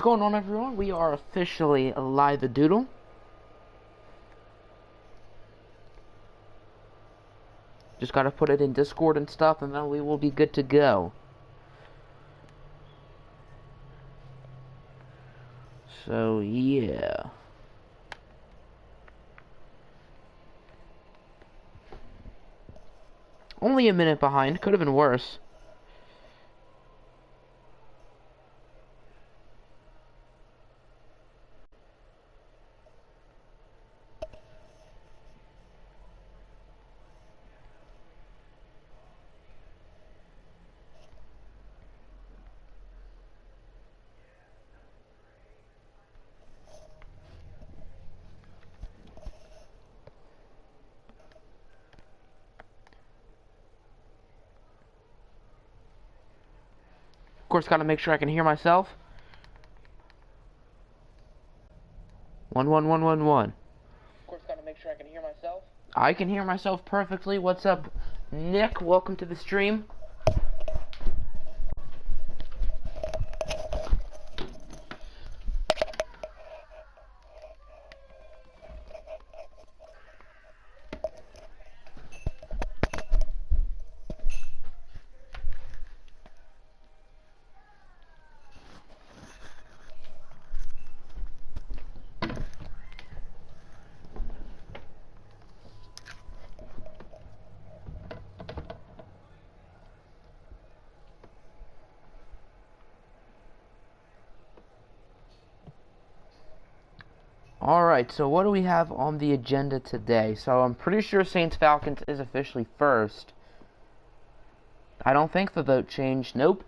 What's going on, everyone? We are officially live a doodle. Just gotta put it in Discord and stuff, and then we will be good to go. So, yeah. Only a minute behind. Could have been worse. Of course, gotta make sure I can hear myself. 11111. Of course, gotta make sure I can hear myself. I can hear myself perfectly. What's up, Nick? Welcome to the stream. Alright, so what do we have on the agenda today? So I'm pretty sure Saints-Falcons is officially first. I don't think the vote changed. Nope.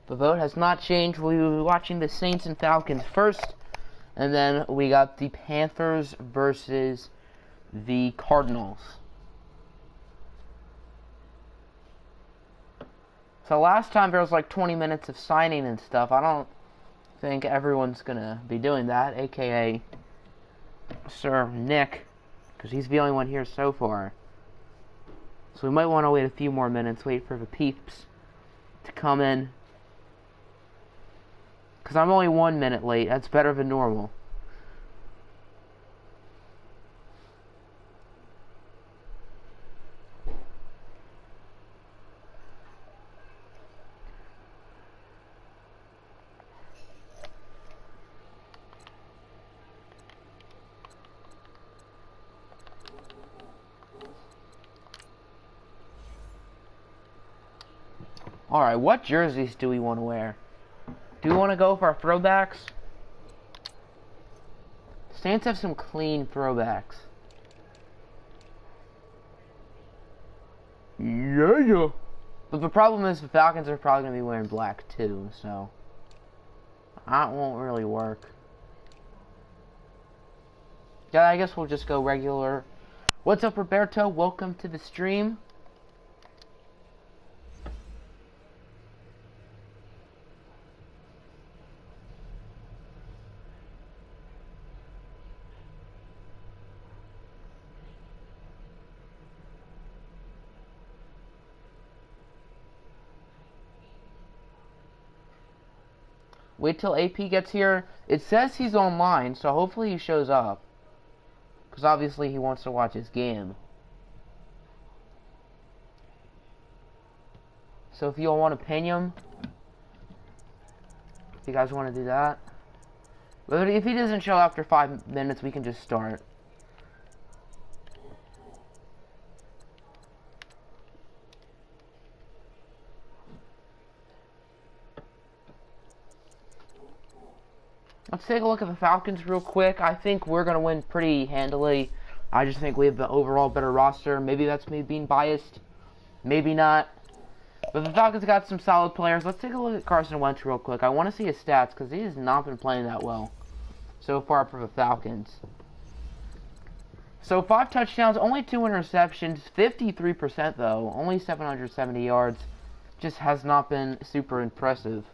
The vote has not changed. We will be watching the Saints and Falcons first. And then we got the Panthers versus the Cardinals. So last time there was like 20 minutes of signing and stuff. I don't think everyone's gonna be doing that, aka Sir Nick, because he's the only one here so far. So we might want to wait a few more minutes, wait for the peeps to come in. Because I'm only 1 minute late, that's better than normal. Alright, what jerseys do we want to wear? Do we want to go for our throwbacks? Saints have some clean throwbacks. Yeah. But the problem is the Falcons are probably going to be wearing black too, so that won't really work. Yeah, I guess we'll just go regular. What's up, Roberto? Welcome to the stream. Wait till AP gets here. It says he's online, so hopefully he shows up. Because obviously he wants to watch his game. So if you all want to ping him, if you guys want to do that. But if he doesn't show after 5 minutes, we can just start. Let's take a look at the Falcons real quick. I think we're going to win pretty handily. I just think we have the overall better roster. Maybe that's me being biased. Maybe not. But the Falcons got some solid players. Let's take a look at Carson Wentz real quick. I want to see his stats because he has not been playing that well so far for the Falcons. So 5 touchdowns, only 2 interceptions, 53% though, only 770 yards. Just has not been super impressive.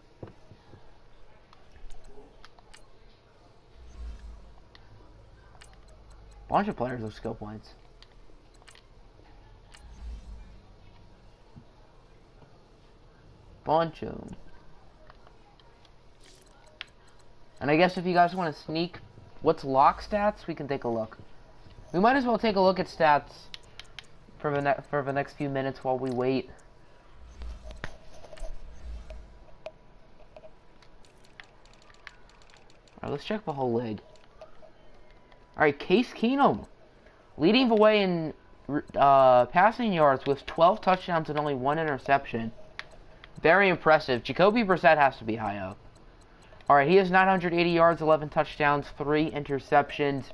Bunch of players with skill points. Bunch of them. And I guess if you guys want to sneak what's lock stats, we can take a look. We might as well take a look at stats for the next few minutes while we wait. Alright, let's check the whole league. Alright, Case Keenum leading the way in passing yards with 12 touchdowns and only 1 interception. Very impressive. Jacoby Brissett has to be high up. Alright, he has 980 yards, 11 touchdowns, 3 interceptions.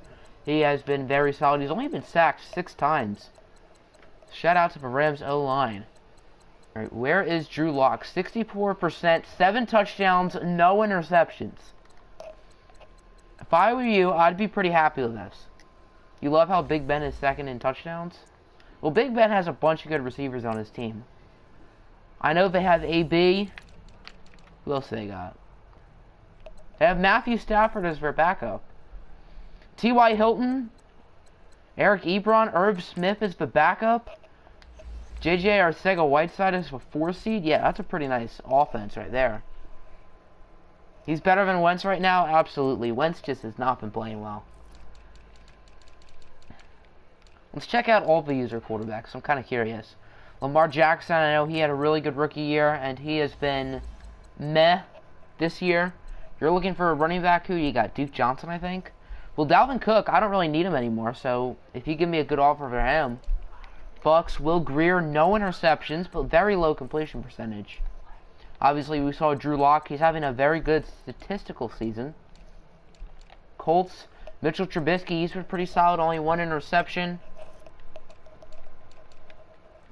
He has been very solid. He's only been sacked 6 times. Shout out to the Rams O-line. Alright, where is Drew Lock? 64%, 7 touchdowns, no interceptions. If I were you, I'd be pretty happy with this. You love how Big Ben is second in touchdowns? Well, Big Ben has a bunch of good receivers on his team. I know they have AB. Who else they got? They have Matthew Stafford as their backup. T.Y. Hilton, Eric Ebron, Irv Smith is the backup. J.J. Arcega-Whiteside is the 4 seed. Yeah, that's a pretty nice offense right there. He's better than Wentz right now? Absolutely. Wentz just has not been playing well. Let's check out all the user quarterbacks. I'm kind of curious. Lamar Jackson, I know he had a really good rookie year, and he has been meh this year. You're looking for a running back who you got? Duke Johnson, I think. Well, Dalvin Cook, I don't really need him anymore, so if you give me a good offer for him. Bucks, Will Grier, no interceptions, but very low completion percentage. Obviously, we saw Drew Lock. He's having a very good statistical season. Colts, Mitchell Trubisky, he's been pretty solid, only 1 interception.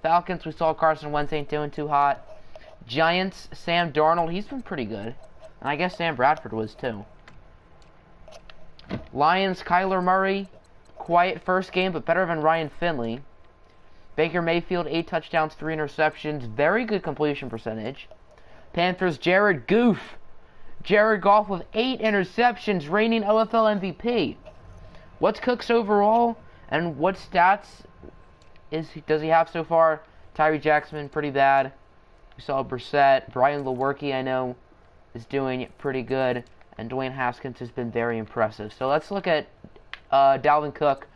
Falcons, we saw Carson Wentz ain't doing too hot. Giants, Sam Darnold, he's been pretty good. And I guess Sam Bradford was too. Lions, Kyler Murray, quiet first game, but better than Ryan Finley. Baker Mayfield, 8 touchdowns, 3 interceptions, very good completion percentage. Panthers, Jared Goff with 8 interceptions, reigning OFL MVP. What's Cook's overall, and what stats does he have so far? Tyree Jackson, pretty bad. We saw Brissett. Brian Lewerke, I know, is doing pretty good. And Dwayne Haskins has been very impressive. So let's look at Dalvin Cook.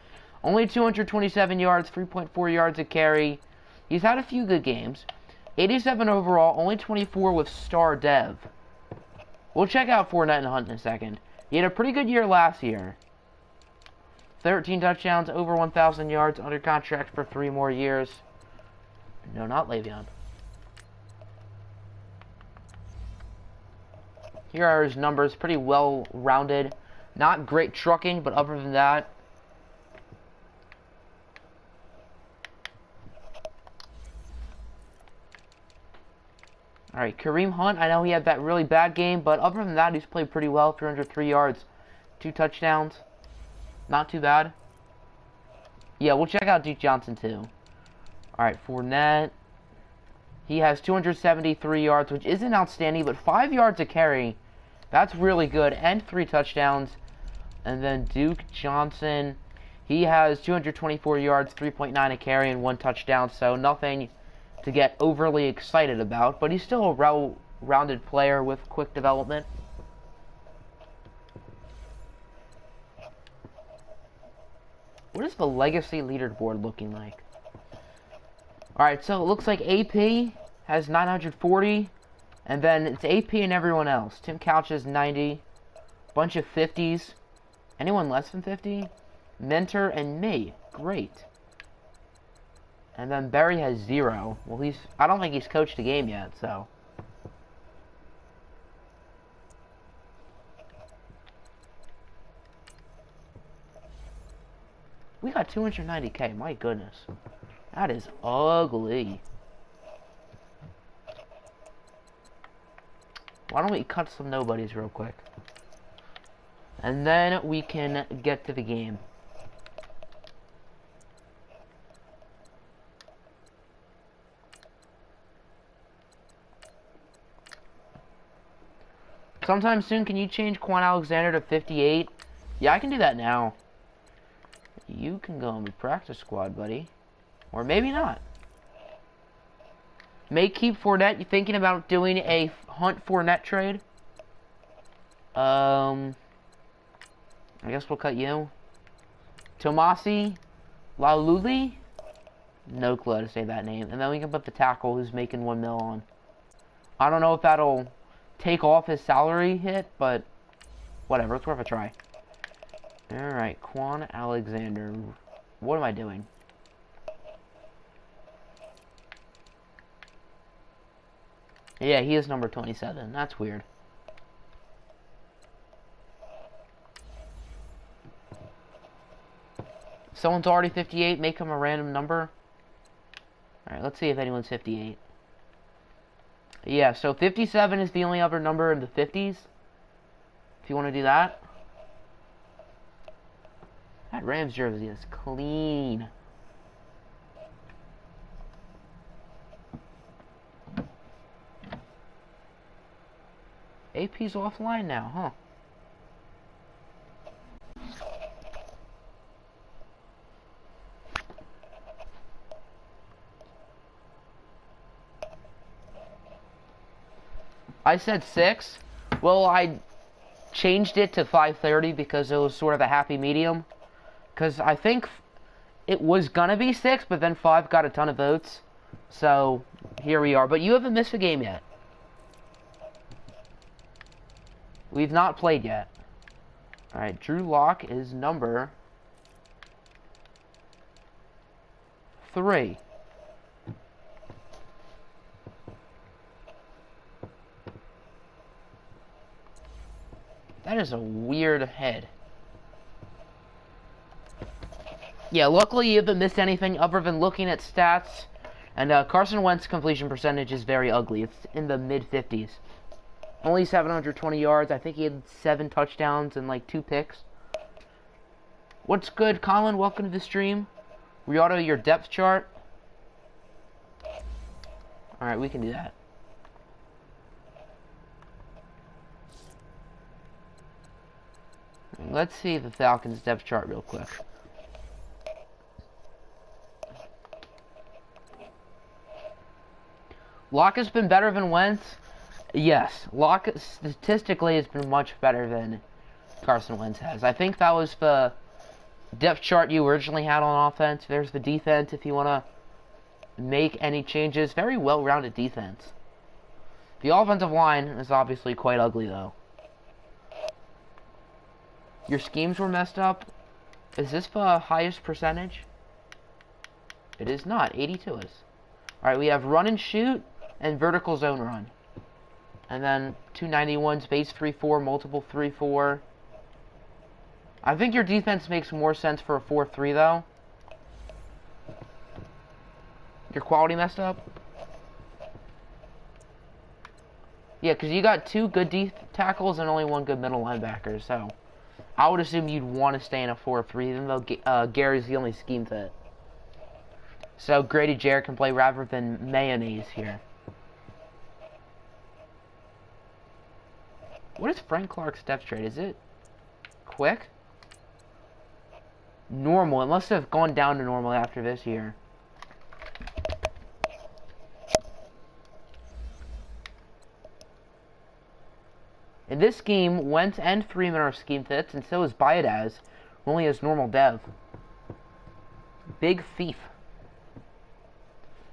Only 227 yards, 3.4 yards a carry. He's had a few good games. 87 overall, only 24 with star dev. We'll check out Fournette and Hunt in a second. He had a pretty good year last year. 13 touchdowns, over 1,000 yards, under contract for 3 more years. No, not Le'Veon. Here are his numbers, pretty well-rounded. Not great trucking, but other than that, alright, Kareem Hunt, I know he had that really bad game, but other than that, he's played pretty well. 303 yards, 2 touchdowns. Not too bad. Yeah, we'll check out Duke Johnson, too. Alright, Fournette. He has 273 yards, which isn't outstanding, but 5 yards a carry. That's really good, and 3 touchdowns. And then Duke Johnson, he has 224 yards, 3.9 a carry, and 1 touchdown, so nothing to get overly excited about, but he's still a well-rounded player with quick development. What is the legacy leaderboard looking like? Alright, so it looks like AP has 940, and then it's AP and everyone else. Tim Couch has 90, bunch of 50s. Anyone less than 50? Mentor and me. Great. And then Barry has 0. Well, I don't think he's coached a game yet, so. We got 290K, my goodness. That is ugly. Why don't we cut some nobodies real quick? And then we can get to the game. Sometime soon, can you change Quan Alexander to 58? Yeah, I can do that now. You can go on the practice squad, buddy. Or maybe not. May keep Fournette. You thinking about doing a Hunt Fournette trade? I guess we'll cut you. Tomasi Laululi? No clue how to say that name. And then we can put the tackle who's making 1 mil on. I don't know if that'll take off his salary hit, but whatever, it's worth a try. Alright, Quan Alexander. What am I doing? Yeah, he is number 27. That's weird. Someone's already 58, make him a random number. Alright, let's see if anyone's 58. Yeah, so 57 is the only other number in the 50s. If you want to do that. That Rams jersey is clean. AP's offline now, huh? I said 6. Well, I changed it to 5:30 because it was sort of a happy medium. Because I think it was gonna be 6, but then 5 got a ton of votes. So, here we are. But you haven't missed a game yet. We've not played yet. Alright, Drew Lock is number 3. That is a weird head. Yeah, luckily you haven't missed anything other than looking at stats. And Carson Wentz's completion percentage is very ugly. It's in the mid-50s. Only 720 yards. I think he had 7 touchdowns and like 2 picks. What's good, Colin? Welcome to the stream. Re-auto your depth chart. Alright, we can do that. Let's see the Falcons depth chart real quick. Locke has been better than Wentz. Yes, Locke statistically has been much better than Carson Wentz has. I think that was the depth chart you originally had on offense. There's the defense if you want to make any changes. Very well-rounded defense. The offensive line is obviously quite ugly, though. Your schemes were messed up. Is this the highest percentage? It is not. 82 is. Alright, we have run and shoot and vertical zone run. And then 291 space 3-4, multiple 3-4. I think your defense makes more sense for a 4-3, though. Your quality messed up? Yeah, because you got 2 good tackles and only 1 good middle linebacker, so I would assume you'd want to stay in a 4-3, even though Gary's the only scheme fit. So Grady Jarrett can play rather than mayonnaise here. What is Frank Clark's depth chart? Is it quick? Normal. It must have gone down to normal after this year. In this scheme, Wentz and Freeman are scheme fits, and so is Biadaz, who only has normal dev. Big thief.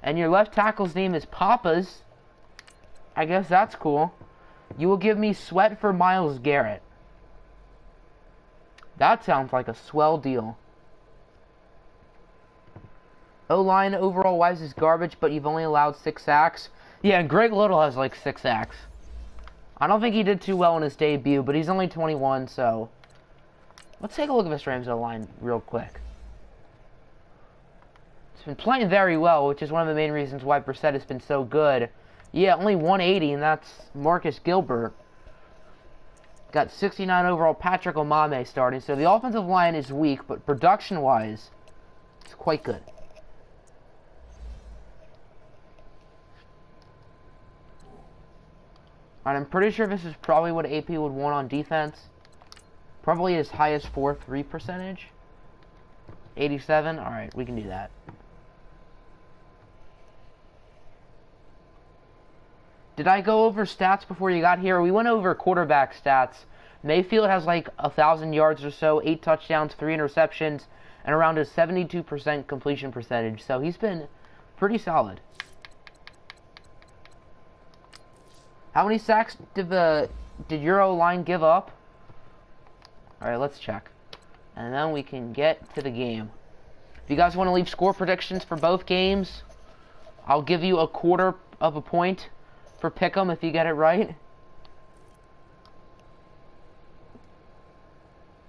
And your left tackle's name is Papas. I guess that's cool. You will give me Sweat for Myles Garrett. That sounds like a swell deal. O-line overall wise is garbage, but you've only allowed 6 sacks. Yeah, and Greg Little has like 6 sacks. I don't think he did too well in his debut, but he's only 21, so let's take a look at this Rams O-line real quick. It's been playing very well, which is one of the main reasons why Brissett has been so good. Yeah, only 180, and that's Marcus Gilbert. Got 69 overall, Patrick Omame starting, so the offensive line is weak, but production-wise, it's quite good. And I'm pretty sure this is probably what AP would want on defense. Probably his highest 4-3 percentage. 87. Alright, we can do that. Did I go over stats before you got here? We went over quarterback stats Mayfield has like 1,000 yards or so, 8 touchdowns, 3 interceptions, and around a 72% completion percentage. So he's been pretty solid. How many sacks did your O-line give up? All right, let's check. And then we can get to the game. If you guys want to leave score predictions for both games, I'll give you a quarter of a point for pick'em if you get it right.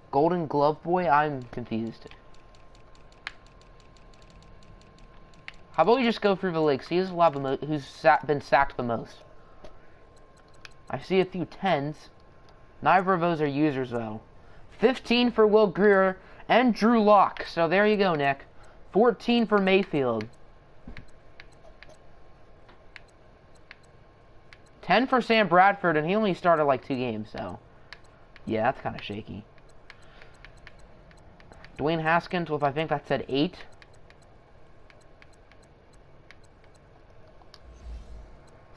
Golden Glove Boy? I'm confused. How about we just go through the league? See who's been sacked the most. I see a few 10s. Neither of those are users, though. 15 for Will Greer and Drew Lock. So there you go, Nick. 14 for Mayfield. 10 for Sam Bradford, and he only started like 2 games, so... yeah, that's kind of shaky. Dwayne Haskins with, I think that said 8.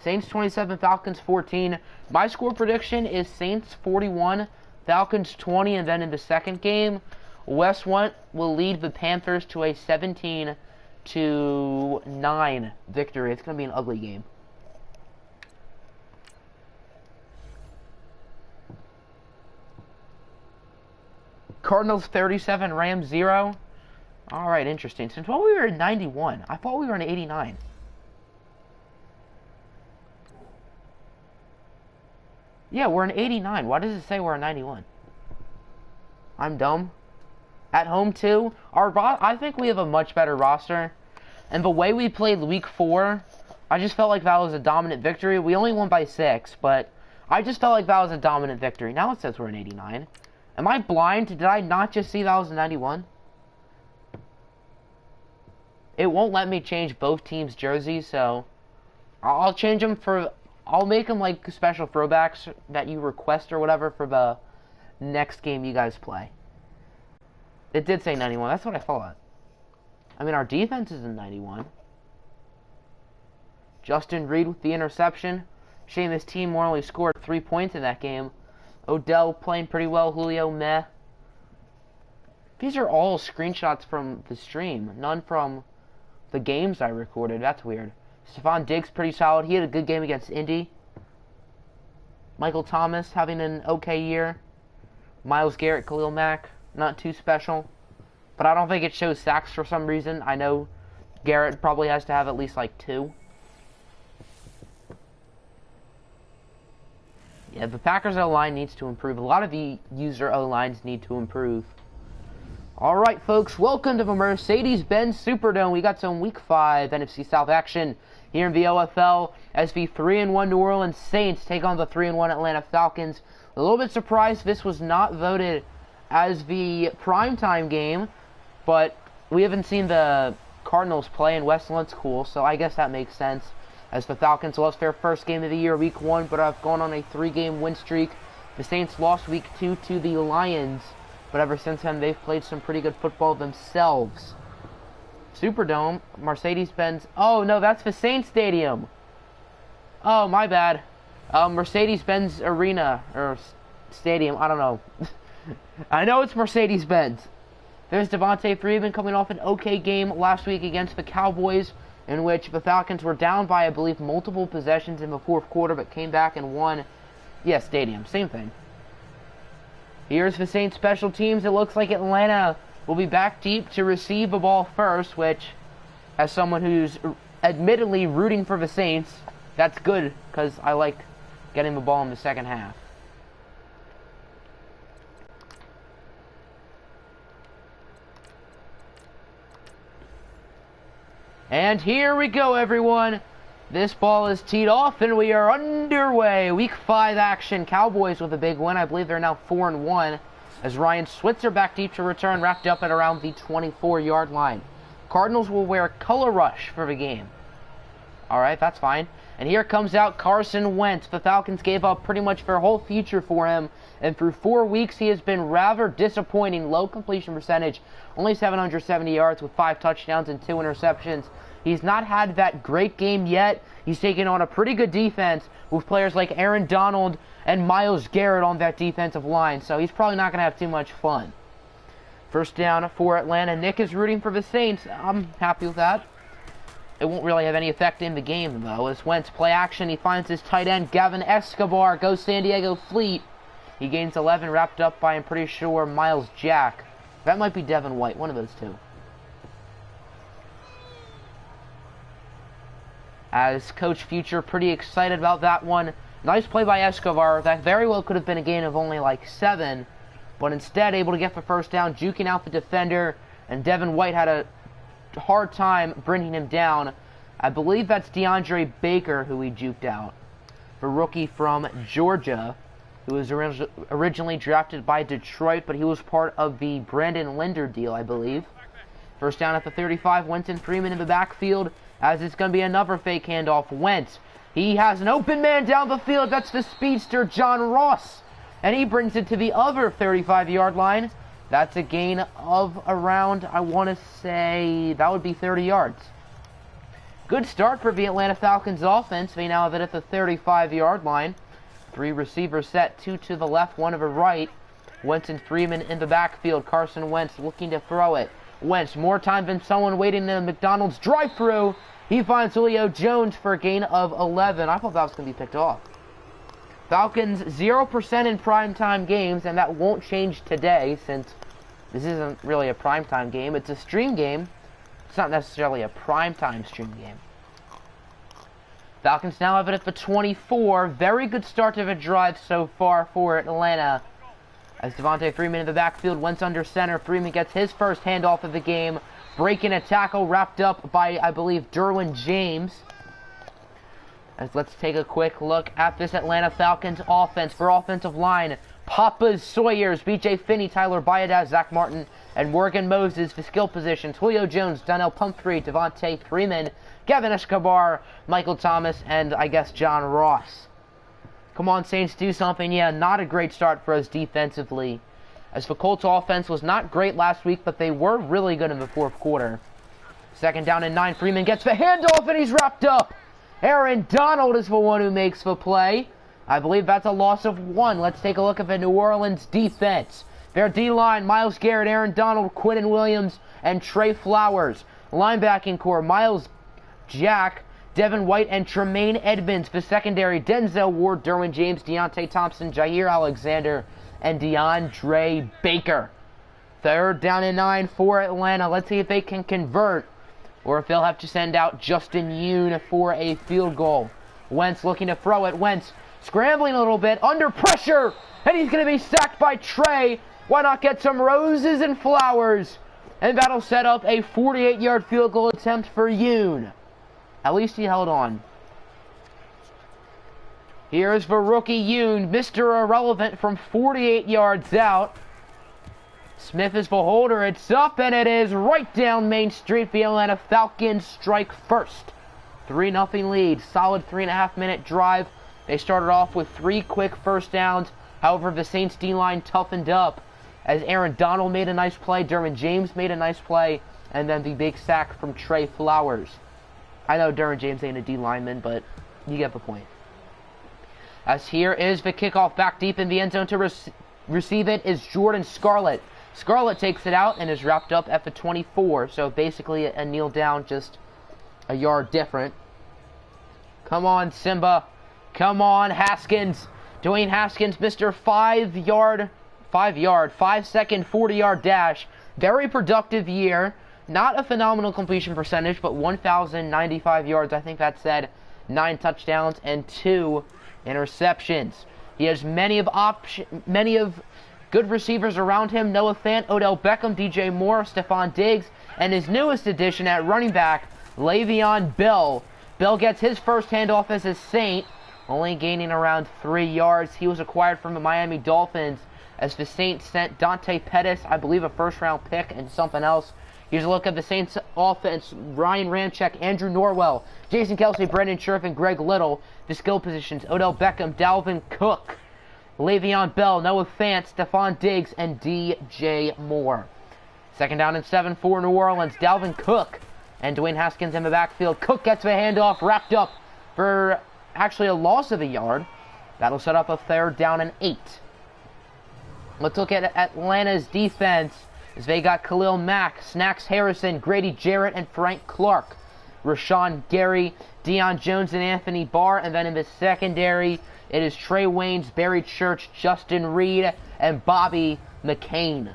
Saints 27, Falcons 14. My score prediction is Saints 41, Falcons 20, and then in the second game, Wes will lead the Panthers to a 17-9 victory. It's going to be an ugly game. Cardinals 37, Rams 0. Alright, interesting. Since when we were in 91? I thought we were in 89. Yeah, we're in 89. Why does it say we're in 91? I'm dumb. At home, too. I think we have a much better roster. And the way we played Week 4, I just felt like that was a dominant victory. We only won by 6, but I just felt like that was a dominant victory. Now it says we're in 89. Am I blind? Did I not just see that was in 91? It won't let me change both teams' jerseys, so... I'll change them for... I'll make them like special throwbacks that you request or whatever for the next game you guys play. It did say 91. That's what I thought. I mean, our defense is in 91. Justin Reed with the interception. Shame his team only scored 3 points in that game. Odell playing pretty well. Julio, meh. These are all screenshots from the stream. None from the games I recorded. That's weird. Stephon Diggs, pretty solid. He had a good game against Indy. Michael Thomas having an okay year. Myles Garrett, Khalil Mack, not too special. But I don't think it shows sacks for some reason. I know Garrett probably has to have at least like 2. Yeah, the Packers O-line needs to improve. A lot of the user O-lines need to improve. Alright, folks, welcome to the Mercedes-Benz Superdome. We got some Week 5 NFC South action here in the OFL as the 3-1 New Orleans Saints take on the 3-1 Atlanta Falcons. A little bit surprised this was not voted as the primetime game, but we haven't seen the Cardinals play, and Wes Lunt's cool, so I guess that makes sense. As the Falcons lost their first game of the year, Week 1, but have gone on a 3-game win streak. The Saints lost Week 2 to the Lions, but ever since then, they've played some pretty good football themselves. Superdome, Mercedes-Benz. Oh, no, that's the Saints Stadium. Oh, my bad. Mercedes-Benz Arena, or Stadium, I don't know. I know it's Mercedes-Benz. There's Devontae Freeman coming off an okay game last week against the Cowboys, in which the Falcons were down by, I believe, multiple possessions in the fourth quarter, but came back and won. Yeah, Stadium, same thing. Here's the Saints special teams. It looks like Atlanta will be back deep to receive the ball first, which, as someone who's admittedly rooting for the Saints, that's good, because I like getting the ball in the second half. And here we go, everyone. This ball is teed off, and we are underway. Week 5 action. Cowboys with a big win. I believe they're now 4-1. As Ryan Switzer back deep to return, wrapped up at around the 24-yard line. Cardinals will wear color rush for the game. Alright, that's fine. And here comes out Carson Wentz. The Falcons gave up pretty much their whole future for him. And through 4 weeks, he has been rather disappointing. Low completion percentage, only 770 yards with 5 touchdowns and 2 interceptions. He's not had that great game yet. He's taken on a pretty good defense with players like Aaron Donald and Myles Garrett on that defensive line. So he's probably not going to have too much fun. First down for Atlanta. Nick is rooting for the Saints. I'm happy with that. It won't really have any effect in the game, though. As Wentz play action, he finds his tight end, Gavin Escobar. Goes San Diego Fleet. He gains 11, wrapped up by, I'm pretty sure, Miles Jack. That might be Devin White, one of those two. As Coach Future pretty excited about that one. Nice play by Escobar. That very well could have been a gain of only like 7. But instead able to get the first down, juking out the defender. And Devin White had a hard time bringing him down. I believe that's DeAndre Baker who he juked out. The rookie from Georgia, who was originally drafted by Detroit, but he was part of the Brandon Linder deal, I believe. First down at the 35, Wentz and Freeman in the backfield, as it's going to be another fake handoff. Wentz, he has an open man down the field. That's the speedster, John Ross. And he brings it to the other 35-yard line. That's a gain of around, I want to say, that would be 30 yards. Good start for the Atlanta Falcons offense. They now have it at the 35-yard line. 3 receivers set, 2 to the left, 1 to the right. Wentz and Freeman in the backfield. Carson Wentz looking to throw it. Wentz, more time than someone waiting in the McDonald's drive-thru. He finds Julio Jones for a gain of 11. I thought that was going to be picked off. Falcons 0% in primetime games, and that won't change today since this isn't really a primetime game. It's a stream game. It's not necessarily a primetime stream game. Falcons now have it at the 24. Very good start to the drive so far for Atlanta. As Devontae Freeman in the backfield, Wentz under center. Freeman gets his first handoff of the game. Breaking a tackle wrapped up by, I believe, Derwin James. As let's take a quick look at this Atlanta Falcons offense. For offensive line, Papas Sawyers, B.J. Finney, Tyler Biadasz, Zach Martin, and Morgan Moses. For skill positions, Julio Jones, Donnell Pumphrey, Devontae Freeman, Gavin Escobar, Michael Thomas, and I guess John Ross. Come on, Saints, do something. Yeah, not a great start for us defensively. As the Colts offense was not great last week, but they were really good in the fourth quarter. Second down and 9. Freeman gets the handoff, and he's wrapped up. Aaron Donald is the one who makes the play. I believe that's a loss of 1. Let's take a look at the New Orleans defense. Their D-line, Myles Garrett, Aaron Donald, Quinnen Williams, and Trey Flowers. Linebacking core, Miles Jack, Devin White, and Tremaine Edmonds. The secondary, Denzel Ward, Derwin James, Deontay Thompson, Jair Alexander, and DeAndre Baker. Third down and 9 for Atlanta. Let's see if they can convert, or if they'll have to send out Justin Yoon for a field goal. Wentz looking to throw it. Wentz scrambling a little bit, under pressure, and he's going to be sacked by Trey. Why not get some roses and flowers? And that'll set up a 48-yard field goal attempt for Yoon. At least he held on. Here's the rookie Yoon, Mr. Irrelevant from 48 yards out. Smith is the holder. It's up, and it is right down Main Street. The Atlanta Falcons strike first. 3-0 lead. Solid 3.5-minute drive. They started off with 3 quick first downs. However, the Saints D-line toughened up as Aaron Donald made a nice play, Derwin James made a nice play, and then the big sack from Trey Flowers. I know Derwin James ain't a D-lineman, but you get the point. As here is the kickoff back deep in the end zone to receive it is Jordan Scarlett. Scarlett takes it out and is wrapped up at the 24, so basically a kneel down, just a yard different. Come on, Simba. Come on, Haskins. Dwayne Haskins, Mr. 5-second, 40-yard dash. Very productive year. Not a phenomenal completion percentage, but 1,095 yards. I think that said 9 touchdowns and 2 interceptions. He has many of good receivers around him. Noah Fant, Odell Beckham, DJ Moore, Stephon Diggs, and his newest addition at running back, Le'Veon Bell. Bell gets his first handoff as a Saint, only gaining around 3 yards. He was acquired from the Miami Dolphins as the Saints sent Dante Pettis, I believe a first-round pick, and something else Here's a look at the Saints offense. Ryan Ramczyk, Andrew Norwell, Jason Kelsey, Brendan Scherf, and Greg Little. The skill positions, Odell Beckham, Dalvin Cook, Le'Veon Bell, Noah Fant, Stephon Diggs, and DJ Moore. Second down and 7 for New Orleans. Dalvin Cook and Dwayne Haskins in the backfield. Cook gets the handoff, wrapped up for actually a loss of a yard. That'll set up a third down and 8. Let's look at Atlanta's defense as they got Khalil Mack, Snacks Harrison, Grady Jarrett, and Frank Clark. Rashawn Gary, Deion Jones, and Anthony Barr. And then in the secondary, it is Trey Waynes, Barry Church, Justin Reed, and Bobby McCain.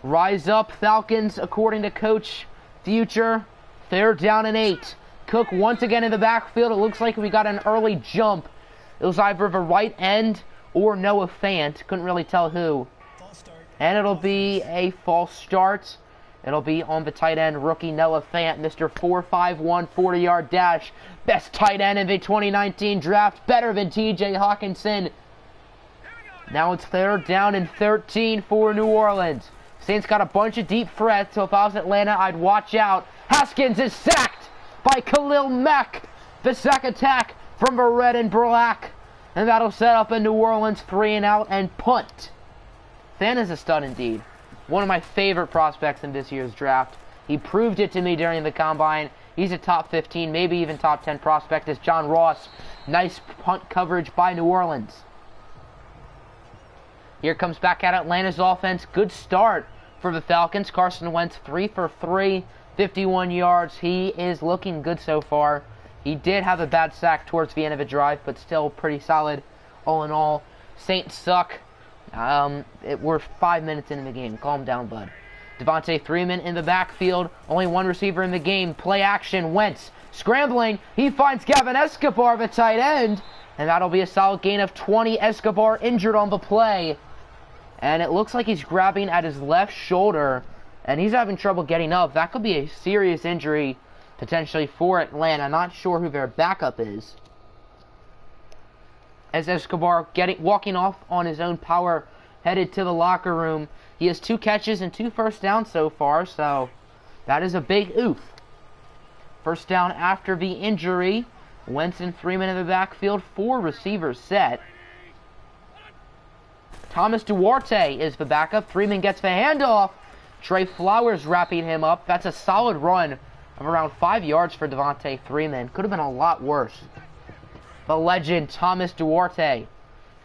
Rise up, Falcons, according to Coach Future. Third down and 8. Cook once again in the backfield. It looks like we got an early jump. It was either the right end or Noah Fant. Couldn't really tell who. And it'll be a false start. It'll be on the tight end rookie Noah Fant, Mr. 4.51 40-yard dash. Best tight end in the 2019 draft. Better than TJ Hawkinson. Now it's third down and 13 for New Orleans. Saints got a bunch of deep threats, so if I was Atlanta, I'd watch out. Haskins is sacked by Khalil Mack. The sack attack from the red and black. And that'll set up a New Orleans 3-and-out and punt. Fant is a stud indeed. One of my favorite prospects in this year's draft. He proved it to me during the combine. He's a top 15, maybe even top 10 prospect as John Ross. Nice punt coverage by New Orleans. Here comes back at Atlanta's offense. Good start for the Falcons. Carson Wentz 3 for 3, 51 yards. He is looking good so far. He did have a bad sack towards the end of the drive, but still pretty solid all in all. Saints suck. We're 5 minutes into the game. Calm down, bud. Devontae Freeman in the backfield. Only one receiver in the game. Play action. Wentz scrambling. He finds Gavin Escobar, the tight end. And that'll be a solid gain of 20. Escobar injured on the play. And it looks like he's grabbing at his left shoulder. And he's having trouble getting up. That could be a serious injury potentially for Atlanta. Not sure who their backup is. As Escobar walking off on his own power, headed to the locker room. He has 2 catches and 2 first downs so far, so that is a big oof. First down after the injury. Wentz and Freeman in the backfield, 4 receivers set. Thomas Duarte is the backup. Freeman gets the handoff. Trey Flowers wrapping him up. That's a solid run of around 5 yards for Devontae Freeman. Could have been a lot worse. The legend, Thomas Duarte.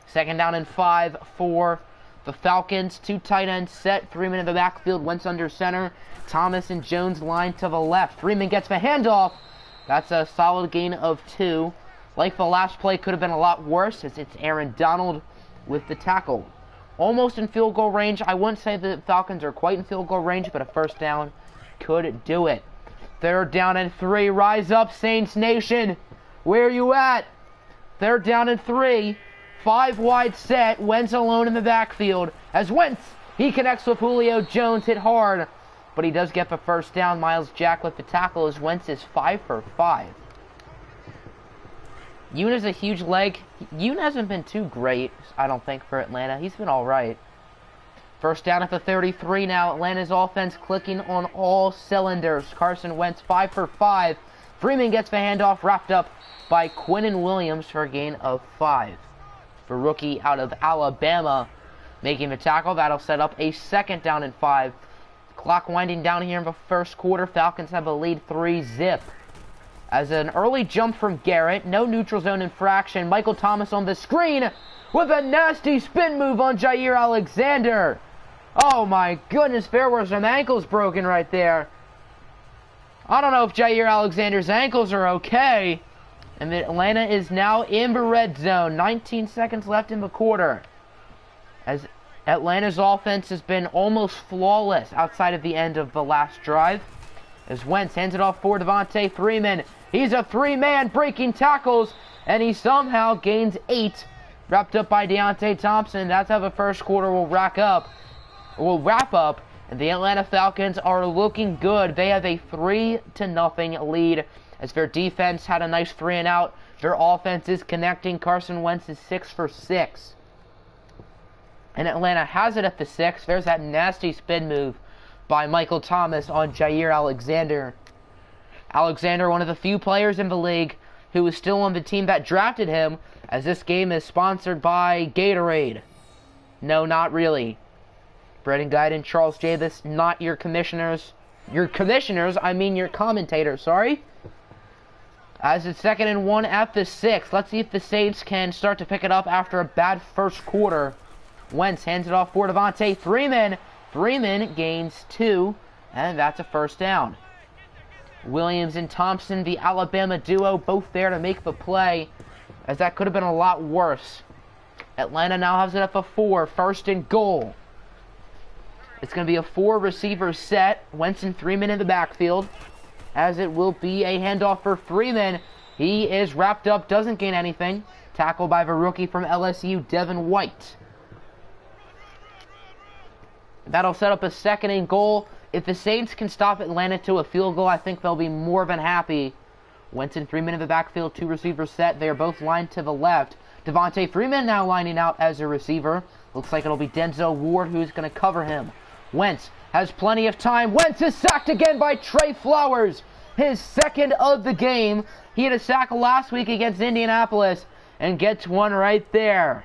Second down and 5 for the Falcons. 2 tight ends set. Freeman in the backfield. Wentz under center. Thomas and Jones line to the left. Freeman gets the handoff. That's a solid gain of 2. Like the last play, could have been a lot worse as it's Aaron Donald with the tackle. Almost in field goal range. I wouldn't say the Falcons are quite in field goal range, but a first down could do it. Third down and 3. Rise up, Saints Nation. Where are you at? Third down and 3. 5 wide set. Wentz alone in the backfield. As Wentz, he connects with Julio Jones. Hit hard. But he does get the first down. Miles Jack with the tackle as Wentz is 5 for 5. Yoon has a huge leg. Yoon hasn't been too great, I don't think, for Atlanta. He's been alright. First down at the 33 now. Atlanta's offense clicking on all cylinders. Carson Wentz 5 for 5. Freeman gets the handoff wrapped up by Quinnen Williams for a gain of 5. For rookie out of Alabama making the tackle. That'll set up a second down and 5. Clock winding down here in the first quarter. Falcons have a lead 3-zip. As an early jump from Garrett. No neutral zone infraction. Michael Thomas on the screen with a nasty spin move on Jair Alexander. Oh my goodness, there were some ankles broken right there. I don't know if Jair Alexander's ankles are okay. And Atlanta is now in the red zone. 19 seconds left in the quarter. As Atlanta's offense has been almost flawless outside of the end of the last drive. As Wentz hands it off for Devontae Freeman. He's a 3-man breaking tackles. And he somehow gains 8. Wrapped up by Deontay Thompson. That's how the first quarter will wrap up. And the Atlanta Falcons are looking good. They have a 3-0 lead. As their defense had a nice 3-and-out. Their offense is connecting. Carson Wentz is 6 for 6. And Atlanta has it at the 6. There's that nasty spin move by Michael Thomas on Jair Alexander. Alexander, one of the few players in the league who is still on the team that drafted him, as this game is sponsored by Gatorade. No, not really. Brendan Guyton, Charles Javis, not your commissioners. Your commissioners, I mean your commentators, sorry. As it's 2nd and 1 at the 6. Let's see if the Saints can start to pick it up after a bad first quarter. Wentz hands it off for Devontae Freeman. Freeman gains 2, and that's a first down. Williams and Thompson, the Alabama duo, both there to make the play, as that could have been a lot worse. Atlanta now has it up for 4, 1st and goal. It's going to be a 4-receiver set. Wentz and Freeman in the backfield, as it will be a handoff for Freeman. He is wrapped up, doesn't gain anything. Tackled by the rookie from LSU, Devin White. That'll set up a 2nd and goal. If the Saints can stop Atlanta to a field goal, I think they'll be more than happy. Wentz and Freeman in the backfield, 2-receiver set. They are both lined to the left. Devontae Freeman now lining out as a receiver. Looks like it'll be Denzel Ward who's going to cover him. Wentz has plenty of time. Wentz is sacked again by Trey Flowers. His 2nd of the game. He had a sack last week against Indianapolis and gets one right there.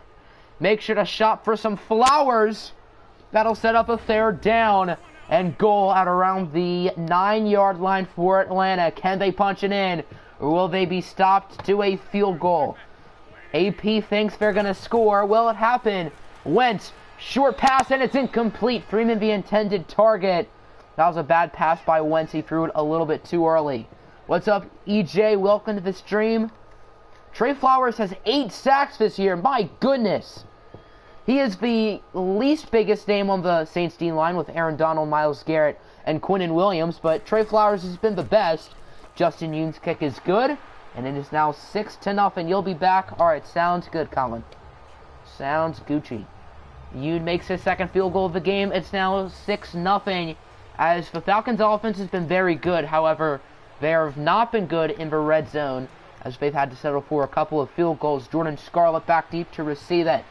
Make sure to shop for some Flowers. That'll set up a 3rd down and goal at around the 9-yard line for Atlanta. Can they punch it in, or will they be stopped to a field goal? AP thinks they're going to score. Will it happen? Wentz, short pass, and it's incomplete. Freeman, the intended target. That was a bad pass by Wentz. He threw it a little bit too early. What's up, EJ? Welcome to the stream. Trey Flowers has 8 sacks this year. My goodness. He is the least biggest name on the Saints D line with Aaron Donald, Myles Garrett, and Quinnen Williams, but Trey Flowers has been the best. Justin Yoon's kick is good, and it is now 6-0. You'll be back. All right, sounds good, Colin. Sounds Gucci. Yoon makes his 2nd field goal of the game. It's now 6-0, as the Falcons' offense has been very good. However, they have not been good in the red zone, as they've had to settle for a couple of field goals. Jordan Scarlett back deep to receive it.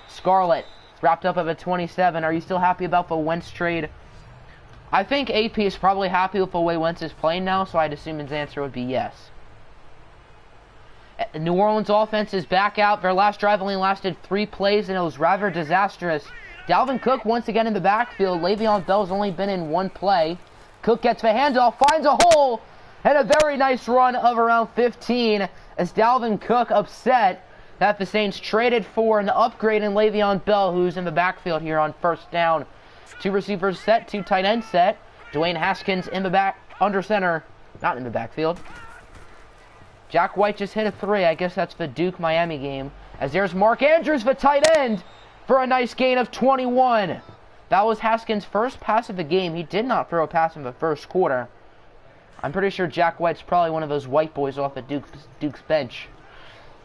Scarlett wrapped up at a 27. Are you still happy about the Wentz trade? I think AP is probably happy with the way Wentz is playing now, so I'd assume his answer would be yes. New Orleans offense is back out. Their last drive only lasted 3 plays, and it was rather disastrous. Dalvin Cook once again in the backfield. Le'Veon Bell's only been in 1 play. Cook gets the handoff, finds a hole, and a very nice run of around 15, as Dalvin Cook upset that the Saints traded for an upgrade in Le'Veon Bell, who's in the backfield here on 1st down. 2 receivers set, 2 tight ends set. Dwayne Haskins in the back, under center, not in the backfield. Jack White just hit a 3. I guess that's the Duke-Miami game. As there's Mark Andrews, the tight end, for a nice gain of 21. That was Haskins' first pass of the game. He did not throw a pass in the first quarter. I'm pretty sure Jack White's probably one of those white boys off the Duke's bench.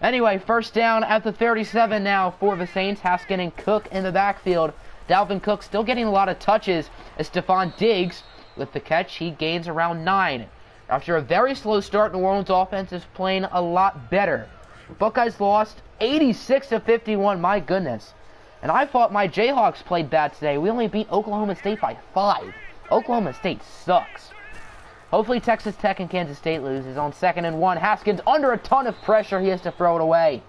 Anyway, 1st down at the 37 now for the Saints. Haskins and Cook in the backfield. Dalvin Cook still getting a lot of touches as Stephon Diggs with the catch. He gains around 9. After a very slow start, New Orleans offense is playing a lot better. Buckeyes lost 86-51. My goodness. And I thought my Jayhawks played bad today. We only beat Oklahoma State by 5. Oklahoma State sucks. Hopefully Texas Tech and Kansas State loses. On 2nd and 1, Haskins under a ton of pressure. He has to throw it away.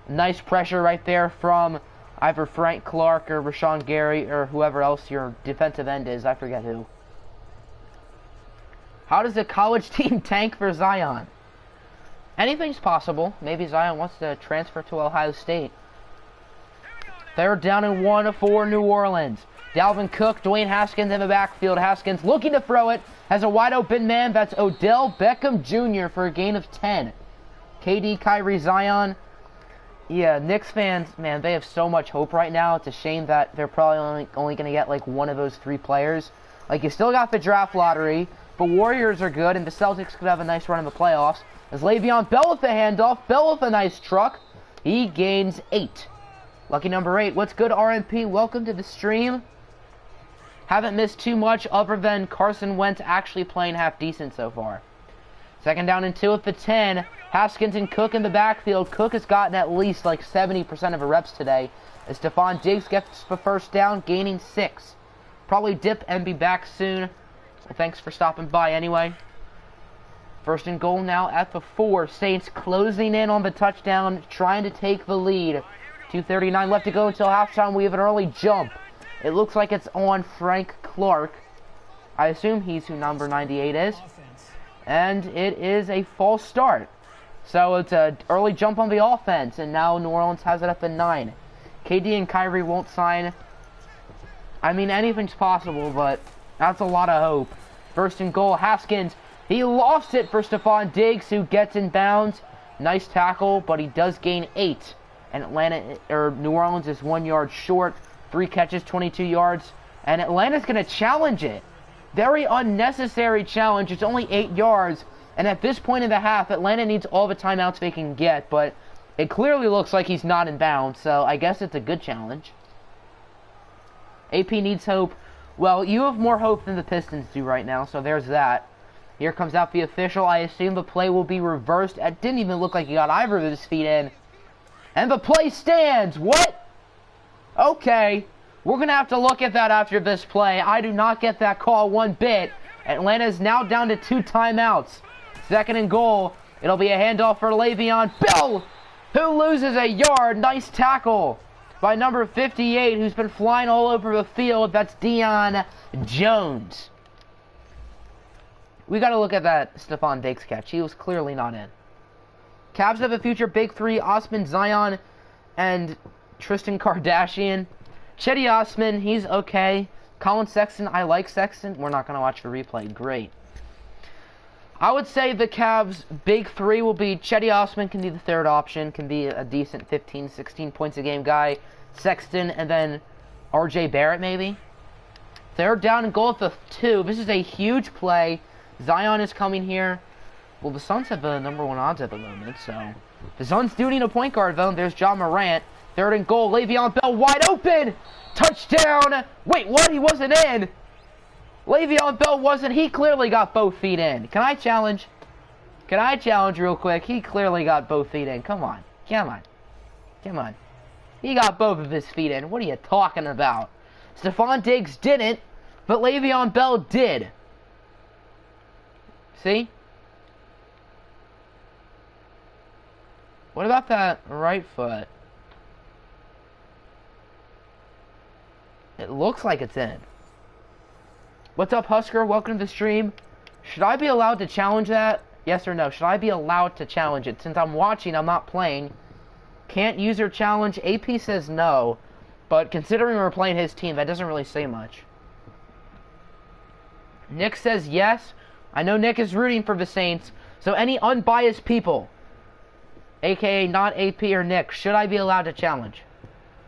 Nice pressure right there from either Frank Clark or Rashawn Gary or whoever else your defensive end is. I forget who. How does a college team tank for Zion? Anything's possible. Maybe Zion wants to transfer to Ohio State. 3rd down and 1 for New Orleans. Dalvin Cook, Dwayne Haskins in the backfield. Haskins looking to throw it. Has a wide open man. That's Odell Beckham Jr. for a gain of 10. KD, Kyrie, Zion. Yeah, Knicks fans, man, they have so much hope right now. It's a shame that they're probably only going to get like one of those 3 players. Like, you still got the draft lottery. The Warriors are good, and the Celtics could have a nice run in the playoffs. As Le'Veon Bell with the handoff. Bell with a nice truck. He gains 8. Lucky number 8. What's good, RMP? Welcome to the stream. Haven't missed too much other than Carson Wentz actually playing half decent so far. 2nd down and 2 at the 10. Haskins and Cook in the backfield. Cook has gotten at least like 70% of the reps today. As Stephon Diggs gets the 1st down, gaining 6. Probably dip and be back soon. Well, thanks for stopping by anyway. First and goal now at the 4. Saints closing in on the touchdown, trying to take the lead. 2:39 left to go until halftime. We have an early jump. It looks like it's on Frank Clark. I assume he's who number 98 is. And it is a false start. So it's an early jump on the offense, and now New Orleans has it at the 9. KD and Kyrie won't sign. I mean, anything's possible, but that's a lot of hope. First and goal, Haskins. He lost it for Stephon Diggs, who gets in bounds. Nice tackle, but he does gain 8. And New Orleans is 1 yard short. 3 catches, 22 yards. And Atlanta's going to challenge it. Very unnecessary challenge. It's only 8 yards. And at this point in the half, Atlanta needs all the timeouts they can get. But it clearly looks like he's not in bounds. So I guess it's a good challenge. AP needs hope. Well, you have more hope than the Pistons do right now. So there's that. Here comes out the official. I assume the play will be reversed. It didn't even look like he got either of his feet in. And the play stands. What? Okay. We're going to have to look at that after this play. I do not get that call one bit. Atlanta is now down to 2 timeouts. Second and goal. It'll be a handoff for Le'Veon Bell, who loses a yard. Nice tackle by number 58, who's been flying all over the field. That's Deion Jones. We got to look at that Stephon Diggs catch. He was clearly not in. Cavs have a future big 3, Osman, Zion, and Tristan Kardashian. Chetty Osman, he's okay. Colin Sexton, I like Sexton. We're not going to watch the replay. Great. I would say the Cavs' big 3 will be Chetty Osman can be the third option, can be a decent 15, 16 points a game guy. Sexton, and then RJ Barrett maybe. Third down and goal at the 2. This is a huge play. Zion is coming here. Well, the Suns have the number 1 odds at the moment, so. The Suns do need a point guard, though. There's John Morant. Third and goal. Le'Veon Bell wide open. Touchdown. Wait, what? He wasn't in. Le'Veon Bell wasn't. He clearly got both feet in. Can I challenge? Can I challenge real quick? He clearly got both feet in. Come on. Come on. Come on. He got both of his feet in. What are you talking about? Stephon Diggs didn't, but Le'Veon Bell did. See? What about that right foot? It looks like it's in. What's up, Husker? Welcome to the stream. Should I be allowed to challenge that? Yes or no? Should I be allowed to challenge it? Since I'm watching, I'm not playing. Can't user challenge. AP says no. But considering we're playing his team, that doesn't really say much. Nick says yes. I know Nick is rooting for the Saints. So any unbiased people, aka not AP or Nick, should I be allowed to challenge?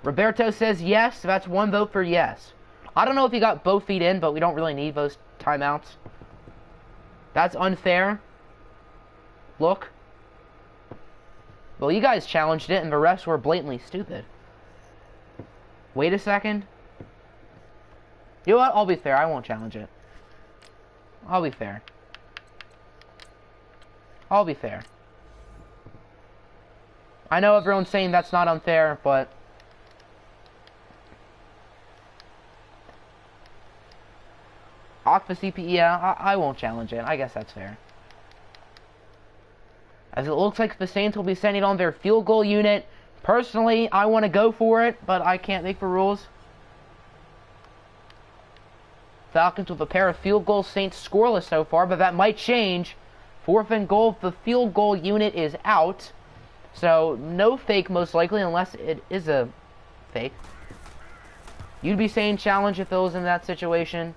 Roberto says yes. That's 1 vote for yes. I don't know if he got both feet in, but we don't really need those timeouts. That's unfair. Look. Well, you guys challenged it, and the refs were blatantly stupid. Wait a second. You know what? I'll be fair. I won't challenge it. I'll be fair. I'll be fair. I know everyone's saying that's not unfair, but off the CP, yeah, I won't challenge it. I guess that's fair. As it looks like the Saints will be sending on their field goal unit. Personally, I want to go for it, but I can't make the rules. Falcons with a pair of field goals. Saints scoreless so far, but that might change. 4th and goal. The field goal unit is out. So, no fake most likely, unless it is a fake. You'd be saying challenge if it was in that situation.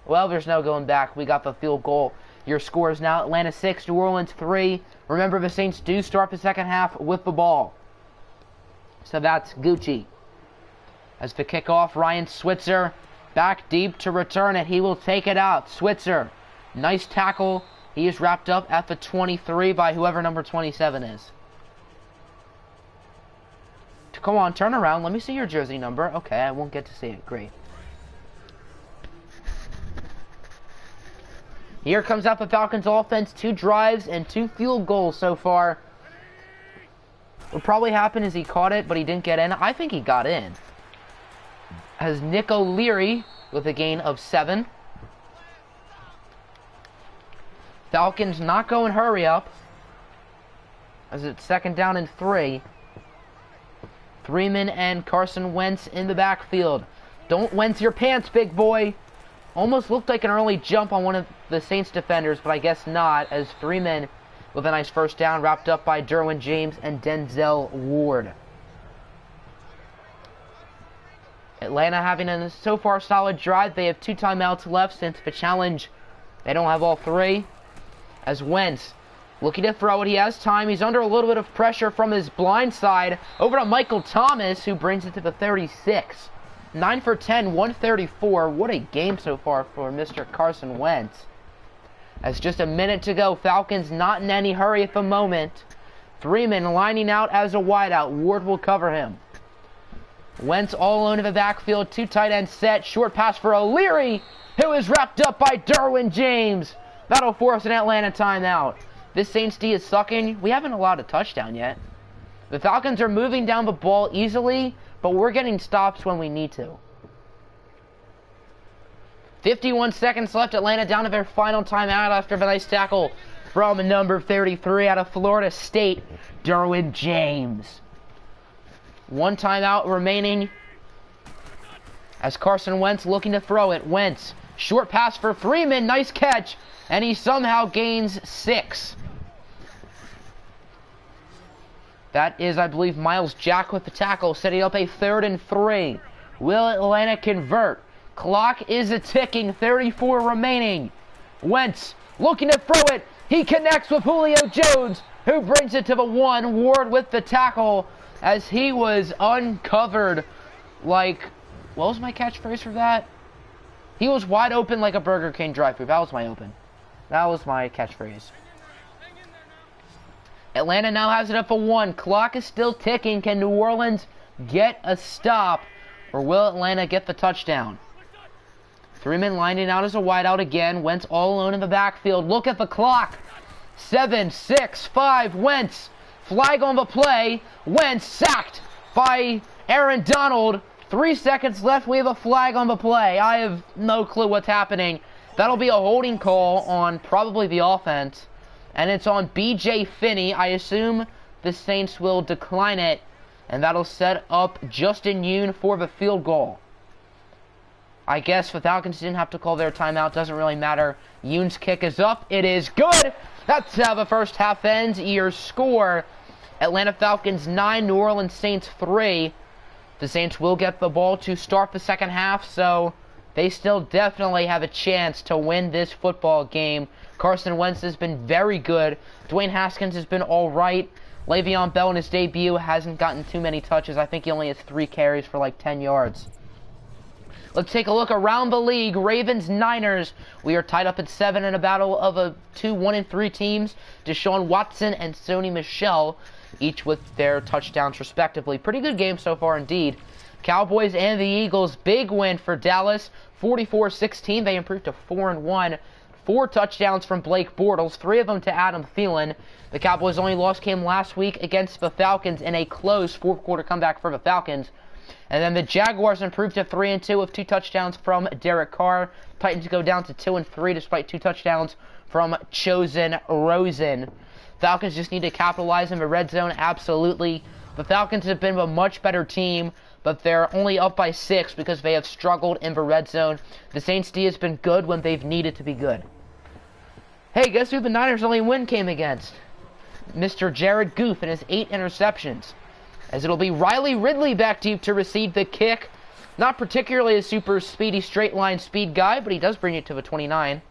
Well, there's no going back. We got the field goal. Your score is now Atlanta 6, New Orleans 3. Remember, the Saints do start the second half with the ball. So that's Gucci. As the kickoff, Ryan Switzer back deep to return it. He will take it out. Switzer, nice tackle. He is wrapped up at the 23 by whoever number 27 is. Come on, turn around. Let me see your jersey number. Okay, I won't get to see it. Great. Here comes out the Falcons offense. 2 drives and 2 field goals so far. What probably happened is he caught it, but he didn't get in. I think he got in. As Nick O'Leary with a gain of 7. Falcons not going hurry up, as it's second down and 3. Freeman and Carson Wentz in the backfield. Don't Wentz your pants, big boy. Almost looked like an early jump on one of the Saints defenders, but I guess not, as Freeman with a nice first down, wrapped up by Derwin James and Denzel Ward. Atlanta having a so far solid drive. They have 2 timeouts left since the challenge. They don't have all 3. As Wentz looking to throw it. He has time. He's under a little bit of pressure from his blind side. Over to Michael Thomas, who brings it to the 36. 9 for 10, 134. What a game so far for Mr. Carson Wentz. As just a minute to go, Falcons not in any hurry at the moment. Freeman lining out as a wideout. Ward will cover him. Wentz all alone in the backfield. 2 tight ends set. Short pass for O'Leary, who is wrapped up by Derwin James. That'll force an Atlanta timeout. This Saints D is sucking. We haven't allowed a touchdown yet. The Falcons are moving down the ball easily, but we're getting stops when we need to. 51 seconds left. Atlanta down to their final timeout after the nice tackle from number 33 out of Florida State, Derwin James. 1 timeout remaining as Carson Wentz looking to throw it. Wentz, short pass for Freeman. Nice catch. And he somehow gains 6. That is, I believe, Miles Jack with the tackle, setting up a 3rd and 3. Will Atlanta convert? Clock is a-ticking, 34 remaining. Wentz looking to throw it. He connects with Julio Jones, who brings it to the 1. Ward with the tackle as he was uncovered like... What was my catchphrase for that? He was wide open like a Burger King drive-thru. That was my catchphrase. Atlanta now has it up for 1. Clock is still ticking. Can New Orleans get a stop, or will Atlanta get the touchdown? Freeman lining out as a wideout again. Wentz all alone in the backfield. Look at the clock. 7, 6, 5. Wentz. Flag on the play. Wentz sacked by Aaron Donald. 3 seconds left. We have a flag on the play. I have no clue what's happening. That'll be a holding call on probably the offense. And it's on B.J. Finney. I assume the Saints will decline it. And that'll set up Justin Yoon for the field goal. I guess the Falcons didn't have to call their timeout. Doesn't really matter. Yoon's kick is up. It is good. That's how the first half ends. Your score, Atlanta Falcons 9, New Orleans Saints 3. The Saints will get the ball to start the second half, so they still definitely have a chance to win this football game. Carson Wentz has been very good. Dwayne Haskins has been all right. Le'Veon Bell in his debut hasn't gotten too many touches. I think he only has 3 carries for like 10 yards. Let's take a look around the league. Ravens, Niners. We are tied up at 7 in a battle of 2 1-3 teams. Deshaun Watson and Sony Michel, each with their touchdowns respectively. Pretty good game so far indeed. Cowboys and the Eagles, big win for Dallas, 44-16. They improved to 4-1. 4 touchdowns from Blake Bortles, 3 of them to Adam Thielen. The Cowboys' only loss came last week against the Falcons in a close fourth-quarter comeback for the Falcons. And then the Jaguars improved to 3-2 with 2 touchdowns from Derek Carr. Titans go down to 2-3 despite 2 touchdowns from Chosen Rosen. Falcons just need to capitalize in the red zone, absolutely. The Falcons have been a much better team, but they're only up by 6 because they have struggled in the red zone. The Saints D has been good when they've needed to be good. Hey, guess who the Niners' only win came against? Mr. Jared Goff and his 8 interceptions. As it'll be Riley Ridley back deep to receive the kick. Not particularly a super speedy straight line speed guy, but he does bring it to the 29.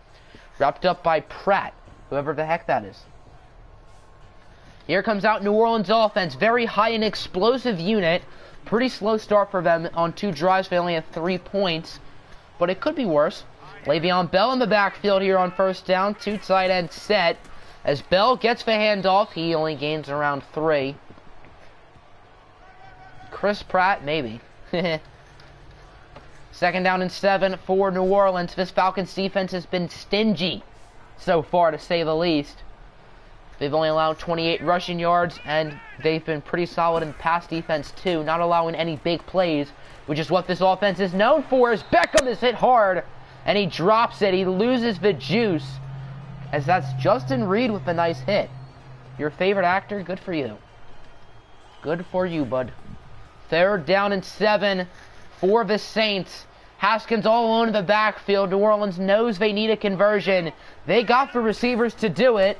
Wrapped up by Pratt, whoever the heck that is. Here comes out New Orleans offense. Very high and explosive unit. Pretty slow start for them on 2 drives. They only have 3 points, but it could be worse. Le'Veon Bell in the backfield here on first down. 2 tight ends set. As Bell gets the handoff, he only gains around 3. Chris Pratt, maybe. Second down and 7 for New Orleans. This Falcons defense has been stingy so far, to say the least. They've only allowed 28 rushing yards, and they've been pretty solid in pass defense too, not allowing any big plays, which is what this offense is known for. As Beckham is hit hard, and he drops it. He loses the juice, as that's Justin Reed with a nice hit. Your favorite actor? Good for you. Good for you, bud. 3rd down and 7 for the Saints. Haskins all alone in the backfield. New Orleans knows they need a conversion. They got the receivers to do it,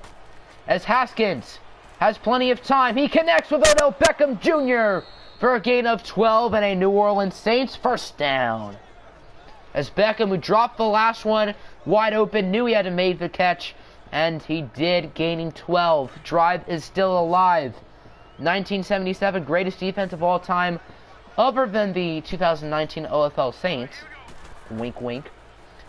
as Haskins has plenty of time. He connects with Odell Beckham Jr. for a gain of 12 and a New Orleans Saints first down. As Beckham, who dropped the last one wide open, knew he had to make the catch, and he did, gaining 12. Drive is still alive. 1977, greatest defense of all time, other than the 2019 OFL Saints. Wink, wink.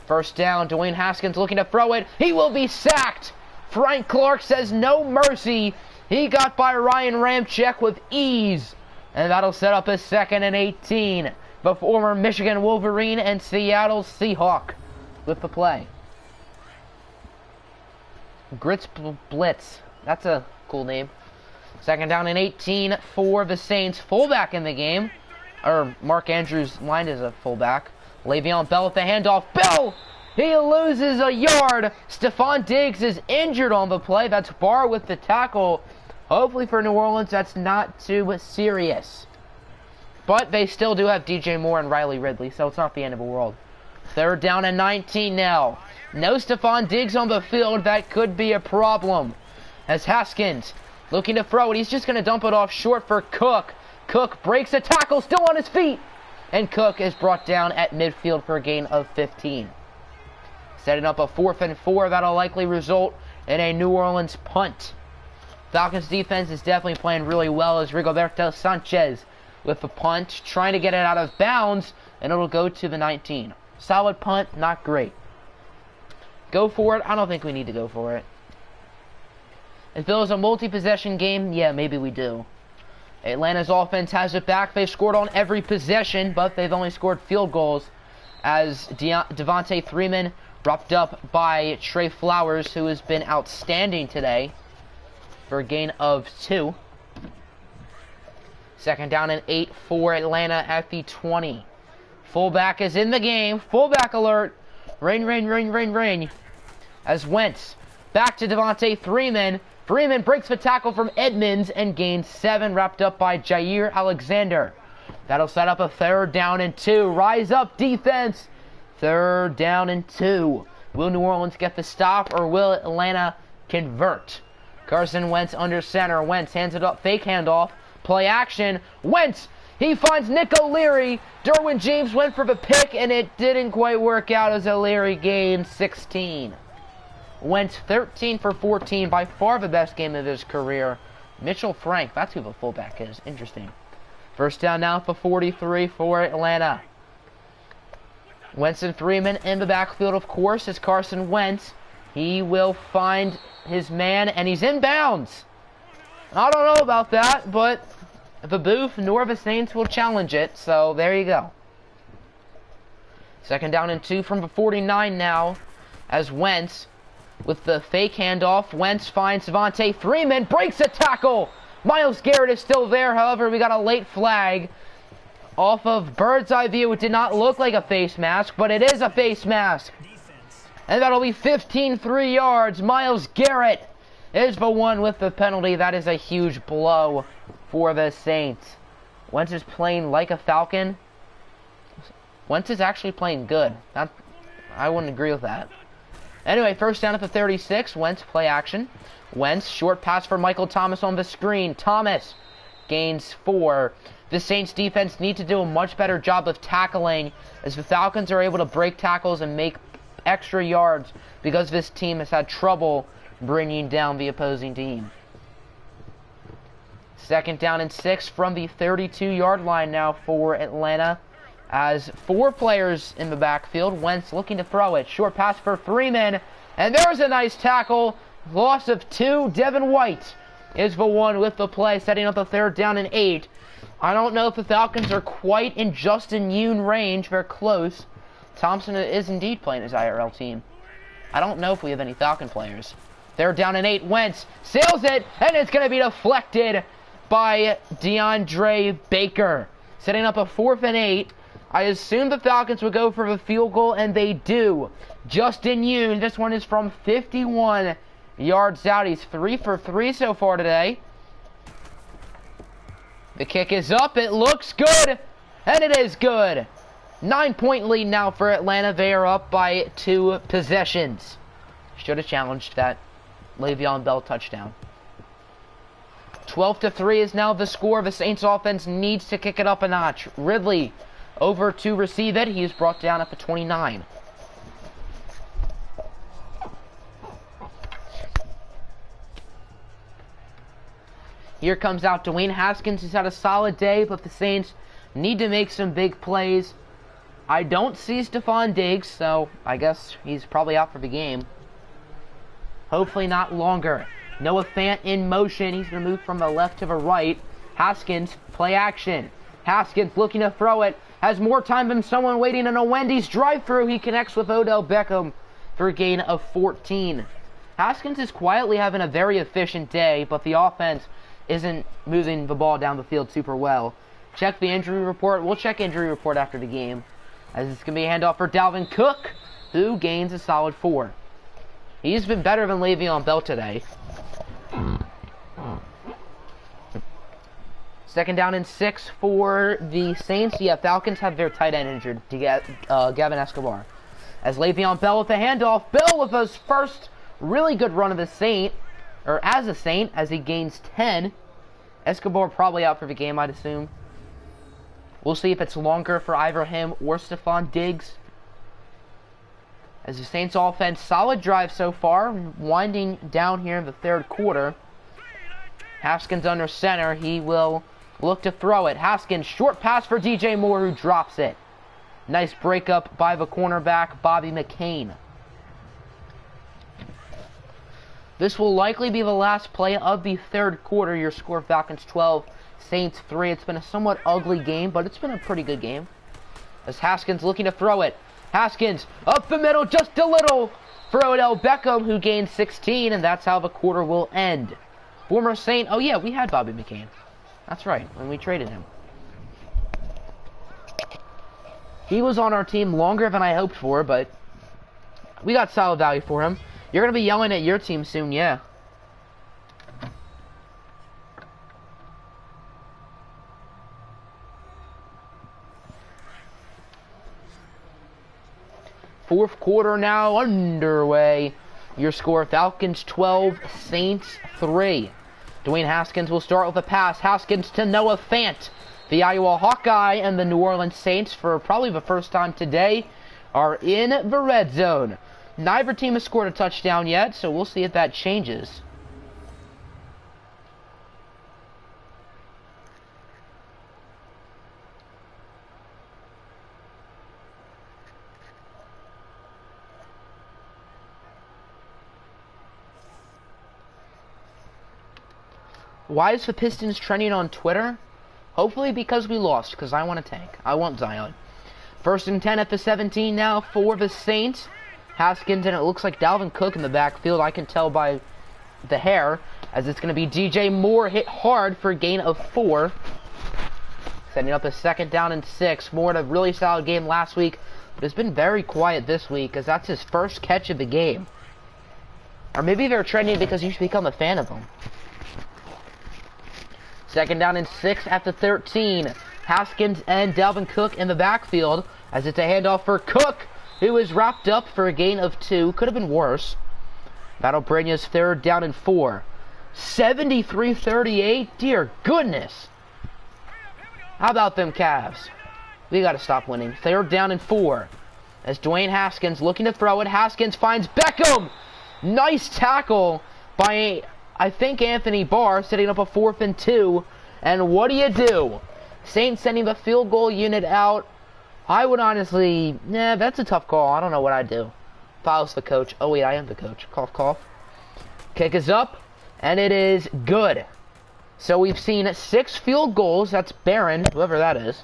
First down, Dwayne Haskins looking to throw it. He will be sacked. Frank Clark says no mercy. He got by Ryan Ramczyk with ease. And that'll set up a 2nd and 18. The former Michigan Wolverine and Seattle Seahawk with the play. Grits Blitz. That's a cool name. 2nd down and 18 for the Saints. Fullback in the game. Or Mark Andrews lined as a fullback. Le'Veon Bell with the handoff. Bell! He loses a yard. Stephon Diggs is injured on the play. That's Barr with the tackle. Hopefully for New Orleans, that's not too serious. But they still do have DJ Moore and Riley Ridley, so it's not the end of the world. 3rd down and 19 now. No Stephon Diggs on the field. That could be a problem. As Haskins looking to throw it. He's just going to dump it off short for Cook. Cook breaks a tackle, still on his feet. And Cook is brought down at midfield for a gain of 15. Setting up a 4th and 4. That'll likely result in a New Orleans punt. Falcons defense is definitely playing really well, as Rigoberto Sanchez with the punt, trying to get it out of bounds, and it'll go to the 19. Solid punt, not great. Go for it? I don't think we need to go for it. If it was a multi-possession game, yeah, maybe we do. Atlanta's offense has it back. They've scored on every possession, but they've only scored field goals, as Devontae Freeman wrapped up by Trey Flowers, who has been outstanding today, for a gain of 2. 2nd down and 8 for Atlanta at the 20. Fullback is in the game. Fullback alert. Ring. As Wentz back to Devontae Freeman. Freeman breaks the tackle from Edmonds and gains 7, wrapped up by Jair Alexander. That'll set up a 3rd down and 2. Rise up, defense. 3rd down and 2. Will New Orleans get the stop, or will Atlanta convert? Carson Wentz under center. Wentz hands it up. Fake handoff. Play action. Wentz. He finds Nick O'Leary. Derwin James went for the pick, and it didn't quite work out, as O'Leary gained 16. Wentz 13 for 14, by far the best game of his career. Mitchell Frank, that's who the fullback is. Interesting. First down now for 43 for Atlanta. Wentz and Freeman in the backfield, of course, is Carson Wentz. He will find his man, and he's inbounds. I don't know about that, but the booth nor the Saints will challenge it, so there you go. 2nd down and 2 from the 49 now, as Wentz, with the fake handoff, Wentz finds Devontae Freeman, breaks a tackle. Myles Garrett is still there, however, we got a late flag off of Bird's Eye View. It did not look like a face mask, but it is a face mask. And that'll be 15 3 yards. Myles Garrett is the one with the penalty. That is a huge blow for the Saints. Wentz is playing like a Falcon. Wentz is actually playing good. I wouldn't agree with that. Anyway, first down at the 36. Wentz play action. Wentz, short pass for Michael Thomas on the screen. Thomas gains 4. The Saints defense need to do a much better job of tackling, as the Falcons are able to break tackles and make extra yards, because this team has had trouble bringing down the opposing team. 2nd down and 6 from the 32-yard line now for Atlanta, as 4 players in the backfield. Wentz looking to throw it. Short pass for Freeman, and there's a nice tackle. Loss of 2. Devin White is the one with the play, setting up the 3rd down and 8. I don't know if the Falcons are quite in Justin Yoon range. They're close. Thompson is indeed playing his IRL team. I don't know if we have any Falcon players. Third down and 8. Wentz sails it, and it's going to be deflected by DeAndre Baker. Setting up a 4th and 8. I assumed the Falcons would go for the field goal, and they do. Justin Yoon, this one is from 51 yards out. He's 3 for 3 so far today. The kick is up. It looks good, and it is good. 9-point lead now for Atlanta. They are up by 2 possessions. Should have challenged that Le'Veon Bell touchdown. 12-3 is now the score. The Saints offense needs to kick it up a notch. Ridley over to receive it. He is brought down at the 29. Here comes out Dwayne Haskins. He's had a solid day, but the Saints need to make some big plays. I don't see Stephon Diggs, so I guess he's probably out for the game. Hopefully not longer. Noah Fant in motion. He's going to move from the left to the right. Haskins, play action. Haskins looking to throw it. Has more time than someone waiting in a Wendy's drive-thru. He connects with Odell Beckham for a gain of 14. Haskins is quietly having a very efficient day, but the offense isn't moving the ball down the field super well. Check the injury report. We'll check injury report after the game, as it's going to be a handoff for Dalvin Cook, who gains a solid 4. He's been better than Le'Veon Bell today. Second down and 6 for the Saints. Yeah, Falcons have their tight end injured to get Gavin Escobar. As Le'Veon Bell with the handoff. Bell with his first really good run of the Saint, or as a Saint, as he gains 10. Escobar probably out for the game, I'd assume. We'll see if it's longer for either him or Stephon Diggs. As the Saints offense, solid drive so far, winding down here in the third quarter. Haskins under center. He will look to throw it. Haskins, short pass for DJ Moore, who drops it. Nice breakup by the cornerback, Bobby McCain. This will likely be the last play of the third quarter. Your score, Falcons 12, Saints 3. It's been a somewhat ugly game, but it's been a pretty good game. As Haskins looking to throw it. Haskins up the middle just a little for Odell Beckham, who gained 16, and that's how the quarter will end. Former Saint, oh yeah, we had Bobby McCain. That's right, when we traded him. He was on our team longer than I hoped for, but we got solid value for him. You're going to be yelling at your team soon, yeah. Fourth quarter now underway. Your score, Falcons 12, Saints 3. Dwayne Haskins will start with a pass. Haskins to Noah Fant. The Iowa Hawkeye and the New Orleans Saints, for probably the first time today, are in the red zone. Neither team has scored a touchdown yet, so we'll see if that changes. Why is the Pistons trending on Twitter? Hopefully because we lost, because I want a tank. I want Zion. First and 10 at the 17 now for the Saints. Haskins, and it looks like Dalvin Cook in the backfield. I can tell by the hair, as it's going to be DJ Moore hit hard for a gain of 4. Setting up a second down and 6. Moore had a really solid game last week, but it's been very quiet this week, because that's his first catch of the game. Or maybe they're trending because you should become a fan of them. Second down and 6 at the 13. Haskins and Dalvin Cook in the backfield, as it's a handoff for Cook, who is wrapped up for a gain of 2. Could have been worse. That'll bring us third down and 4. 73-38. Dear goodness. How about them Cavs? We got to stop winning. Third down and 4. As Dwayne Haskins looking to throw it. Haskins finds Beckham. Nice tackle by, I think, Anthony Barr, setting up a 4th and 2. And what do? Saints sending the field goal unit out. I would honestly, that's a tough call. I don't know what I'd do. If I was the coach. Oh wait, I am the coach. Cough, cough. Kick is up, and it is good. So we've seen 6 field goals. That's Barron, whoever that is.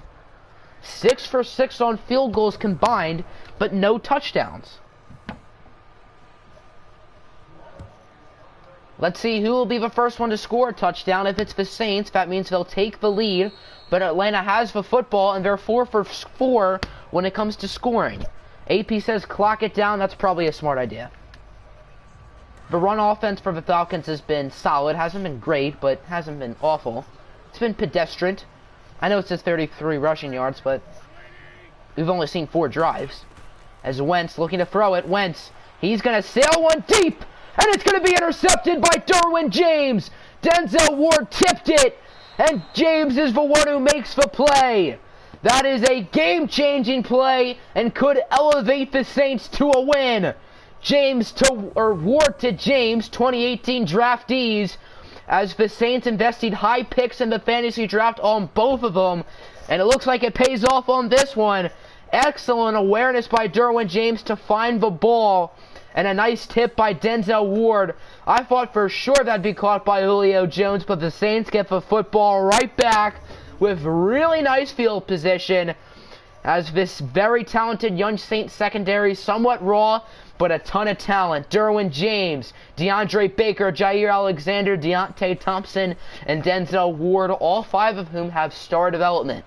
6 for 6 on field goals combined, but no touchdowns. Let's see who will be the first one to score a touchdown. If it's the Saints, that means they'll take the lead. But Atlanta has the football, and they're 4 for 4 when it comes to scoring. AP says clock it down. That's probably a smart idea. The run offense for the Falcons has been solid. Hasn't been great, but hasn't been awful. It's been pedestrian. I know it says 33 rushing yards, but we've only seen 4 drives. As Wentz looking to throw it. Wentz, he's going to sail one deep. And it's going to be intercepted by Derwin James. Denzel Ward tipped it. And James is the one who makes the play. That is a game-changing play and could elevate the Saints to a win. Ward to James, 2018 draftees. As the Saints invested high picks in the fantasy draft on both of them. And it looks like it pays off on this one. Excellent awareness by Derwin James to find the ball. And a nice tip by Denzel Ward. I thought for sure that'd be caught by Julio Jones, but the Saints get the football right back with really nice field position. As this very talented young Saints secondary, somewhat raw, but a ton of talent. Derwin James, DeAndre Baker, Jair Alexander, Deontay Thompson, and Denzel Ward, all 5 of whom have star development.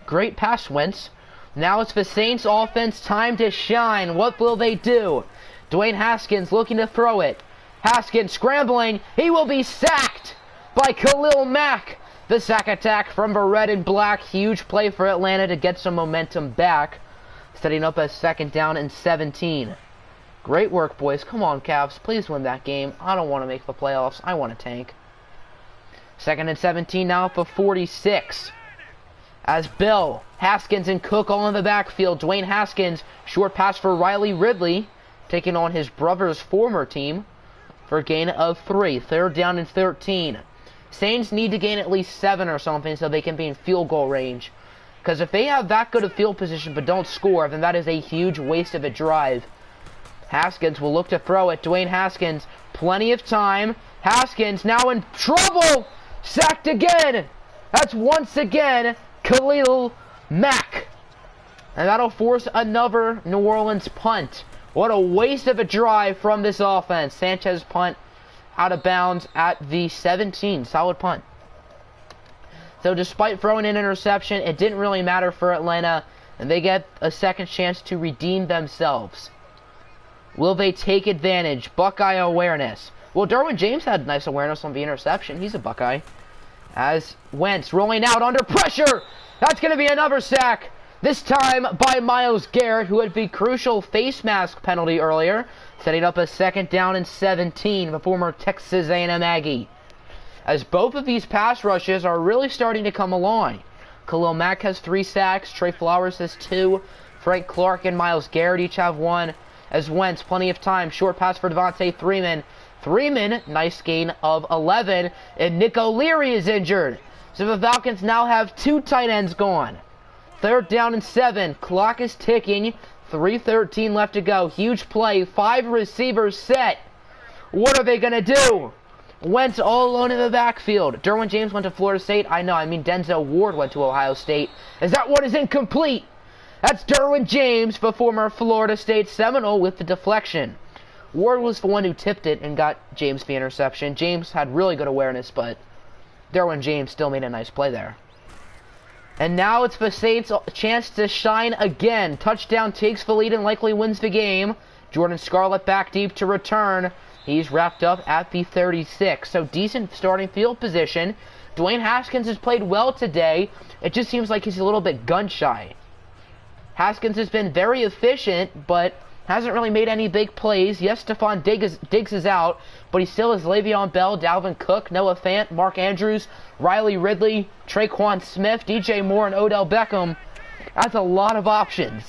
Great pass, Wentz. Now it's the Saints offense time to shine. What will they do? Dwayne Haskins looking to throw it. Haskins scrambling. He will be sacked by Khalil Mack. The sack attack from the red and black. Huge play for Atlanta to get some momentum back. Setting up a 2nd down and 17. Great work, boys. Come on, Cavs. Please win that game. I don't want to make the playoffs. I want to tank. 2nd and 17 now for 46. As Bill, Haskins, and Cook all in the backfield. Dwayne Haskins, short pass for Riley Ridley, taking on his brother's former team for a gain of 3. 3rd down and 13. Saints need to gain at least 7 or something so they can be in field goal range. Because if they have that good of field position but don't score, then that is a huge waste of a drive. Haskins will look to throw it. Dwayne Haskins, plenty of time. Haskins now in trouble. Sacked again. That's once again Khalil Mack. And that'll force another New Orleans punt. What a waste of a drive from this offense. Sanchez punt out of bounds at the 17. Solid punt. So despite throwing an interception, it didn't really matter for Atlanta. And they get a second chance to redeem themselves. Will they take advantage? Buckeye awareness. Well, Derwin James had nice awareness on the interception. He's a Buckeye. As Wentz rolling out under pressure. That's going to be another sack. This time by Myles Garrett, who had the crucial face mask penalty earlier. Setting up a 2nd down and 17, the former Texas A&M Aggie. As both of these pass rushes are really starting to come along. Khalil Mack has 3 sacks. Trey Flowers has 2. Frank Clark and Myles Garrett each have 1. As Wentz, plenty of time. Short pass for Devontae Freeman. Freeman, nice gain of 11, and Nick O'Leary is injured. So the Falcons now have 2 tight ends gone. 3rd down and 7. Clock is ticking. 3:13 left to go. Huge play. 5 receivers set. What are they going to do? Wentz all alone in the backfield. Derwin James went to Florida State. I know, I mean Denzel Ward went to Ohio State. Is that one is incomplete? That's Derwin James, the former Florida State Seminole, with the deflection. Ward was the one who tipped it and got James the interception. James had really good awareness, but Derwin James still made a nice play there. And now it's the Saints' chance to shine again. Touchdown takes the lead and likely wins the game. Jordan Scarlett back deep to return. He's wrapped up at the 36. So decent starting field position. Dwayne Haskins has played well today. It just seems like he's a little bit gun-shy. Haskins has been very efficient, but hasn't really made any big plays. Yes, Stephon Diggs is out, but he still has Le'Veon Bell, Dalvin Cook, Noah Fant, Mark Andrews, Riley Ridley, Traquan Smith, DJ Moore, and Odell Beckham. That's a lot of options.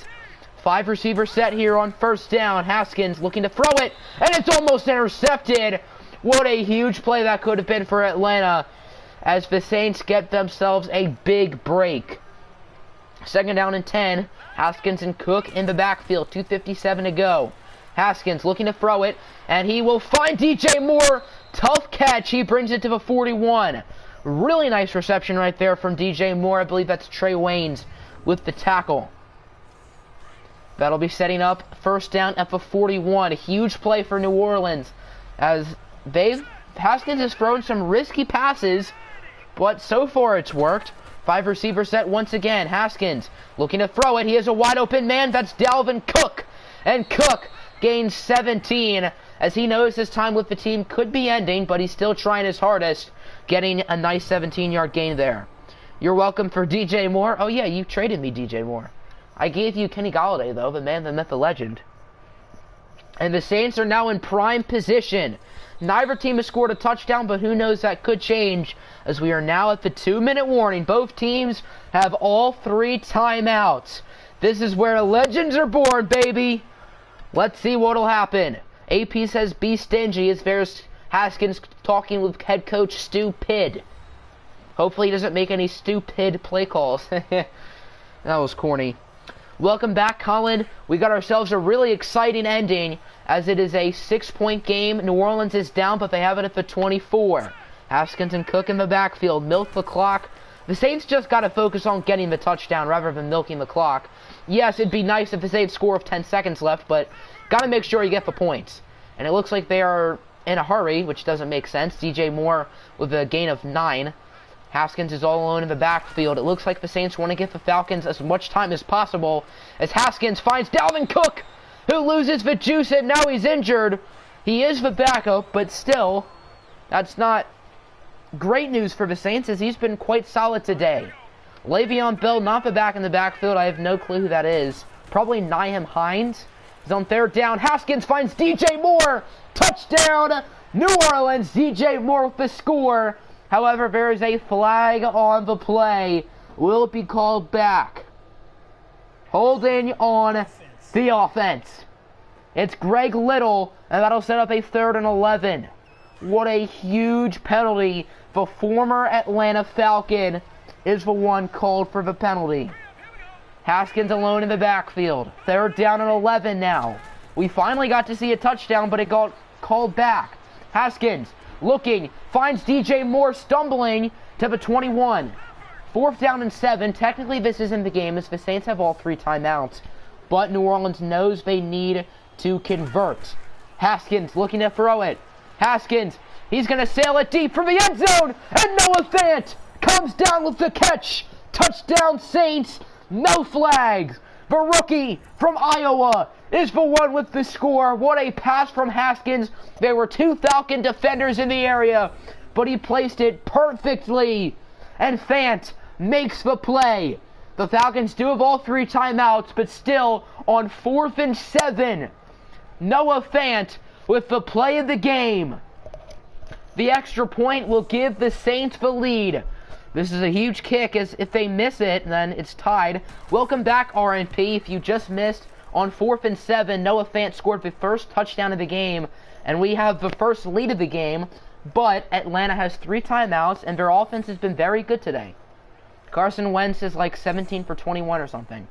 5 receivers set here on 1st down. Haskins looking to throw it, and it's almost intercepted. What a huge play that could have been for Atlanta as the Saints get themselves a big break. 2nd down and 10. Haskins and Cook in the backfield. 2:57 to go. Haskins looking to throw it, and he will find DJ Moore. Tough catch. He brings it to the 41. Really nice reception right there from DJ Moore. I believe that's Trey Waynes with the tackle. That'll be setting up 1st down at the 41. A huge play for New Orleans. as Haskins has thrown some risky passes, but so far it's worked. 5 receiver set once again. Haskins looking to throw it. He has a wide open man. That's Dalvin Cook. And Cook gains 17 as he knows his time with the team could be ending, but he's still trying his hardest, getting a nice 17-yard gain there. You're welcome for DJ Moore. Oh yeah, you traded me DJ Moore. I gave you Kenny Golladay though, the man, the myth, the legend. And the Saints are now in prime position. Neither team has scored a touchdown, but who knows, that could change as we are now at the 2-minute warning. Both teams have all 3 timeouts. This is where legends are born, baby. Let's see what'll happen. AP says be stingy as there's Haskins talking with head coach Stupid. Hopefully he doesn't make any stupid play calls. That was corny. Welcome back, Colin. We got ourselves a really exciting ending as it is a 6-point game. New Orleans is down, but they have it at the 24. Haskins and Cook in the backfield. Milk the clock. The Saints just got to focus on getting the touchdown rather than milking the clock. Yes, it'd be nice if the Saints score with 10 seconds left, but got to make sure you get the points. And it looks like they are in a hurry, which doesn't make sense. DJ Moore with a gain of 9. Haskins is all alone in the backfield. It looks like the Saints want to give the Falcons as much time as possible as Haskins finds Dalvin Cook, who loses the juice and now he's injured. He is the backup, but still, that's not great news for the Saints as he's been quite solid today. Le'Veon Bell, not the back in the backfield. I have no clue who that is. Probably Nyheim Hines. He's on 3rd down. Haskins finds DJ Moore. Touchdown, New Orleans. DJ Moore with the score. However, there is a flag on the play. Will it be called back? Holding on the offense. It's Greg Little, and that'll set up a 3rd and 11. What a huge penalty. The former Atlanta Falcon is the one called for the penalty. Haskins alone in the backfield. 3rd down and 11 now. We finally got to see a touchdown, but it got called back. Haskins looking, finds DJ Moore stumbling to the 21. 4th down and 7. Technically, this isn't the game as the Saints have all 3 timeouts, but New Orleans knows they need to convert. Haskins looking to throw it. Haskins, he's going to sail it deep from the end zone, and Noah Fant comes down with the catch. Touchdown, Saints. No flags. The rookie from Iowa is the one with the score. What a pass from Haskins. There were 2 Falcon defenders in the area, but he placed it perfectly. And Fant makes the play. The Falcons do have all 3 timeouts, but still on 4th and 7. Noah Fant with the play of the game. The extra point will give the Saints the lead. This is a huge kick, as if they miss it, then it's tied. Welcome back, RNP. If you just missed, on 4th and 7, Noah Fant scored the first touchdown of the game, and we have the first lead of the game, but Atlanta has 3 timeouts, and their offense has been very good today. Carson Wentz is like 17 for 21 or something.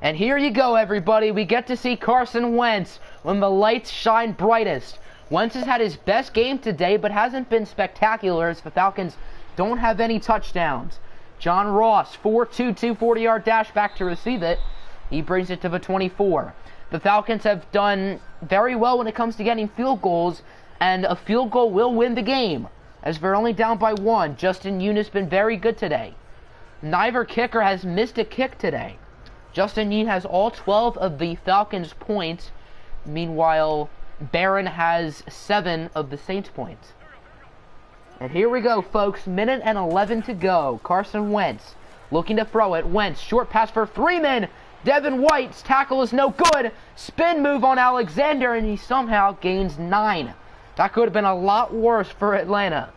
And here you go, everybody. We get to see Carson Wentz when the lights shine brightest. Wentz has had his best game today, but hasn't been spectacular as the Falcons don't have any touchdowns. John Ross, 4-2, 240-yard dash back to receive it. He brings it to the 24. The Falcons have done very well when it comes to getting field goals, and a field goal will win the game, as they're only down by 1. Justin Yoon has been very good today. Neither kicker has missed a kick today. Justin Yoon has all 12 of the Falcons' points. Meanwhile, Barron has 7 of the Saints' points. And here we go, folks. Minute and 11 to go. Carson Wentz looking to throw it. Wentz, short pass for Freeman. Devin White's tackle is no good. Spin move on Alexander, and he somehow gains 9. That could have been a lot worse for Atlanta.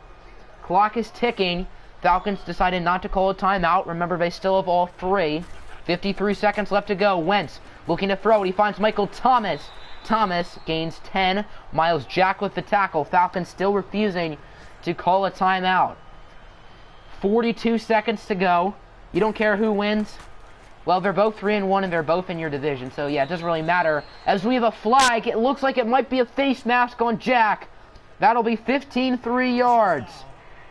Clock is ticking. Falcons decided not to call a timeout. Remember, they still have all 3. 53 seconds left to go. Wentz looking to throw it. He finds Michael Thomas. Thomas gains 10. Miles Jack with the tackle. Falcons still refusing to call a timeout. 42 seconds to go. You don't care who wins? Well, they're both 3-1 and they're both in your division, so yeah, it doesn't really matter. As we have a flag, it looks like it might be a face mask on Jack. That'll be 15-3 yards.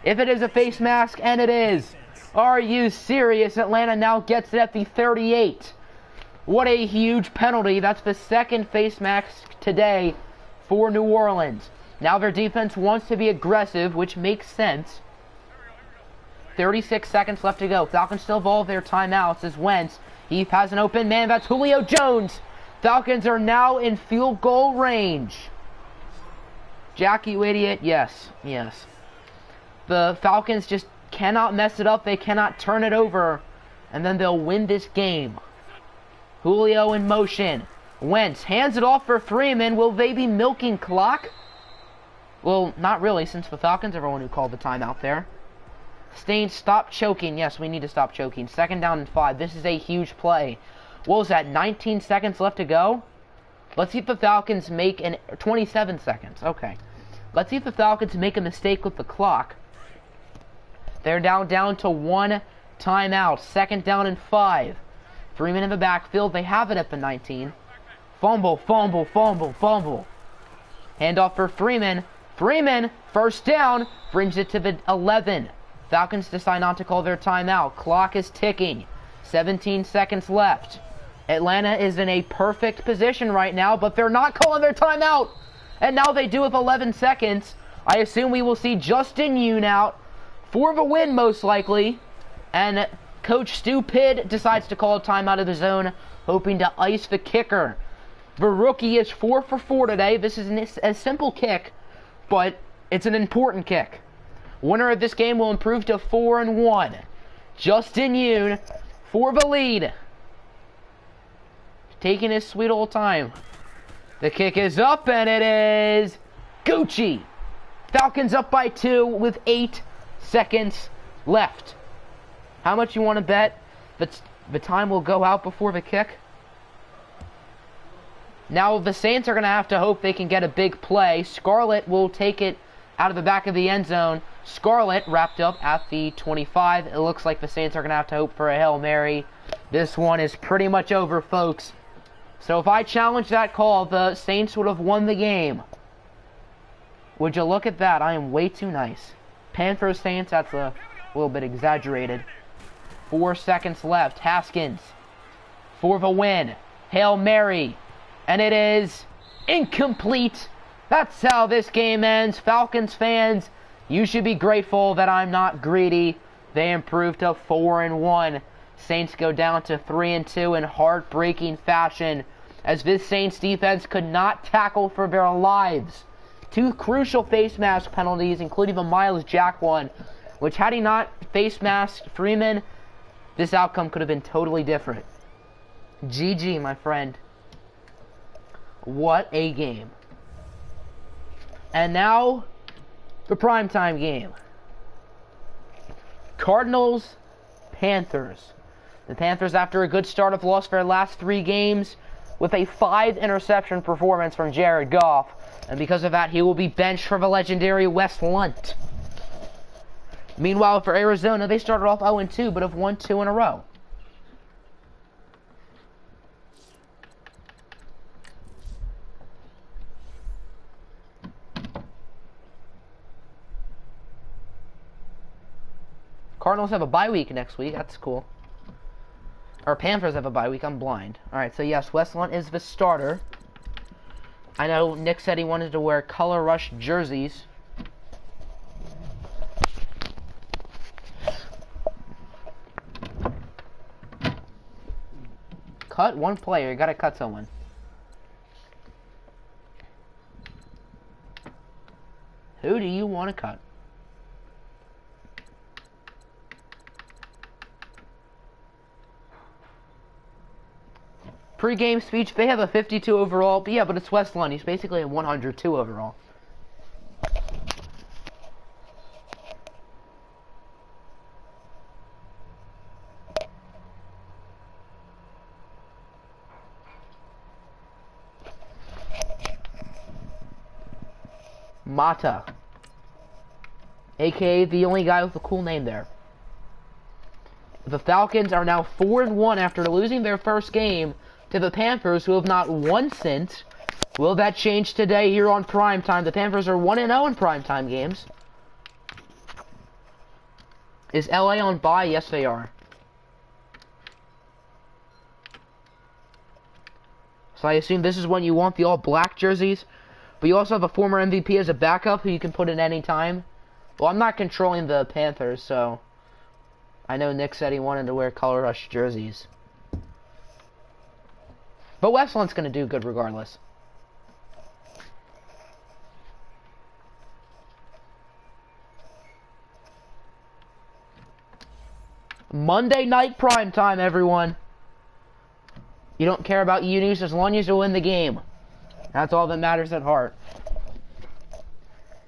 If it is a face mask, and it is. Are you serious? Atlanta now gets it at the 38. What a huge penalty. That's the second face mask today for New Orleans. Now their defense wants to be aggressive, which makes sense. 36 seconds left to go. Falcons still have all their timeouts as Wentz. He has an open man. That's Julio Jones. Falcons are now in field goal range. Jack, you idiot. Yes. The Falcons just cannot mess it up. They cannot turn it over. And then they'll win this game. Julio in motion. Wentz hands it off for Freeman. Will they be milking clock? Well, not really, since the Falcons are the one who called the timeout there. Staines, stop choking. Yes, we need to stop choking. 2nd down and 5. This is a huge play. What was that? 19 seconds left to go? Let's see if the Falcons make 27 seconds. Okay. Let's see if the Falcons make a mistake with the clock. They're down to 1 timeout. 2nd down and 5. Freeman in the backfield. They have it at the 19. Fumble. Handoff for Freeman. Freeman, 1st down, brings it to the 11. Falcons decide not to call their timeout. Clock is ticking. 17 seconds left. Atlanta is in a perfect position right now, but they're not calling their timeout. And now they do with 11 seconds. I assume we will see Justin Yoon out for the win, most likely. And Coach Stu Pidd decides to call a timeout of the zone, hoping to ice the kicker. The rookie is 4 for 4 today. This is a simple kick, but it's an important kick. Winner of this game will improve to 4-1. Justin Yoon for the lead. Taking his sweet old time. The kick is up, and it is Gucci. Falcons up by 2 with 8 seconds left. How much you want to bet that the time will go out before the kick? Now the Saints are going to have to hope they can get a big play. Scarlett will take it out of the back of the end zone. Scarlett wrapped up at the 25. It looks like the Saints are going to have to hope for a Hail Mary. This one is pretty much over, folks. So if I challenge that call, the Saints would have won the game. Would you look at that? I am way too nice. Panthers Saints, that's a little bit exaggerated. 4 seconds left. Haskins for the win. Hail Mary. And it is incomplete. That's how this game ends. Falcons fans, you should be grateful that I'm not greedy. They improved to 4-1. Saints go down to 3-2 in heartbreaking fashion, as this Saints defense could not tackle for their lives. 2 crucial face mask penalties, including the Miles Jack one, which had he not face masked Freeman, this outcome could have been totally different. GG, my friend. What a game. And now, the primetime game. Cardinals, Panthers. The Panthers, after a good start, have lost their last 3 games with a 5-interception performance from Jared Goff. And because of that, he will be benched for the legendary Wes Lunt. Meanwhile, for Arizona, they started off 0-2, but have won 2 in a row. Cardinals have a bye week next week. That's cool. Or Panthers have a bye week. I'm blind. Alright, so yes, Wes Lunt is the starter. I know Nick said he wanted to wear Color Rush jerseys. Cut one player. You gotta cut someone. Who do you want to cut? Pre-game speech, they have a 52 overall. But yeah, but it's Wes Lunt. He's basically a 102 overall. Mata. AKA the only guy with a cool name there. The Falcons are now 4-1 after losing their first game to the Panthers, who have not won since. Will that change today here on primetime? The Panthers are 1-0 in primetime games. Is LA on bye? Yes, they are. So I assume this is when you want the all-black jerseys. But you also have a former MVP as a backup who you can put in any time. Well, I'm not controlling the Panthers, so I know Nick said he wanted to wear Color Rush jerseys. But Westland's going to do good regardless. Monday night primetime, everyone. You don't care about unis as long as you win the game. That's all that matters at heart.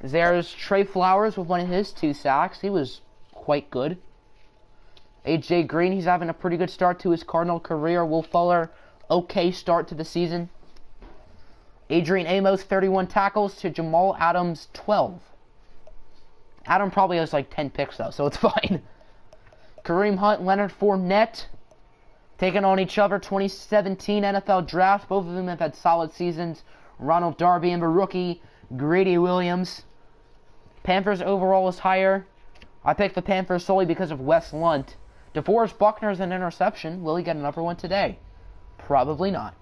There's Trey Flowers with one of his 2 sacks. He was quite good. AJ Green, he's having a pretty good start to his Cardinal career. Will Fuller, okay start to the season. Adrian Amos, 31 tackles to Jamal Adams, 12. Adam probably has like 10 picks though, so it's fine. Kareem Hunt, Leonard Fournette, taking on each other. 2017 NFL Draft. Both of them have had solid seasons. Ronald Darby and the rookie, Grady Williams. Panthers overall is higher. I picked the Panthers solely because of Wes Lunt. DeForest Buckner's an interception. Will he get another one today? Probably not.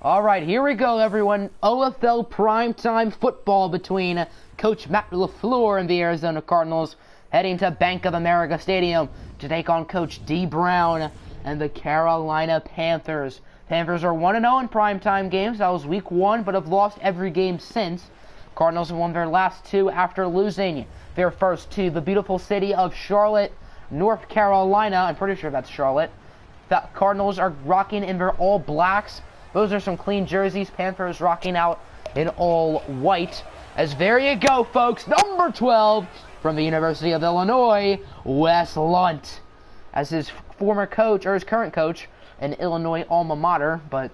Alright, here we go, everyone. OFL primetime football between Coach Matt LaFleur and the Arizona Cardinals, heading to Bank of America Stadium to take on Coach D. Brown and the Carolina Panthers. Panthers are 1-0 in primetime games. That was week 1, but have lost every game since. Cardinals have won their last 2 after losing their first to the beautiful city of Charlotte, North Carolina. I'm pretty sure that's Charlotte. The Cardinals are rocking in their all blacks. Those are some clean jerseys. Panthers rocking out in all white. As there you go, folks. Number 12 from the University of Illinois, Wes Lunt. As his former coach, or his current coach, an Illinois alma mater, but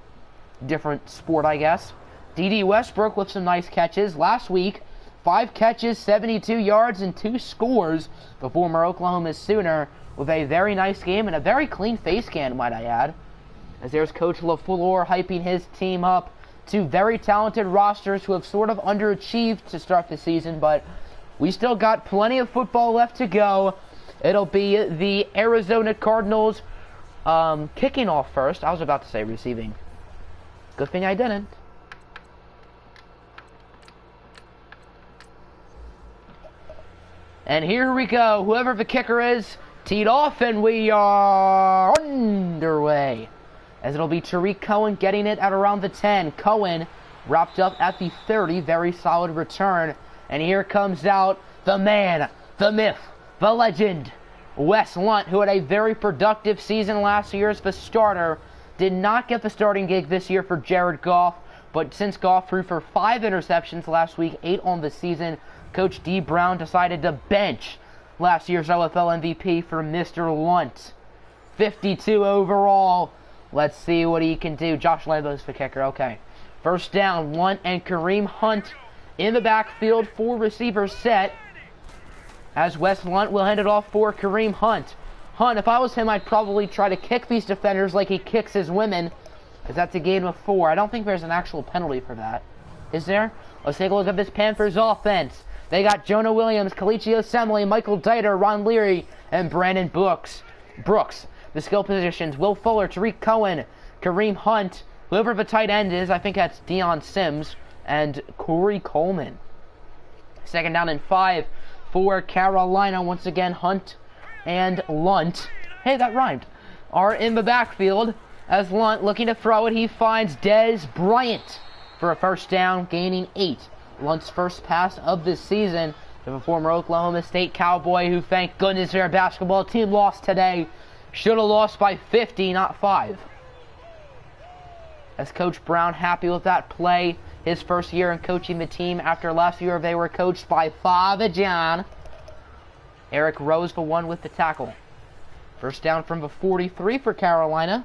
different sport, I guess. D.D. Westbrook with some nice catches. Last week, 5 catches, 72 yards, and 2 scores. The former Oklahoma Sooner with a very nice game and a very clean face scan, might I add. As there's Coach LaFleur hyping his team up. 2 very talented rosters who have sort of underachieved to start the season, but we still got plenty of football left to go. It'll be the Arizona Cardinals kicking off first. I was about to say receiving. Good thing I didn't. And here we go. Whoever the kicker is, teed off, and we are underway. As it'll be Tariq Cohen getting it at around the 10. Cohen wrapped up at the 30. Very solid return. And here comes out the man, the myth, the legend, Wes Lunt, who had a very productive season last year as the starter. Did not get the starting gig this year for Jared Goff, but since Goff threw for 5 interceptions last week, 8 on the season, Coach D. Brown decided to bench last year's OFL MVP for Mr. Lunt. 52 overall. Let's see what he can do. Josh Lambo's the kicker. Okay. First down, Lunt and Kareem Hunt in the backfield, 4 receivers set. As Wes Lunt will hand it off for Kareem Hunt. Hunt, if I was him, I'd probably try to kick these defenders like he kicks his women, because that's a gain of 4. I don't think there's an actual penalty for that. Is there? Let's take a look at this Panthers offense. They got Jonah Williams, Kalichi Osemele, Michael Dieter, Ron Leary, and Brandon Brooks. The skill positions, Will Fuller, Tariq Cohen, Kareem Hunt, whoever the tight end is, I think that's Deion Sims, and Corey Coleman. Second down and 5 for Carolina. Once again, Hunt and Lunt, hey, that rhymed, are in the backfield. As Lunt looking to throw it, he finds Dez Bryant for a first down, gaining 8. Lunt's first pass of this season to the former Oklahoma State Cowboy, who, thank goodness, their basketball team lost today. Should have lost by 50, not 5. As Coach Brown happy with that play, his first year in coaching the team after last year they were coached by Father John. Eric Rose the one with the tackle. First down from the 43 for Carolina.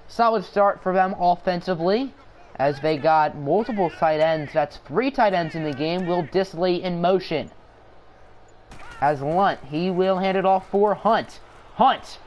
Solid start for them offensively, as they got multiple tight ends. That's 3 tight ends in the game. Will Disley in motion. As Lunt, he will hand it off for Hunt. Hunt,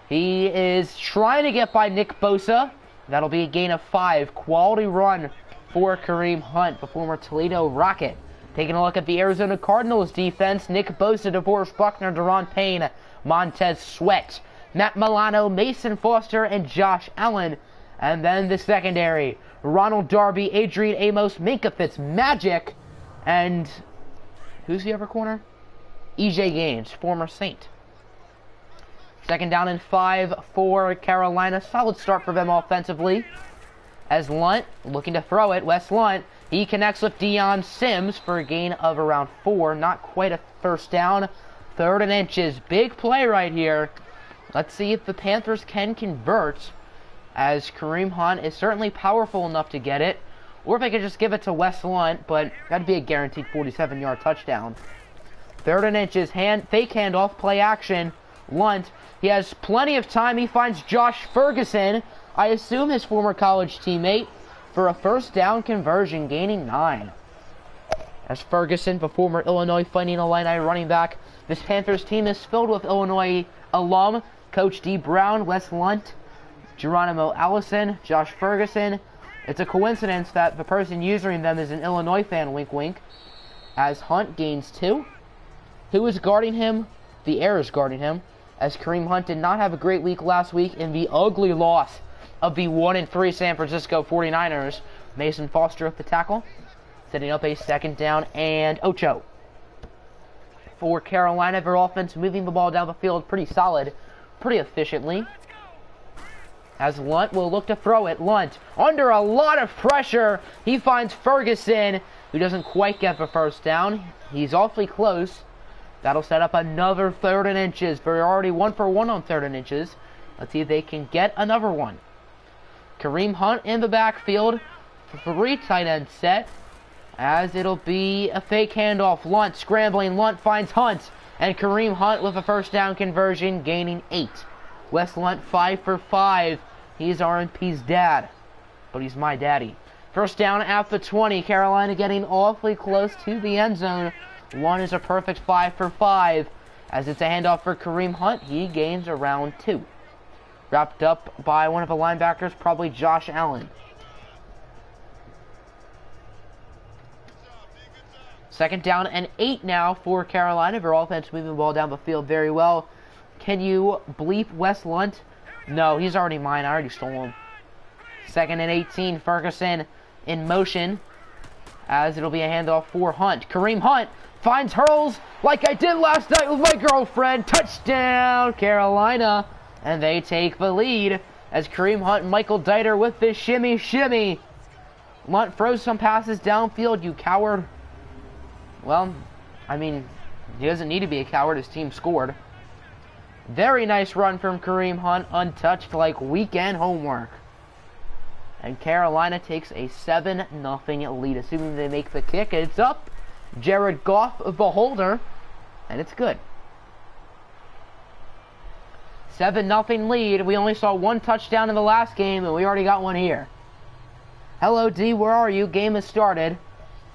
he is trying to get by Nick Bosa. That'll be a gain of 5. Quality run for Kareem Hunt, the former Toledo Rocket. Taking a look at the Arizona Cardinals defense, Nick Bosa, DeForest Buckner, Deron Payne, Montez Sweat, Matt Milano, Mason Foster, and Josh Allen. And then the secondary, Ronald Darby, Adrian Amos, Minka Fitzmagic, and who's the other corner? EJ Gaines, former Saint. Second down and 5 for Carolina. Solid start for them offensively. As Lunt looking to throw it, Wes Lunt, he connects with Dion Sims for a gain of around 4. Not quite a first down. 3rd and inches. Big play right here. Let's see if the Panthers can convert, as Kareem Hunt is certainly powerful enough to get it, or if they could just give it to Wes Lunt, but that'd be a guaranteed 47-yard touchdown. 3rd and inches, fake handoff, play action. Lunt, he has plenty of time. He finds Josh Ferguson, I assume his former college teammate, for a first down conversion, gaining 9. As Ferguson, the former Illinois Fighting Illini running back, this Panthers team is filled with Illinois alum, Coach D. Brown, Wes Lunt, Geronimo Allison, Josh Ferguson. It's a coincidence that the person using them is an Illinois fan, wink wink. As Hunt gains 2. Who is guarding him? The air is guarding him, as Kareem Hunt did not have a great week last week in the ugly loss of the 1-3 San Francisco 49ers. Mason Foster with the tackle, setting up a second down and Ocho. For Carolina, their offense moving the ball down the field pretty solid, pretty efficiently. As Lunt will look to throw it. Lunt, under a lot of pressure, he finds Ferguson, who doesn't quite get the first down. He's awfully close. That'll set up another 3rd and inches. They're already 1 for 1 on 3rd and inches. Let's see if they can get another one. Kareem Hunt in the backfield. 3 tight end set, as it'll be a fake handoff. Lunt scrambling. Lunt finds Hunt, and Kareem Hunt with a first down conversion, gaining 8. Wes Lunt 5 for 5. He's RMP's dad, but he's my daddy. First down at the 20. Carolina getting awfully close to the end zone. One is a perfect 5 for 5. As it's a handoff for Kareem Hunt, he gains around 2. Wrapped up by one of the linebackers, probably Josh Allen. Second down and 8 now for Carolina. Their offense moving the ball down the field very well. Can you bleep Wes Lunt? No, he's already mine. I already stole him. 2nd and 18. Ferguson in motion, as it'll be a handoff for Hunt. Kareem Hunt finds Hurls like I did last night with my girlfriend. Touchdown, Carolina. And they take the lead, as Kareem Hunt and Michael Dieter with this shimmy shimmy. Lunt throws some passes downfield, you coward. Well, I mean, he doesn't need to be a coward. His team scored. Very nice run from Kareem Hunt, untouched like weekend homework. And Carolina takes a 7-0 lead, assuming they make the kick. It's up. Jared Goff, the holder, and it's good. 7-0 lead. We only saw 1 touchdown in the last game, and we already got one here. Hello, D, where are you? Game has started.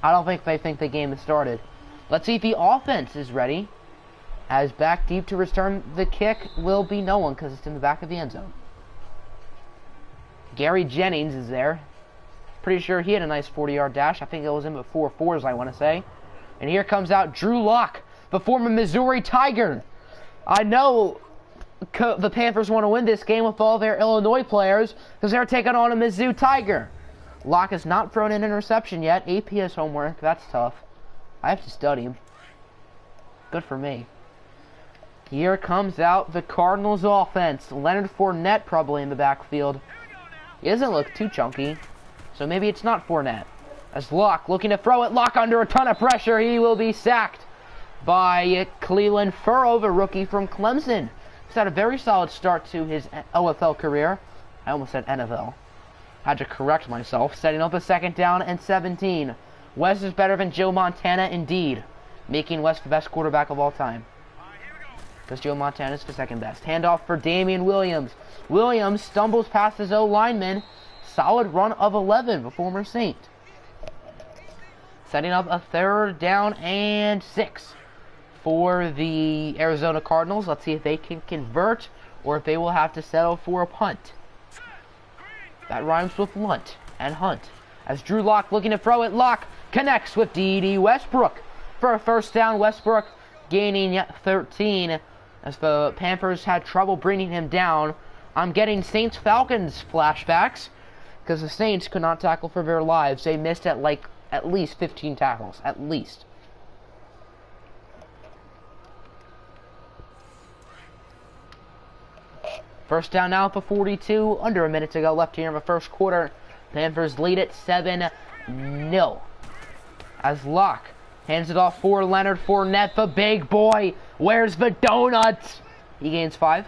I don't think they think the game has started. Let's see if the offense is ready. As back deep to return the kick will be no one, because it's in the back of the end zone. Gary Jennings is there. Pretty sure he had a nice 40-yard dash. I think it was in with 4 4s, I want to say. And here comes out Drew Lock, the former Missouri Tiger. I know the Panthers want to win this game with all their Illinois players, because they're taking on a Mizzou Tiger. Lock has not thrown an interception yet. AP has homework. That's tough. I have to study him. Good for me. Here comes out the Cardinals offense. Leonard Fournette probably in the backfield. He doesn't look too chunky, so maybe it's not Fournette. As Locke looking to throw it. Locke under a ton of pressure. He will be sacked by Cleveland Furrow, the rookie from Clemson. He's had a very solid start to his OFL career. I almost said NFL. Had to correct myself. Setting up a 2nd down and 17. Wes is better than Joe Montana indeed, making Wes the best quarterback of all time, because Joe Montana is the 2nd best. Handoff for Damian Williams. Williams stumbles past his O-lineman. Solid run of 11, the former Saint. Setting up a 3rd down and 6 for the Arizona Cardinals. Let's see if they can convert, or if they will have to settle for a punt. That rhymes with Lunt and Hunt. As Drew Lock looking to throw it. Lock connects with D.D. Westbrook for a first down. Westbrook gaining 13, as the Panthers had trouble bringing him down. I'm getting Saints-Falcons flashbacks, because the Saints could not tackle for their lives. They missed at least 15 tackles, at least. First down now for 42, under a minute to go left here in the first quarter. Panthers lead it 7-0. As Locke hands it off for Leonard Fournette, the big boy. Where's the donuts? He gains 5.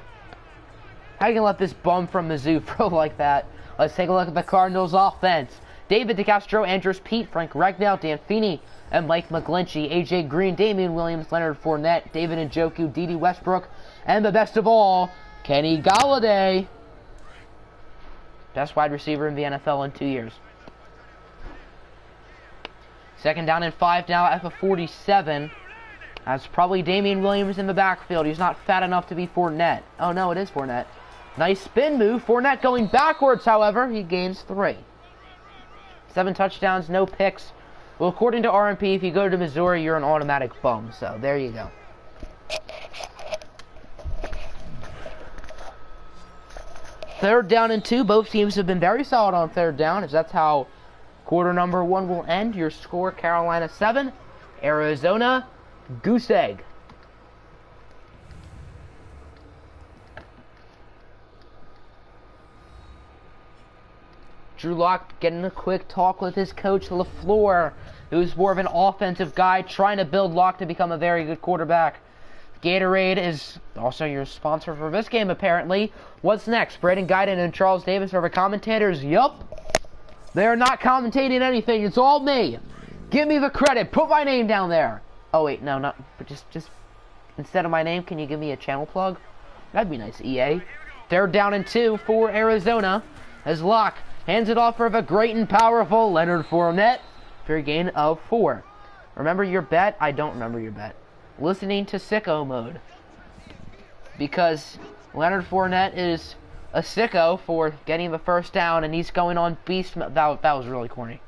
How you gonna let this bum from Mizzou throw like that? Let's take a look at the Cardinals offense. David DeCastro, Andrews Pete, Frank Ragnow, Dan Feeney, and Mike McGlinchey, AJ Green, Damian Williams, Leonard Fournette, David Njoku, Dede Westbrook, and the best of all, Kenny Golladay. Best wide receiver in the NFL in 2 years. Second down and 5 now at the 47. That's probably Damian Williams in the backfield. He's not fat enough to be Fournette. Oh no, it is Fournette. Nice spin move. Fournette going backwards, however. He gains 3. 7 touchdowns, no picks. Well, according to RMP, if you go to Missouri, you're an automatic bum. So, there you go. Third down and 2. Both teams have been very solid on third down, as that's how quarter number 1 will end. Your score, Carolina 7, Arizona goose egg. Drew Lock getting a quick talk with his coach, LaFleur, who's more of an offensive guy, trying to build Lock to become a very good quarterback. Gatorade is also your sponsor for this game, apparently. What's next? Braden Guyton and Charles Davis are the commentators? Yup. They're not commentating anything. It's all me. Give me the credit. Put my name down there. Oh, wait. No, not... But just... Instead of my name, can you give me a channel plug? That'd be nice, EA. Third down and 2 for Arizona. As Locke hands it off for the great and powerful Leonard Fournette for a gain of 4. Remember your bet? I don't remember your bet. Listening to sicko mode. Because Leonard Fournette is a sicko for getting the first down, and he's going on beast mode. That was really corny.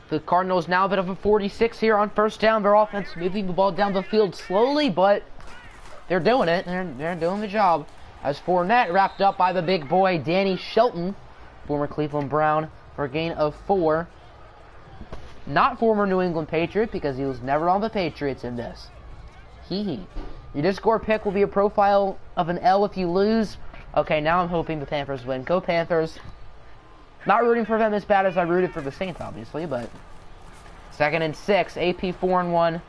The Cardinals now a bit of a 46 here on first down. Their offense moving the ball down the field slowly, but they're doing it. They're doing the job. As Fournette wrapped up by the big boy, Danny Shelton, former Cleveland Brown, for a gain of 4. Not former New England Patriot, because he was never on the Patriots in this. Hee. Your Discord pick will be a profile of an L if you lose. Okay, now I'm hoping the Panthers win. Go Panthers. Not rooting for them as bad as I rooted for the Saints, obviously, but... Second and 6, AP 4-1.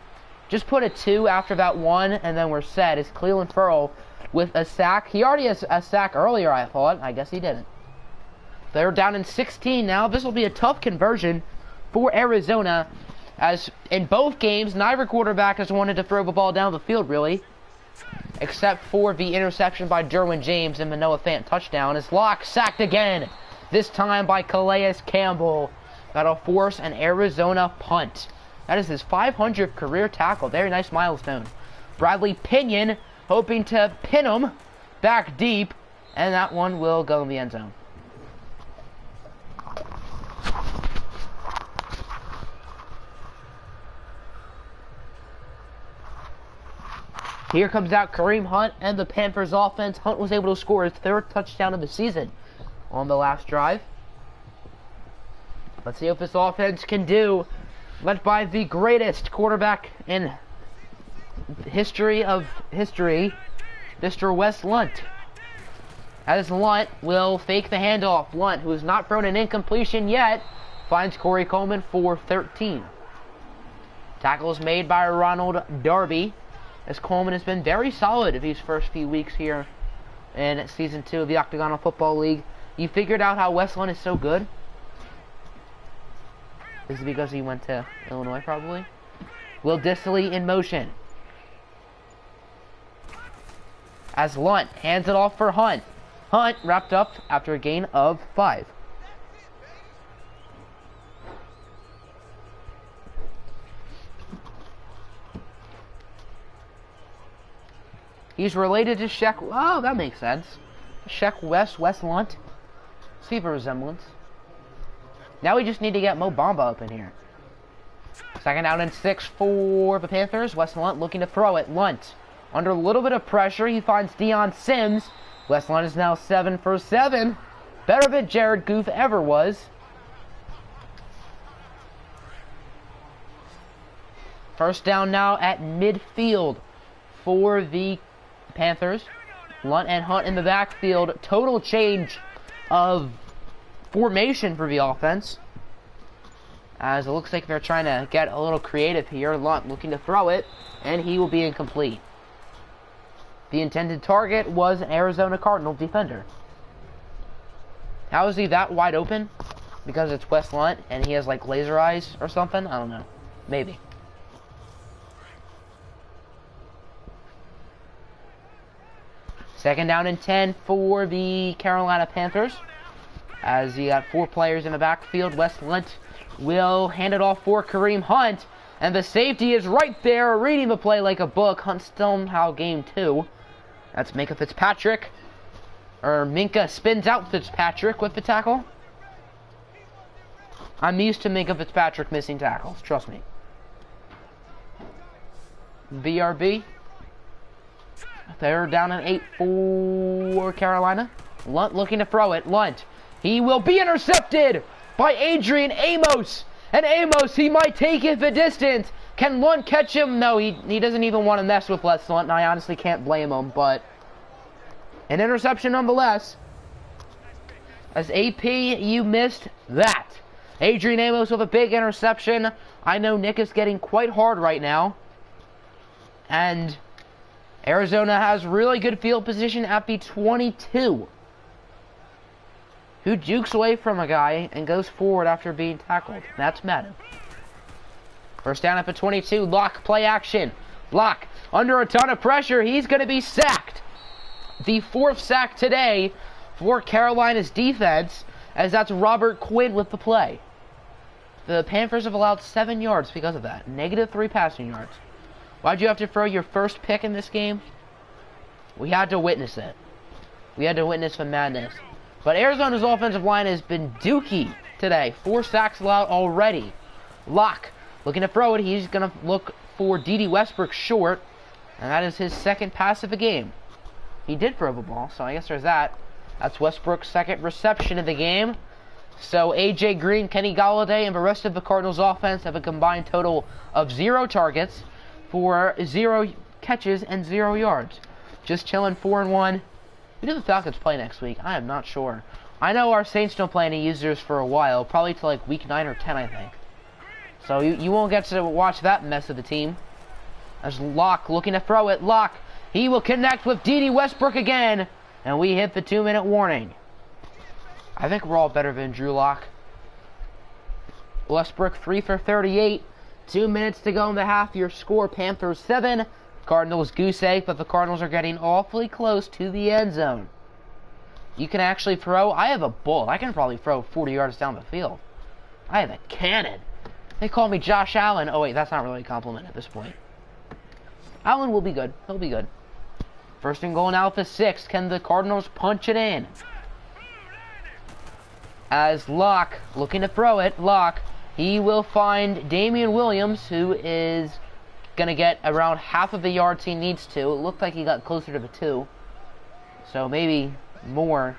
Just put a 2 after that 1, and then we're set. It's Cleveland Ferrell with a sack. He already has a sack earlier, I thought. I guess he didn't. They're down in 16 now. This will be a tough conversion for Arizona, as in both games, neither quarterback has wanted to throw the ball down the field, really, except for the interception by Derwin James and the Noah Fant touchdown. As Locke sacked again, this time by Calais Campbell. That'll force an Arizona punt. That is his 500th career tackle. Very nice milestone. Bradley Pinion hoping to pin him back deep, and that one will go in the end zone. Here comes out Kareem Hunt and the Panthers offense. Hunt was able to score his 3rd touchdown of the season on the last drive. Let's see what this offense can do. Led by the greatest quarterback in history of history, Mr. Wes Lunt. As Lunt will fake the handoff. Lunt, who has not thrown an incompletion yet, finds Corey Coleman for 13. Tackles made by Ronald Darby, as Coleman has been very solid these first few weeks here in Season 2 of the Octogonal Football League. You figured out how Wes Lunt is so good? Is it because he went to Illinois, probably? Will Dissly in motion. As Lunt hands it off for Hunt. Hunt wrapped up after a gain of 5. He's related to Shaq. Oh, that makes sense. Shaq Wes Lunt. See the resemblance. Now we just need to get Mo Bamba up in here. Second down and 6 for the Panthers. Wes Lunt looking to throw it. Lunt under a little bit of pressure. He finds Deion Sims. Wes Lunt is now 7 for 7. Better than Jared Goof ever was. First down now at midfield for the Panthers. Lunt and Hunt in the backfield. Total change of formation for the offense, as it looks like they're trying to get a little creative here. Lunt looking to throw it, and he will be incomplete. The intended target was an Arizona Cardinal defender. How is he that wide open? Because it's Wes Lunt and he has like laser eyes or something? I don't know. Maybe. Second down and 10 for the Carolina Panthers. As you got 4 players in the backfield, Wes Lunt will hand it off for Kareem Hunt. And the safety is right there, reading the play like a book. Hunt somehow game 2. That's Minka Fitzpatrick. Or Minka spins out Fitzpatrick with the tackle. I'm used to Minka Fitzpatrick missing tackles, trust me. BRB. Third down and 8 for Carolina. Lunt looking to throw it. Lunt. He will be intercepted by Adrian Amos. And Amos, he might take it the distance. Can Lunt catch him? No, he doesn't even want to mess with Les Lunt, and I honestly can't blame him, but an interception nonetheless. As AP, you missed that. Adrian Amos with a big interception. I know Nick is getting quite hard right now. And Arizona has really good field position at the 22. Who jukes away from a guy and goes forward after being tackled. That's Madden. First down at the 22. Lock, play action. Lock, under a ton of pressure. He's going to be sacked. The 4th sack today for Carolina's defense, as that's Robert Quinn with the play. The Panthers have allowed 7 yards because of that. -3 passing yards. Why'd you have to throw your first pick in this game? We had to witness it. We had to witness the madness. But Arizona's offensive line has been dookie today. 4 sacks allowed already. Locke looking to throw it. He's going to look for D.D. Westbrook short. And that is his 2nd pass of the game. He did throw the ball, so I guess there's that. That's Westbrook's 2nd reception of the game. So A.J. Green, Kenny Golladay, and the rest of the Cardinals offense have a combined total of 0 targets for 0 catches and 0 yards. Just chilling 4-1. Who do the Falcons play next week? I am not sure. I know our Saints don't play any users for a while. Probably to like week 9 or 10, I think. So you won't get to watch that mess of the team. As Locke looking to throw it. Locke. He will connect with D.D. Westbrook again. And we hit the 2-minute warning. I think we're all better than Drew Lock. Westbrook 3 for 38. 2 minutes to go in the half. Your score, Panthers 7. Cardinals goose egg, but the Cardinals are getting awfully close to the end zone. You can actually throw. I have a bull. I can probably throw 40 yards down the field. I have a cannon. They call me Josh Allen. Oh, wait, that's not really a compliment at this point. Allen will be good. He'll be good. First and goal now at the 6. Can the Cardinals punch it in? As Locke looking to throw it. Locke. He will find Damian Williams, who is going to get around half of the yards he needs to. It looked like he got closer to the 2. So maybe more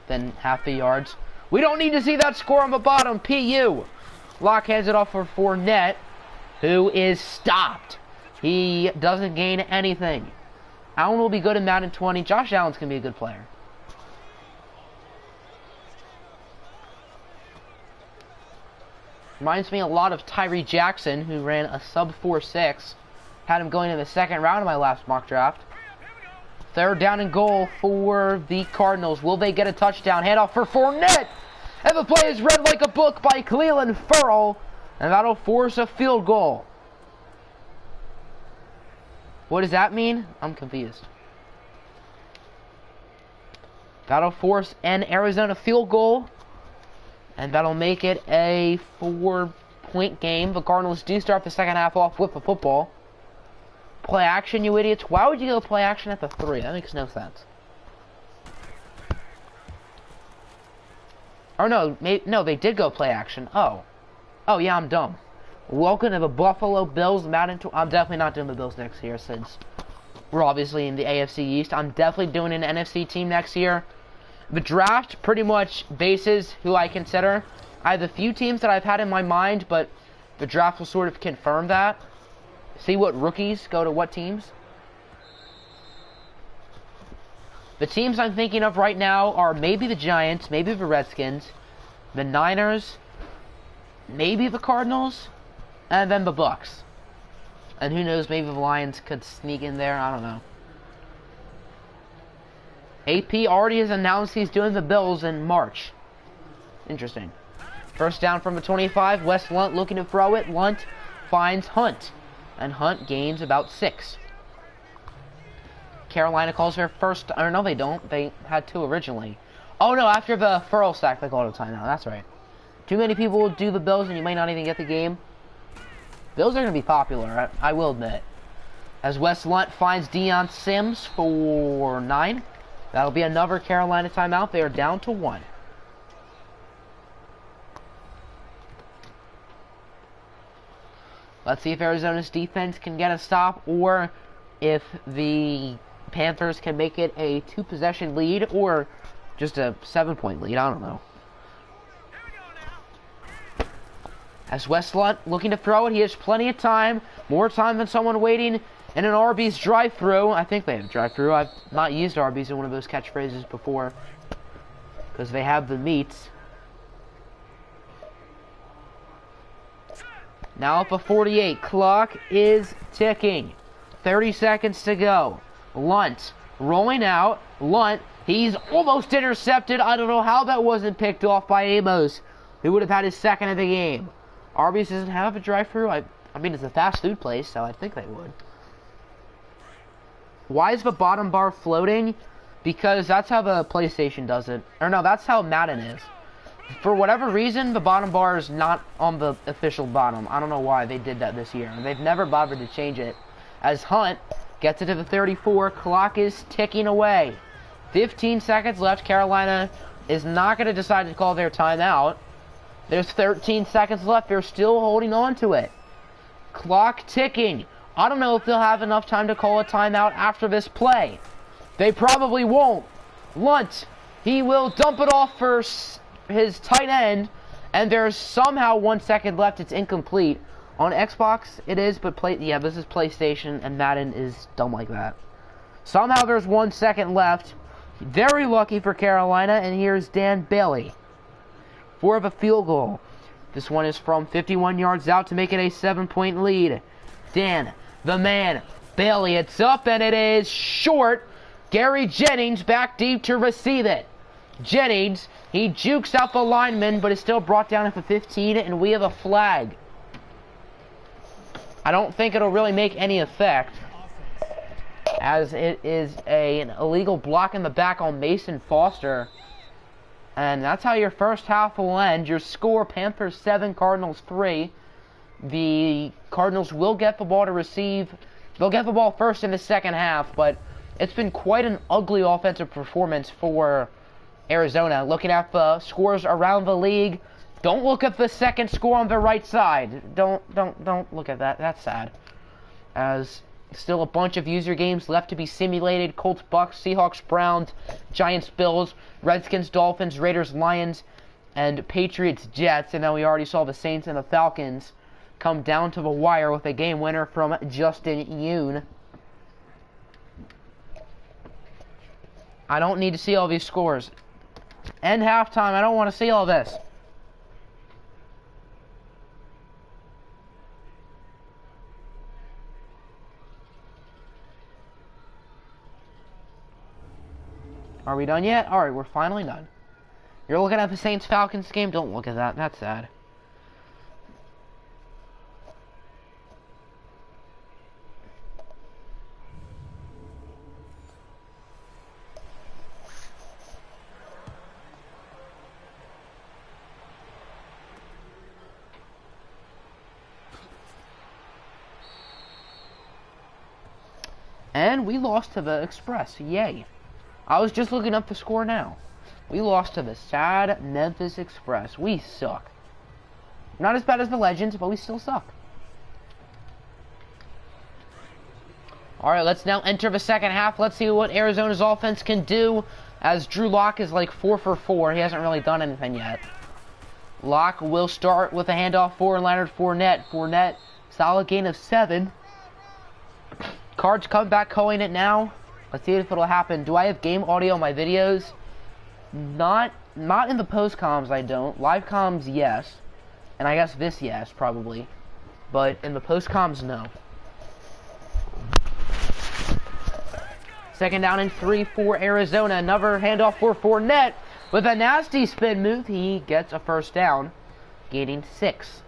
than half the yards. We don't need to see that score on the bottom. PU. Locke hands it off for Fournette, who is stopped. He doesn't gain anything. Allen will be good in Madden 20. Josh Allen's going to be a good player. Reminds me a lot of Tyree Jackson, who ran a sub 4.6. Had him going in the 2nd round of my last mock draft. Third down and goal for the Cardinals. Will they get a touchdown? Handoff for Fournette. And the play is read like a book by Cleveland Ferrell. And that'll force a field goal. What does that mean? I'm confused. That'll force an Arizona field goal. And that'll make it a 4-point game. The Cardinals do start the 2nd half off with the football. Play action, you idiots. Why would you go play action at the 3? That makes no sense. Or no, no, they did go play action. Oh, yeah, I'm dumb. Welcome to the Buffalo Bills Madden. I'm definitely not doing the Bills next year since we're obviously in the AFC East. I'm definitely doing an NFC team next year. The draft pretty much bases who I consider. I have a few teams that I've had in my mind, but the draft will sort of confirm that. See what rookies go to what teams. The teams I'm thinking of right now are maybe the Giants, maybe the Redskins, the Niners, maybe the Cardinals, and then the Bucks. And who knows, maybe the Lions could sneak in there, I don't know. AP already has announced he's doing the Bills in March. Interesting. First down from the 25, Wes Lunt looking to throw it. Lunt finds Hunt, and Hunt gains about 6. Carolina calls their first, or no they don't, they had 2 originally. Oh no, after the Furl sack they called a timeout, that's right. Too many people will do the Bills and you might not even get the game. Bills are going to be popular, I will admit. As Wes Lunt finds Deion Sims for 9. That'll be another Carolina timeout. They are down to 1. Let's see if Arizona's defense can get a stop, or if the Panthers can make it a 2-possession lead, or just a 7-point lead. I don't know. As Wes Lunt looking to throw it, he has plenty of time. More time than someone waiting in an Arby's drive-thru. I think they have drive-thru. I've not used Arby's in one of those catchphrases before, because they have the meats. Now up a 48. Clock is ticking. 30 seconds to go. Lunt rolling out. Lunt, he's almost intercepted. I don't know how that wasn't picked off by Amos, who would have had his second of the game. Arby's doesn't have a drive-thru. I mean, it's a fast food place, so I think they would. Why is the bottom bar floating? Because that's how the PlayStation does it. Or no, that's how Madden is. For whatever reason, the bottom bar is not on the official bottom. I don't know why they did that this year. And they've never bothered to change it. As Hunt gets it to the 34, clock is ticking away. 15 seconds left. Carolina is not going to decide to call their timeout. There's 13 seconds left. They're still holding on to it. Clock ticking. I don't know if they'll have enough time to call a timeout after this play. They probably won't. Lunt, he will dump it off for his tight end, and there's somehow 1 second left. It's incomplete. On Xbox, it is, but this is PlayStation, and Madden is dumb like that. Somehow there's 1 second left. Very lucky for Carolina, and here's Dan Bailey for the field goal. This one is from 51 yards out to make it a 7-point lead. Dan, the man, Bailey, it's up, and it is short. Gary Jennings back deep to receive it. Jennings, he jukes out the lineman, but is still brought down at the 15, and we have a flag. I don't think it'll really make any effect, as it is an illegal block in the back on Mason Foster. And that's how your first half will end. Your score, Panthers 7, Cardinals 3. The Cardinals will get the ball to receive. They'll get the ball first in the second half, but it's been quite an ugly offensive performance for Arizona. Looking at the scores around the league, don't look at the second score on the right side. Don't look at that. That's sad. As still a bunch of user games left to be simulated. Colts, Bucks, Seahawks, Browns, Giants, Bills, Redskins, Dolphins, Raiders, Lions, and Patriots, Jets. And then we already saw the Saints and the Falcons come down to the wire with a game winner from Justin Yoon. I don't need to see all these scores. End halftime. I don't want to see all this. Are we done yet? Alright, we're finally done. You're looking at the Saints-Falcons game? Don't look at that. That's sad. And we lost to the Express. Yay. I was just looking up the score now. We lost to the sad Memphis Express. We suck. Not as bad as the Legends, but we still suck. Alright, let's now enter the second half. Let's see what Arizona's offense can do, as Drew Lock is like 4 for 4. He hasn't really done anything yet. Lock will start with a handoff for Leonard Fournette. Fournette, solid gain of 7. Cards come back calling it now. Let's see if it'll happen. Do I have game audio on my videos? Not in the post comms, I don't. Live comms, yes. And I guess this, yes, probably. But in the post comms, no. Second down and 3 for Arizona. Another handoff for Fournette. With a nasty spin move, he gets a first down, gaining 6.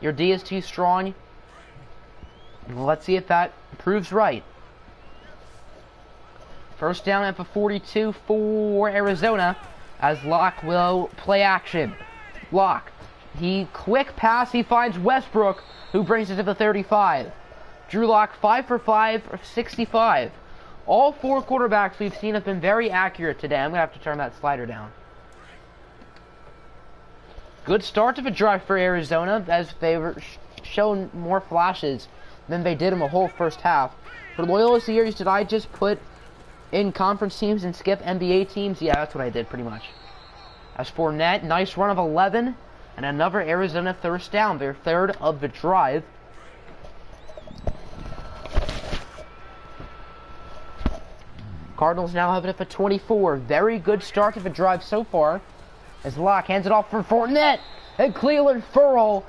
Your D is too strong. Let's see if that proves right. First down at the 42 for Arizona, as Locke will play action. Locke, he quick pass, he finds Westbrook, who brings it to the 35. Drew Lock 5 for 5 for 65. All 4 quarterbacks we've seen have been very accurate today. I'm going to have to turn that slider down. Good start to the drive for Arizona, as they were shown more flashes than they did in the whole first half. For Loyola Series, did I just put in conference teams and skip NBA teams? Yeah, that's what I did pretty much. As for Fournette, nice run of 11, and another Arizona first down, their third of the drive. Cardinals now have it for 24. Very good start to the drive so far, as Locke hands it off for Fournette, and Cleveland Furl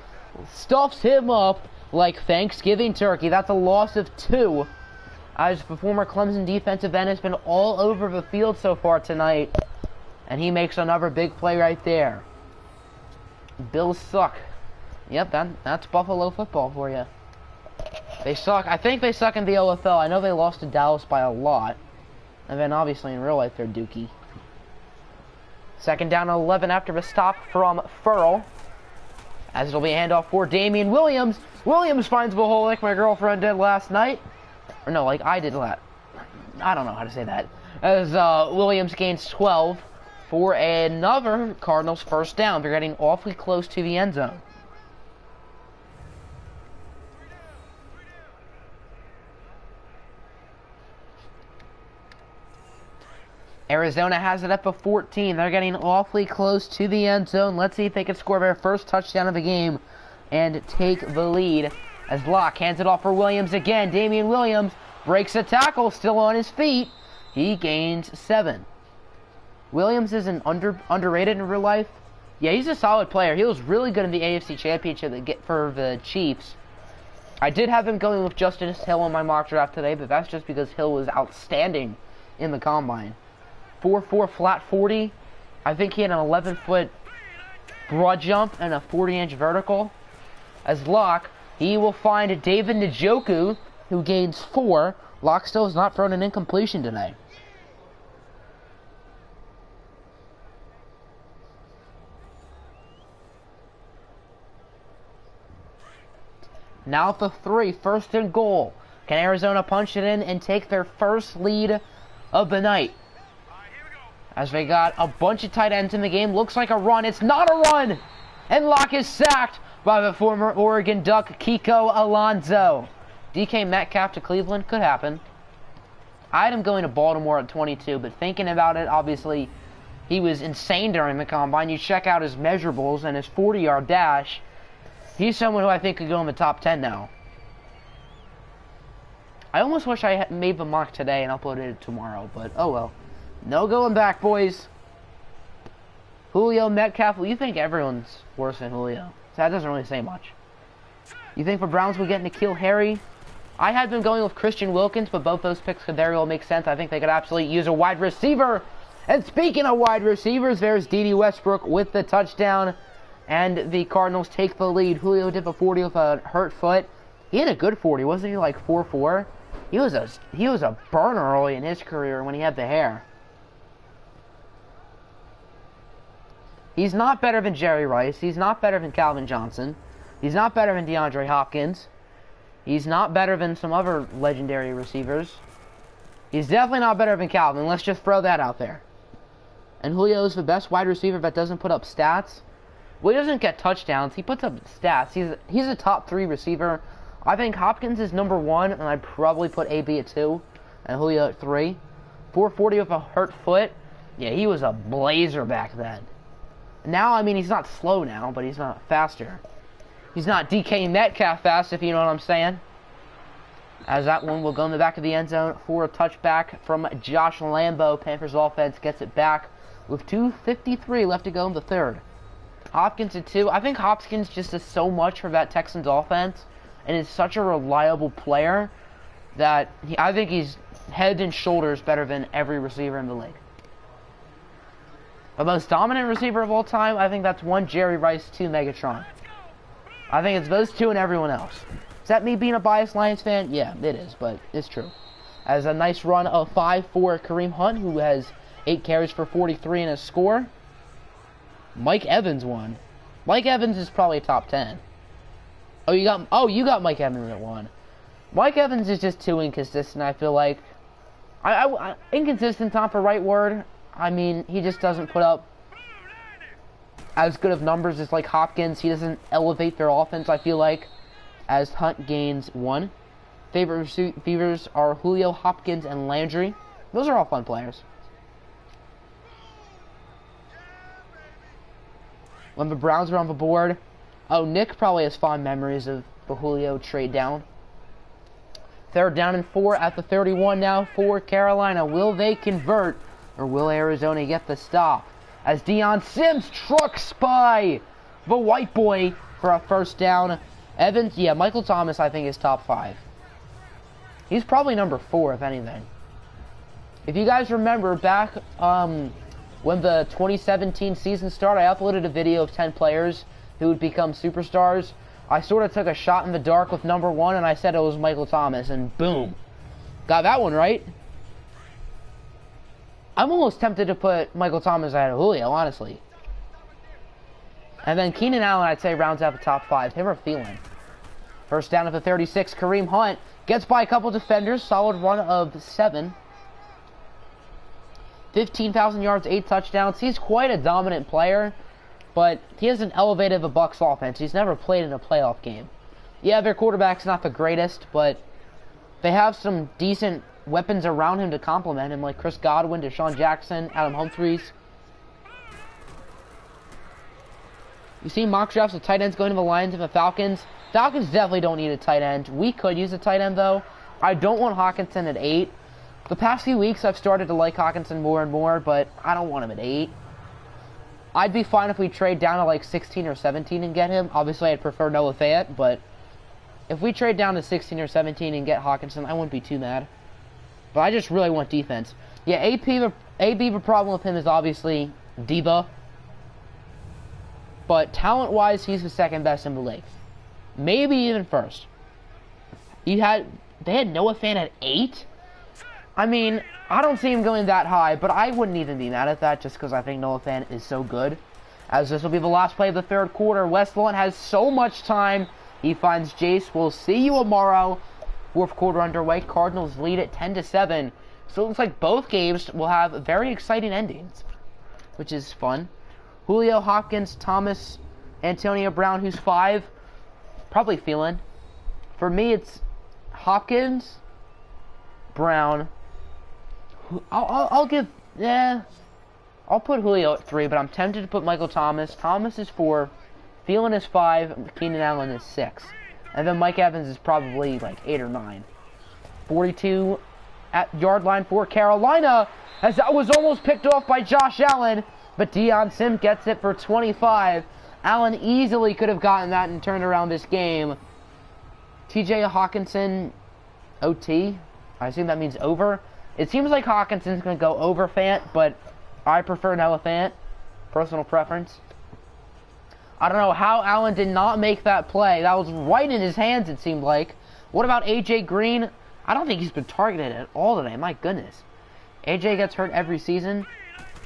stuffs him up like Thanksgiving turkey. That's a loss of 2. As the former Clemson defensive end has been all over the field so far tonight, and he makes another big play right there. Bills suck. Yep, that's Buffalo football for you. They suck. I think they suck in the OFL. I know they lost to Dallas by a lot. And then obviously in real life they're dookie. Second down and 11 after the stop from Furl, as it'll be a handoff for Damian Williams. Williams finds the hole like my girlfriend did last night. Or no, like I did last. I don't know how to say that. As Williams gains 12 for another Cardinals first down. They're getting awfully close to the end zone. Arizona has it up for 14. They're getting awfully close to the end zone. Let's see if they can score their first touchdown of the game and take the lead. As Locke hands it off for Williams again. Damian Williams breaks a tackle, still on his feet. He gains 7. Williams is underrated in real life. Yeah, he's a solid player. He was really good in the AFC Championship for the Chiefs. I did have him going with Justice Hill in my mock draft today, but that's just because Hill was outstanding in the combine. 4.4 flat 40. I think he had an 11-foot broad jump and a 40-inch vertical. As Locke, he will find David Njoku, who gains 4. Locke still has not thrown an incompletion today. Now for 3, first and goal. Can Arizona punch it in and take their first lead of the night? As they got a bunch of tight ends in the game. Looks like a run. It's not a run! And Locke is sacked by the former Oregon Duck, Kiko Alonso. DK Metcalf to Cleveland. Could happen. I had him going to Baltimore at 22, but thinking about it, obviously, he was insane during the combine. You check out his measurables and his 40-yard dash. He's someone who I think could go in the top 10 now. I almost wish I had made the mock today and uploaded it tomorrow, but oh well. No going back, boys. Julio, Metcalf. Well, you think everyone's worse than Julio. So that doesn't really say much. You think the Browns would get N'Keal Harry? I had been going with Christian Wilkins, but both those picks could very well make sense. I think they could absolutely use a wide receiver. And speaking of wide receivers, there's D.D. Westbrook with the touchdown. And the Cardinals take the lead. Julio did a 40 with a hurt foot. He had a good 40. Wasn't he like 4.4? He was a burner early in his career when he had the hair. He's not better than Jerry Rice. He's not better than Calvin Johnson. He's not better than DeAndre Hopkins. He's not better than some other legendary receivers. He's definitely not better than Calvin. Let's just throw that out there. And Julio is the best wide receiver that doesn't put up stats. Well, he doesn't get touchdowns. He puts up stats. He's a top 3 receiver. I think Hopkins is number 1, and I'd probably put AB at 2, and Julio at 3. 440 with a hurt foot. Yeah, he was a blazer back then. Now, I mean, he's not slow now, but he's not faster. He's not DK Metcalf fast, if you know what I'm saying. As that one will go in the back of the end zone for a touchback from Josh Lambo. Panthers offense gets it back with 2:53 left to go in the third. Hopkins at 2. I think Hopkins just does so much for that Texans offense and is such a reliable player that I think he's head and shoulders better than every receiver in the league. The most dominant receiver of all time, I think that's 1 Jerry Rice, 2 Megatron. I think it's those 2 and everyone else. Is that me being a biased Lions fan? Yeah, it is, but it's true. As a nice run of 5 for Kareem Hunt, who has 8 carries for 43 and a score. Mike Evans won. Mike Evans is probably top 10. Oh, you got Mike Evans at 1. Mike Evans is just too inconsistent, I feel like. Inconsistent, not the right word. I mean, he just doesn't put up as good of numbers as like Hopkins. He doesn't elevate their offense, I feel like, as Hunt gains 1. Favorite receivers are Julio, Hopkins, and Landry. Those are all fun players. When the Browns are on the board, oh, Nick probably has fond memories of the Julio trade down. 3rd down and 4 at the 31 now for Carolina. Will they convert, or will Arizona get the stop? As Deion Sims trucks by the white boy for a 1st down. Evans, yeah, Michael Thomas I think is top 5. He's probably number 4 if anything. If you guys remember back when the 2017 season started, I uploaded a video of 10 players who would become superstars. I sort of took a shot in the dark with number 1, and I said it was Michael Thomas, and boom. Got that one right. I'm almost tempted to put Michael Thomas ahead of Julio, honestly. And then Keenan Allen, I'd say, rounds out the top 5. Him or Thielen. 1st down at the 36, Kareem Hunt gets by a couple defenders. Solid run of 7. 15,000 yards, 8 touchdowns. He's quite a dominant player, but he hasn't elevated the Bucs offense. He's never played in a playoff game. Yeah, their quarterback's not the greatest, but they have some decent weapons around him to complement him, like Chris Godwin, Deshaun Jackson, Adam Humphries. You see mock drafts of tight ends going to the Lions and the Falcons. Falcons definitely don't need a tight end. We could use a tight end, though. I don't want Hockenson at 8. The past few weeks, I've started to like Hockenson more and more, but I don't want him at 8. I'd be fine if we trade down to like 16 or 17 and get him. Obviously, I'd prefer Noah Fant, but if we trade down to 16 or 17 and get Hockenson, I wouldn't be too mad. But I just really want defense. Yeah, AB, the problem with him is obviously Diva. But talent-wise, he's the 2nd best in the league. Maybe even 1st. They had Noah Fant at 8? I mean, I don't see him going that high, but I wouldn't even be mad at that just because I think Noah Fant is so good. As this will be the last play of the 3rd quarter. Westlawn has so much time. He finds Jace. We'll see you tomorrow. 4th quarter underway. Cardinals lead at 10-7. So it looks like both games will have very exciting endings, which is fun. Julio, Hopkins, Thomas, Antonio Brown, who's 5. Probably Thielen. For me, it's Hopkins, Brown. I'll put Julio at 3, but I'm tempted to put Michael Thomas. Thomas is 4. Thielen is 5. Keenan Allen is 6. And then Mike Evans is probably like 8 or 9. 42 at yard line for Carolina, as that was almost picked off by Josh Allen, but Deion Sims gets it for 25. Allen easily could have gotten that and turned around this game. TJ Hockenson, OT. I assume that means over. It seems like Hawkinson's going to go over Fant, but I prefer Noah Fant. Personal preference. I don't know how Allen did not make that play. That was right in his hands, it seemed like. What about AJ Green? I don't think he's been targeted at all today. My goodness. AJ gets hurt every season.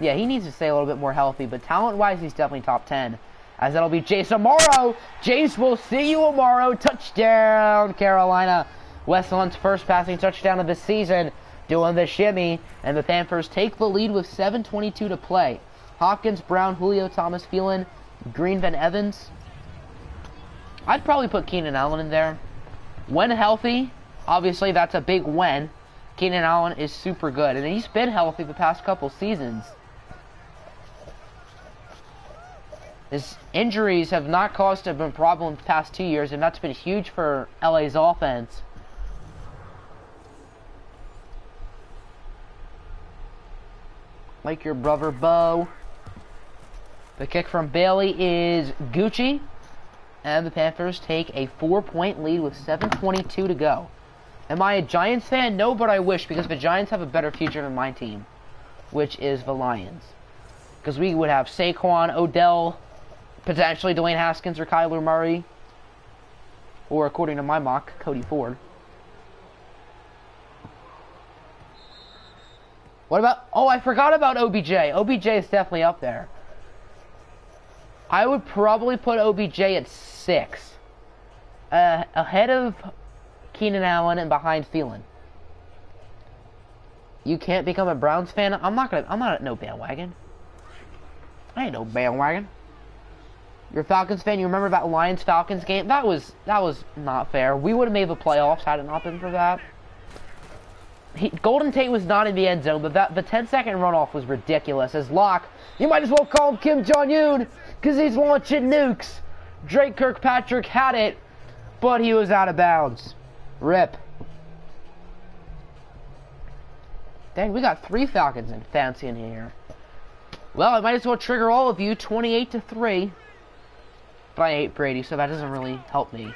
Yeah, he needs to stay a little bit more healthy, but talent-wise, he's definitely top 10. As that'll be Jace tomorrow. Jace, will see you tomorrow. Touchdown, Carolina. Westland's 1st passing touchdown of the season, doing the shimmy, and the Panthers take the lead with 7:22 to play. Hopkins, Brown, Julio, Thomas, Phelan, Green, Van Evans. I'd probably put Keenan Allen in there. When healthy, obviously that's a big when. Keenan Allen is super good, and he's been healthy the past couple seasons. His injuries have not caused a problem the past 2 years, and that's been huge for LA's offense. Like your brother Bo. The kick from Bailey is Gucci. And the Panthers take a 4-point lead with 7:22 to go. Am I a Giants fan? No, but I wish, because the Giants have a better future than my team, which is the Lions. Because we would have Saquon, Odell, potentially Dwayne Haskins or Kyler Murray. Or, according to my mock, Cody Ford. What about... Oh, I forgot about OBJ. OBJ is definitely up there. I would probably put OBJ at 6. Ahead of Keenan Allen and behind Thielen. You can't become a Browns fan? I'm not at no bandwagon. I ain't no bandwagon. You're a Falcons fan, you remember that Lions-Falcons game? That was not fair. We would have made the playoffs had it not been for that. Golden Tate was not in the end zone, but the 10-second runoff was ridiculous. As Locke, you might as well call him Kim Jong-un, because he's launching nukes. Drake Kirkpatrick had it, but he was out of bounds. Rip. Dang, we got 3 Falcons and fancy in here. Well, I might as well trigger all of you, 28-3. But I hate Brady, so that doesn't really help me.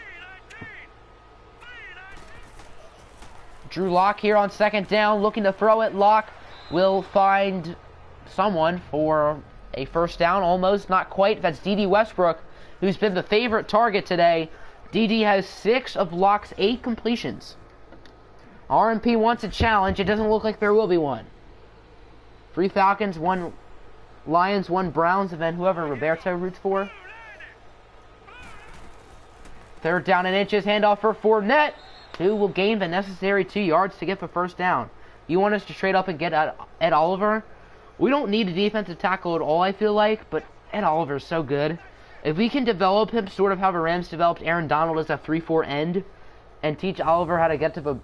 Drew Lock here on second down, looking to throw it. Lock will find someone for a first down, almost, not quite. That's D.D. Westbrook, who's been the favorite target today. D.D. has 6 of Lock's 8 completions. RMP wants a challenge. It doesn't look like there will be one. 3 Falcons, 1 Lions, 1 Browns, and then whoever Roberto roots for. Third down and inches, handoff for Fournette, who will gain the necessary 2 yards to get the first down. You want us to trade up and get Ed Oliver? We don't need a defensive tackle at all, I feel like, but Ed Oliver's so good. If we can develop him sort of how the Rams developed Aaron Donald as a 3-4 end and teach Oliver how to get to the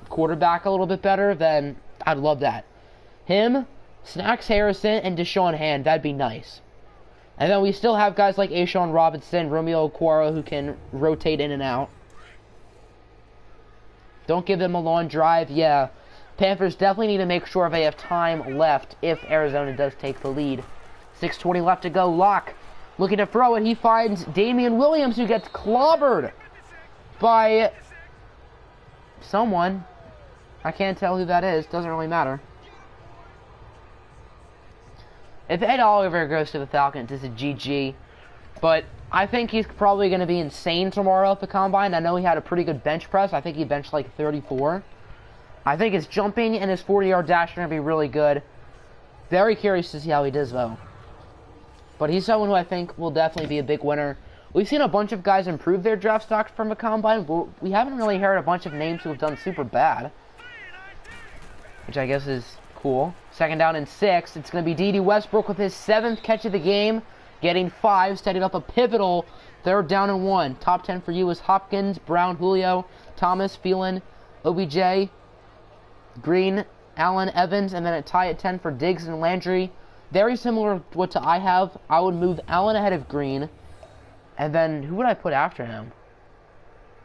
quarterback a little bit better, then I'd love that. Him, Snacks Harrison, and Deshaun Hand, that'd be nice. And then we still have guys like Ashawn Robinson, Romeo Okwara, who can rotate in and out. Don't give them a long drive. Yeah, Panthers definitely need to make sure they have time left if Arizona does take the lead. 6:20 left to go. Locke looking to throw it. He finds Damian Williams, who gets clobbered by someone. I can't tell who that is. Doesn't really matter. If Ed Oliver goes to the Falcons, it's a GG. But I think he's probably going to be insane tomorrow at the Combine. I know he had a pretty good bench press. I think he benched like 34. I think his jumping and his 40-yard dash are going to be really good. Very curious to see how he does, though. But he's someone who I think will definitely be a big winner. We've seen a bunch of guys improve their draft stocks from the Combine, but we haven't really heard a bunch of names who have done super bad. Which I guess is cool. Second down and 6. It's going to be D.D. Westbrook with his 7th catch of the game. Getting 5, setting up a pivotal 3rd down and 1. Top 10 for you is Hopkins, Brown, Julio, Thomas, Phelan, OBJ, Green, Allen, Evans, and then a tie at 10 for Diggs and Landry. Very similar to what I have. I would move Allen ahead of Green. And then, who would I put after him?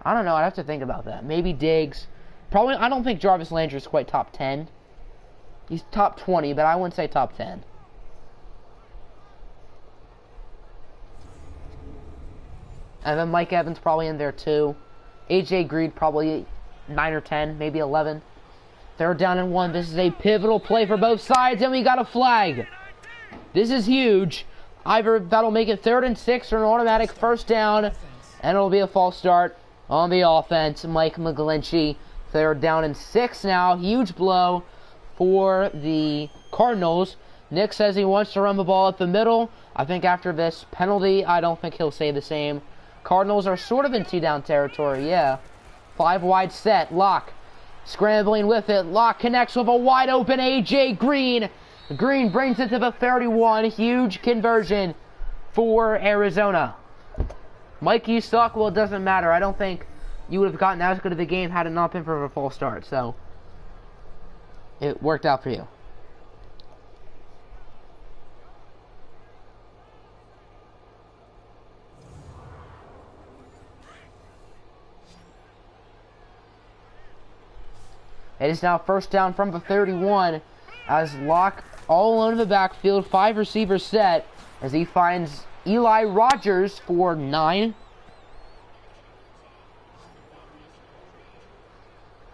I don't know. I'd have to think about that. Maybe Diggs. Probably, I don't think Jarvis Landry is quite top 10. He's top 20, but I wouldn't say top 10. And then Mike Evans probably in there too. AJ Green probably 9 or 10, maybe 11. 3rd down and 1. This is a pivotal play for both sides, and we got a flag. This is huge. Either that'll make it 3rd and 6 or an automatic first down, and it'll be a false start on the offense. Mike McGlinchey, 3rd down and 6 now. Huge blow for the Cardinals. Nick says he wants to run the ball up the middle. I think after this penalty, I don't think he'll say the same. Cardinals are sort of in 2-down territory, yeah. 5 wide set. Locke scrambling with it. Locke connects with a wide open A.J. Green. Green brings it to the 31. Huge conversion for Arizona. Mike, you suck. Well, it doesn't matter. I don't think you would have gotten as good of the game had it not been for a false start. So, it worked out for you. It is now first down from the 31 as Locke all alone in the backfield. 5 receivers set as he finds Eli Rogers for 9.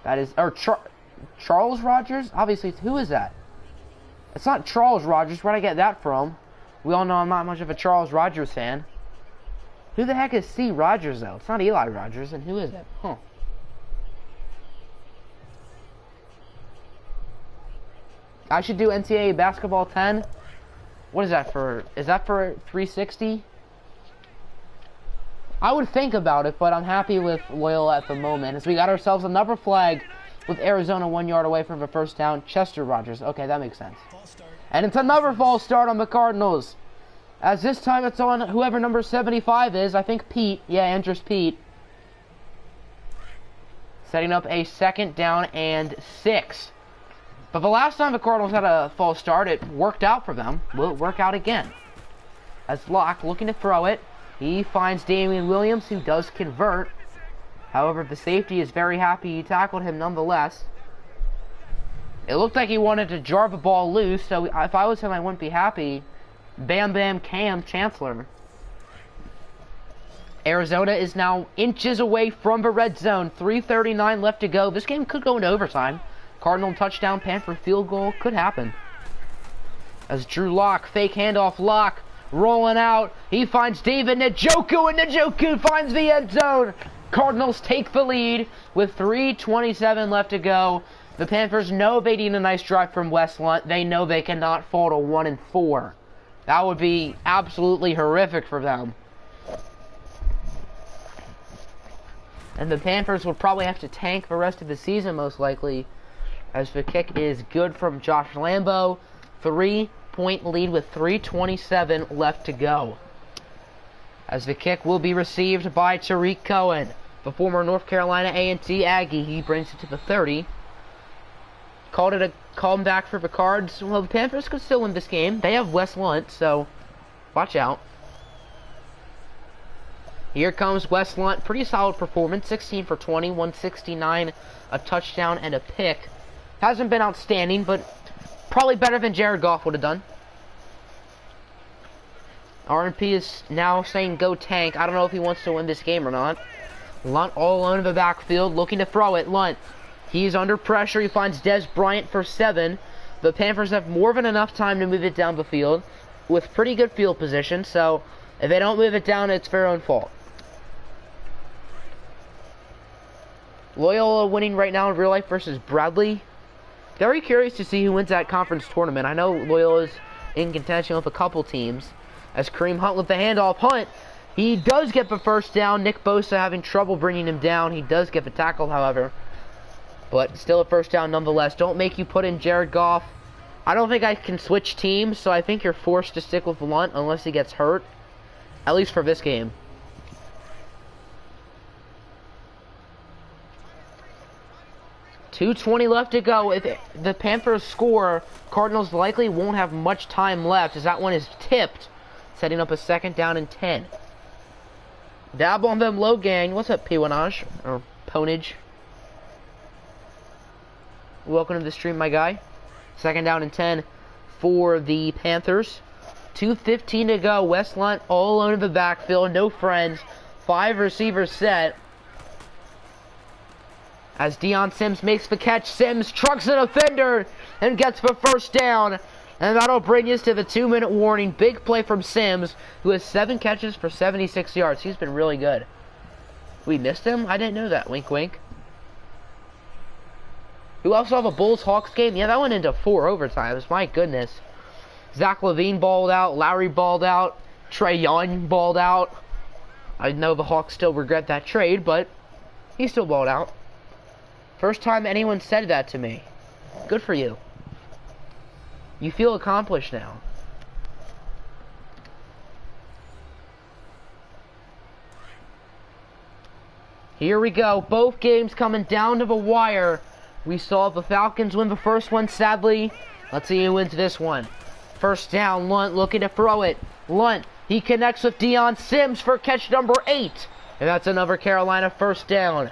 That is, or Charles Rogers? Obviously, who is that? It's not Charles Rogers. Where'd I get that from? We all know I'm not much of a Charles Rogers fan. Who the heck is C. Rogers, though? It's not Eli Rogers, and who is it? Huh. I should do NCAA Basketball 10. What is that for? Is that for 360? I would think about it, but I'm happy with Loyola at the moment. As we got ourselves another flag with Arizona 1 yard away from the first down. Chester Rogers. Okay, that makes sense. And it's another false start on the Cardinals. As this time it's on whoever number 75 is. I think Pete. Yeah, Andrews Pete. Setting up a 2nd down and 6. But the last time the Cardinals had a false start, it worked out for them. Will it work out again? As Locke looking to throw it, he finds Damian Williams, who does convert. However, the safety is very happy he tackled him nonetheless. It looked like he wanted to jar the ball loose, so if I was him, I wouldn't be happy. Bam Bam Cam Chancellor. Arizona is now inches away from the red zone. 3:39 left to go. This game could go into overtime. Cardinal touchdown, Panther field goal, could happen. As Drew Lock, fake handoff, Lock, rolling out. He finds David Njoku, and Njoku finds the end zone. Cardinals take the lead with 3:27 left to go. The Panthers know they need a nice drive from West Lunt. They know they cannot fall to 1-4. That would be absolutely horrific for them. And the Panthers would probably have to tank the rest of the season, most likely, as the kick is good from Josh Lambo. 3-point lead with 3:27 left to go. As the kick will be received by Tariq Cohen, the former North Carolina A&T Aggie. He brings it to the 30. Called it a comeback for the Cards. Well, the Panthers could still win this game. They have West Lunt, so watch out. Here comes West Lunt. Pretty solid performance. 16 for 20, 169, a touchdown, and a pick. Hasn't been outstanding, but probably better than Jared Goff would have done. RNP is now saying go tank. I don't know if he wants to win this game or not. Lunt all alone in the backfield, looking to throw it. Lunt, he's under pressure. He finds Des Bryant for 7. The Panthers have more than enough time to move it down the field with pretty good field position, so if they don't move it down, it's their own fault. Loyola winning right now in real life versus Bradley. Very curious to see who wins that conference tournament. I know Loyola's in contention with a couple teams. As Kareem Hunt with the handoff. Hunt, he does get the first down. Nick Bosa having trouble bringing him down. He does get the tackle, however. But still a first down nonetheless. Don't make you put in Jared Goff. I don't think I can switch teams, so I think you're forced to stick with Lunt unless he gets hurt. At least for this game. .220 left to go. If the Panthers score, Cardinals likely won't have much time left as that one is tipped, setting up a 2nd down and 10. Dab on them low gang. What's up, Piwanage? Or Ponage? Welcome to the stream, my guy. 2nd down and 10 for the Panthers. 2:15 to go. West Lunt all alone in the backfield. No friends. 5 receivers set. As Deion Sims makes the catch, Sims trucks an offender and gets the first down. And that'll bring us to the 2-minute warning. Big play from Sims, who has 7 catches for 76 yards. He's been really good. We missed him? I didn't know that. Wink, wink. We also have a Bulls-Hawks game. Yeah, that went into 4 overtimes. My goodness. Zach LaVine balled out. Lowry balled out. Trae Young balled out. I know the Hawks still regret that trade, but he still balled out. First time anyone said that to me. Good for you. You feel accomplished now. Here we go. Both games coming down to the wire. We saw the Falcons win the first one, sadly. Let's see who wins this one. First down, Lunt looking to throw it. Lunt, he connects with Deion Sims for catch number 8. And that's another Carolina first down.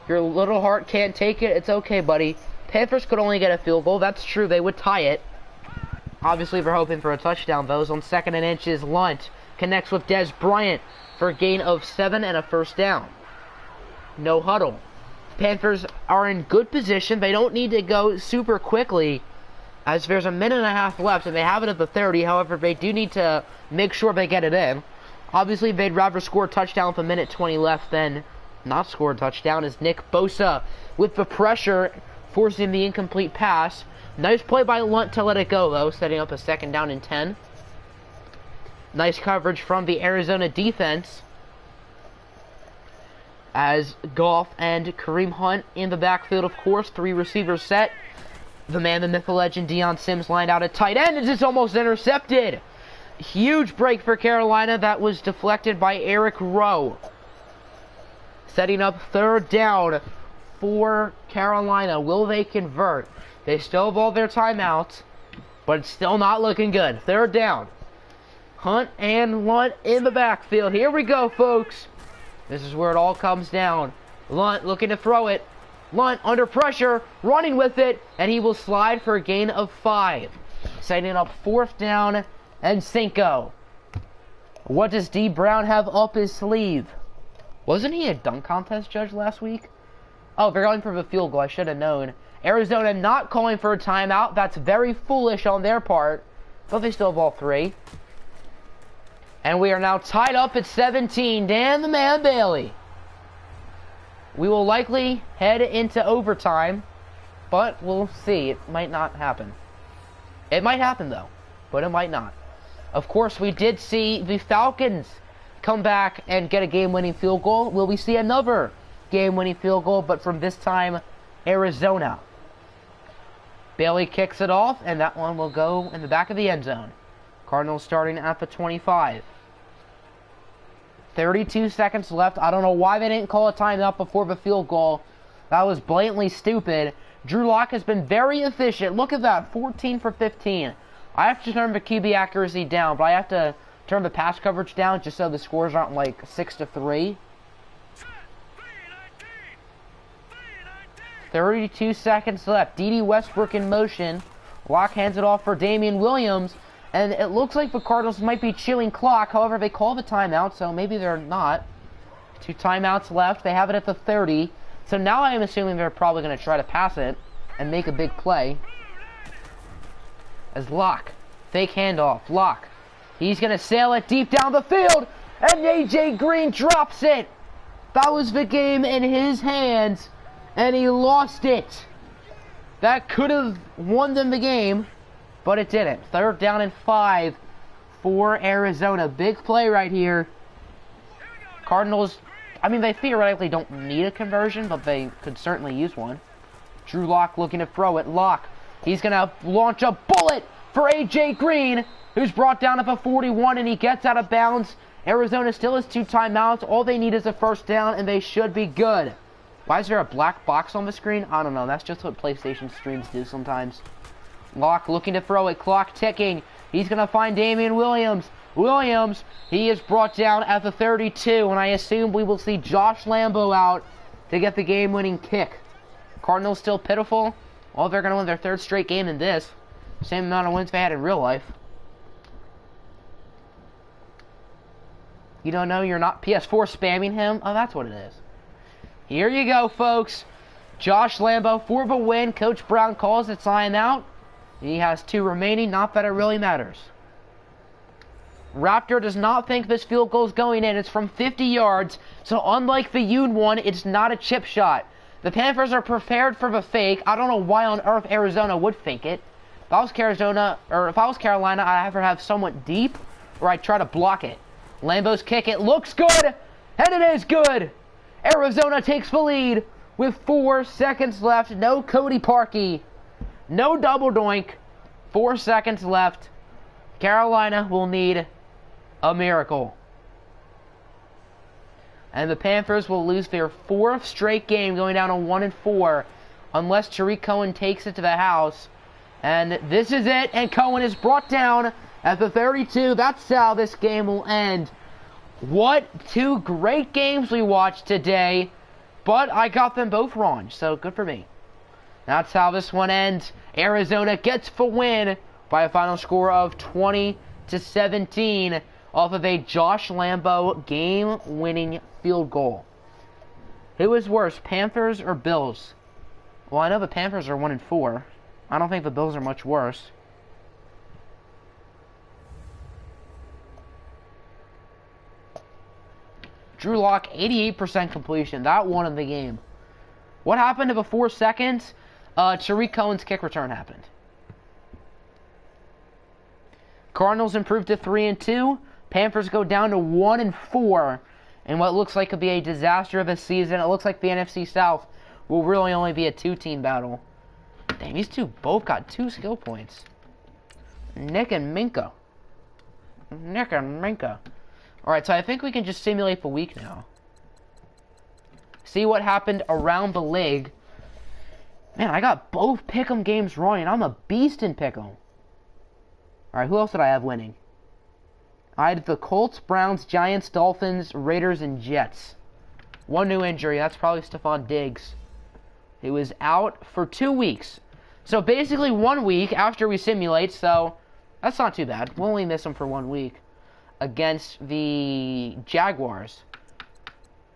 Your little heart can't take it. It's okay, buddy. Panthers could only get a field goal. That's true. They would tie it. Obviously, they're hoping for a touchdown. Those on 2nd and inches. Lunt connects with Des Bryant for a gain of 7 and a first down. No huddle. Panthers are in good position. They don't need to go super quickly, as there's a minute and a half left, and they have it at the 30. However, they do need to make sure they get it in. Obviously, they'd rather score a touchdown with a minute 20 left than not score a touchdown, as Nick Bosa, with the pressure, forcing the incomplete pass. Nice play by Lunt to let it go, though, setting up a 2nd down and 10. Nice coverage from the Arizona defense, as Goff and Kareem Hunt in the backfield, of course. 3 receivers set. The man, the myth, the legend, Deion Sims lined out at tight end. It's almost intercepted. Huge break for Carolina. That was deflected by Eric Rowe. Setting up 3rd down for Carolina. Will they convert? They still have all their timeouts, but it's still not looking good. 3rd down. Hunt and Lunt in the backfield. Here we go, folks. This is where it all comes down. Lunt looking to throw it. Lunt under pressure, running with it, and he will slide for a gain of 5. Setting up 4th down and 5. What does D. Brown have up his sleeve? Wasn't he a dunk contest judge last week? Oh, they're going for the field goal. I should have known. Arizona not calling for a timeout. That's very foolish on their part, but they still have all 3. And we are now tied up at 17. Dan the Man Bailey. We will likely head into overtime, but we'll see. It might not happen. It might happen, though, but it might not. Of course, we did see the Falcons come back and get a game-winning field goal. Will we see another game-winning field goal, but from this time, Arizona? Bailey kicks it off, and that one will go in the back of the end zone. Cardinals starting at the 25. 32 seconds left. I don't know why they didn't call a timeout before the field goal. That was blatantly stupid. Drew Lock has been very efficient. Look at that, 14 for 15. I have to turn the QB accuracy down, but I have to turn the pass coverage down just so the scores aren't like 6-3. 32 seconds left. D.D. Westbrook in motion. Lock hands it off for Damian Williams. And it looks like the Cardinals might be chewing clock. However, they call the timeout, so maybe they're not. 2 timeouts left. They have it at the 30. So now I am assuming they're probably going to try to pass it and make a big play. As Lock, fake handoff. Lock, he's going to sail it deep down the field. And A.J. Green drops it. That was the game in his hands. And he lost it. That could have won them the game, but it didn't. 3rd down and 5 for Arizona. Big play right here. Cardinals, I mean, they theoretically don't need a conversion, but they could certainly use one. Drew Lock looking to throw it. Lock, he's going to launch a bullet for A.J. Green, who's brought down at the 41, and he gets out of bounds. Arizona still has 2 timeouts. All they need is a 1st down, and they should be good. Why is there a black box on the screen? I don't know. That's just what PlayStation streams do sometimes. Lock looking to throw it. Clock ticking. He's going to find Damian Williams. Williams, he is brought down at the 32, and I assume we will see Josh Lambo out to get the game-winning kick. Cardinals still pitiful. Well, they're going to win their 3rd straight game in this. Same amount of wins they had in real life. You don't know you're not PS4 spamming him? Oh, that's what it is. Here you go, folks. Josh Lambo for the win. Coach Brown calls it timeout. He has 2 remaining. Not that it really matters. Raptor does not think this field goal is going in. It's from 50 yards. So unlike the Yoon one, it's not a chip shot. The Panthers are prepared for the fake. I don't know why on earth Arizona would fake it. If I was Carolina, I'd either have someone deep or I'd try to block it. Lambo's kick. It looks good. And it is good. Arizona takes the lead with 4 seconds left. No Cody Parkey. No double doink. 4 seconds left. Carolina will need a miracle. And the Panthers will lose their 4th straight game, going down to 1-4, unless Tariq Cohen takes it to the house. And this is it, and Cohen is brought down at the 32. That's how this game will end. What 2 great games we watched today, but I got them both wrong, so good for me. That's how this one ends. Arizona gets the win by a final score of 20-17 off of a Josh Lambo game-winning field goal. Who is worse, Panthers or Bills? Well, I know the Panthers are 1-4. I don't think the Bills are much worse. Drew Lock, 88% completion. That won in the game. What happened to the 4 seconds? Tariq Cohen's kick return happened. Cardinals improved to 3-2. Panthers go down to 1-4. And what looks like could be a disaster of a season. It looks like the NFC South will really only be a 2-team battle. Damn, these two both got 2 skill points. Nick and Minka. Alright, so I think we can just simulate the week now. See what happened around the league. Man, I got both Pick'em games wrong, and I'm a beast in Pick'em. Alright, who else did I have winning? I had the Colts, Browns, Giants, Dolphins, Raiders, and Jets. 1 new injury. That's probably Stephon Diggs. He was out for 2 weeks. So basically 1 week after we simulate, so that's not too bad. We'll only miss him for 1 week against the Jaguars,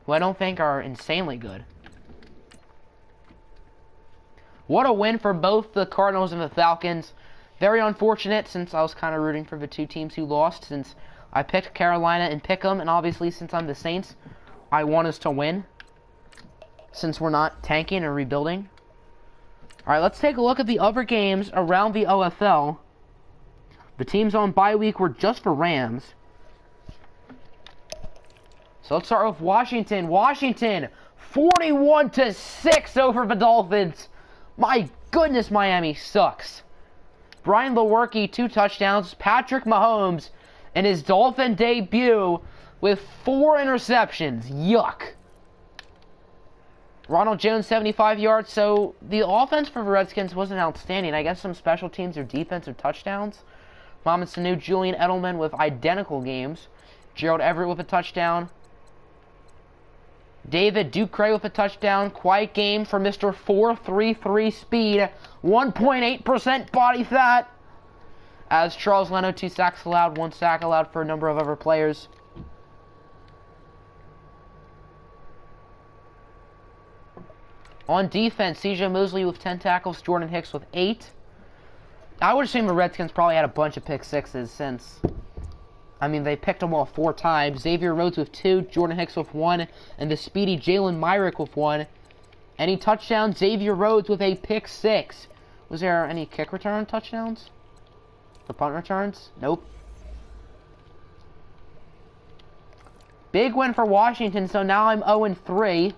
who I don't think are insanely good. What a win for both the Cardinals and the Falcons. Very unfortunate, since I was kind of rooting for the 2 teams who lost, since I picked Carolina and Pick'em, and obviously since I'm the Saints, I want us to win, since we're not tanking and rebuilding. Alright, let's take a look at the other games around the OFL. The teams on bye week were just the Rams. So let's start with Washington. Washington, 41-6 over the Dolphins. My goodness, Miami sucks. Brian Lewerke, 2 touchdowns. Patrick Mahomes in his Dolphin debut with 4 interceptions. Yuck. Ronald Jones, 75 yards. So the offense for the Redskins wasn't outstanding. I guess some special teams or defensive touchdowns. Mohamed Sanu, Julian Edelman with identical games. Gerald Everett with a touchdown. David Ducray with a touchdown. Quiet game for Mr. 4.33 speed. 1.8% body fat. As Charles Leno, 2 sacks allowed. 1 sack allowed for a number of other players. On defense, CJ Mosley with 10 tackles. Jordan Hicks with 8. I would assume the Redskins probably had a bunch of pick sixes since, I mean, they picked them all 4 times. Xavier Rhodes with 2, Jordan Hicks with 1, and the speedy Jalen Myrick with 1. Any touchdowns? Xavier Rhodes with a pick 6. Was there any kick return touchdowns? For punt returns? Nope. Big win for Washington, so now I'm 0-3.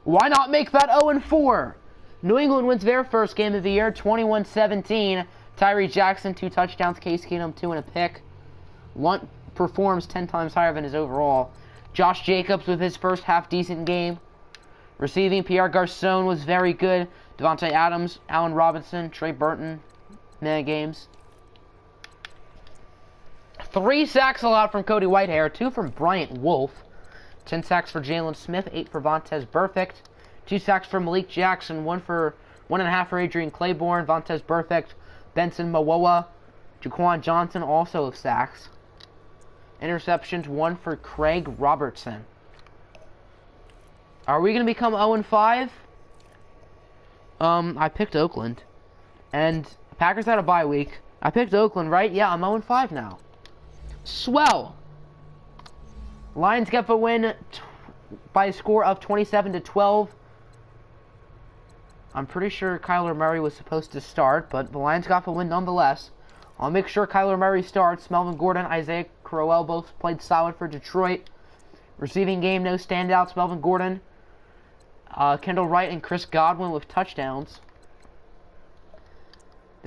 Why not make that 0-4? New England wins their first game of the year, 21-17. Tyree Jackson, 2 touchdowns. Case Keenum, 2 and a pick. Lunt performs 10 times higher than his overall. Josh Jacobs with his first half decent game. Receiving, Pierre Garçon was very good. Devontae Adams, Allen Robinson, Trey Burton, games. 3 sacks allowed from Cody Whitehair, 2 from Bryant Wolf. 10 sacks for Jalen Smith, 8 for Vontez Burfict. 2 sacks for Malik Jackson, 1.5 for Adrian Claiborne, Vontez Burfict, Benson Mawoa, Jaquan Johnson also with sacks. Interceptions, 1 for Craig Robertson. Are we going to become 0-5? I picked Oakland. And Packers had a bye week. I picked Oakland, right? Yeah, I'm 0-5 now. Swell. Lions get the win by a score of 27-12. I'm pretty sure Kyler Murray was supposed to start, but the Lions got the win nonetheless. I'll make sure Kyler Murray starts. Melvin Gordon, Isaiah Crowell both played solid for Detroit. Receiving game, no standouts. Melvin Gordon, Kendall Wright, and Chris Godwin with touchdowns.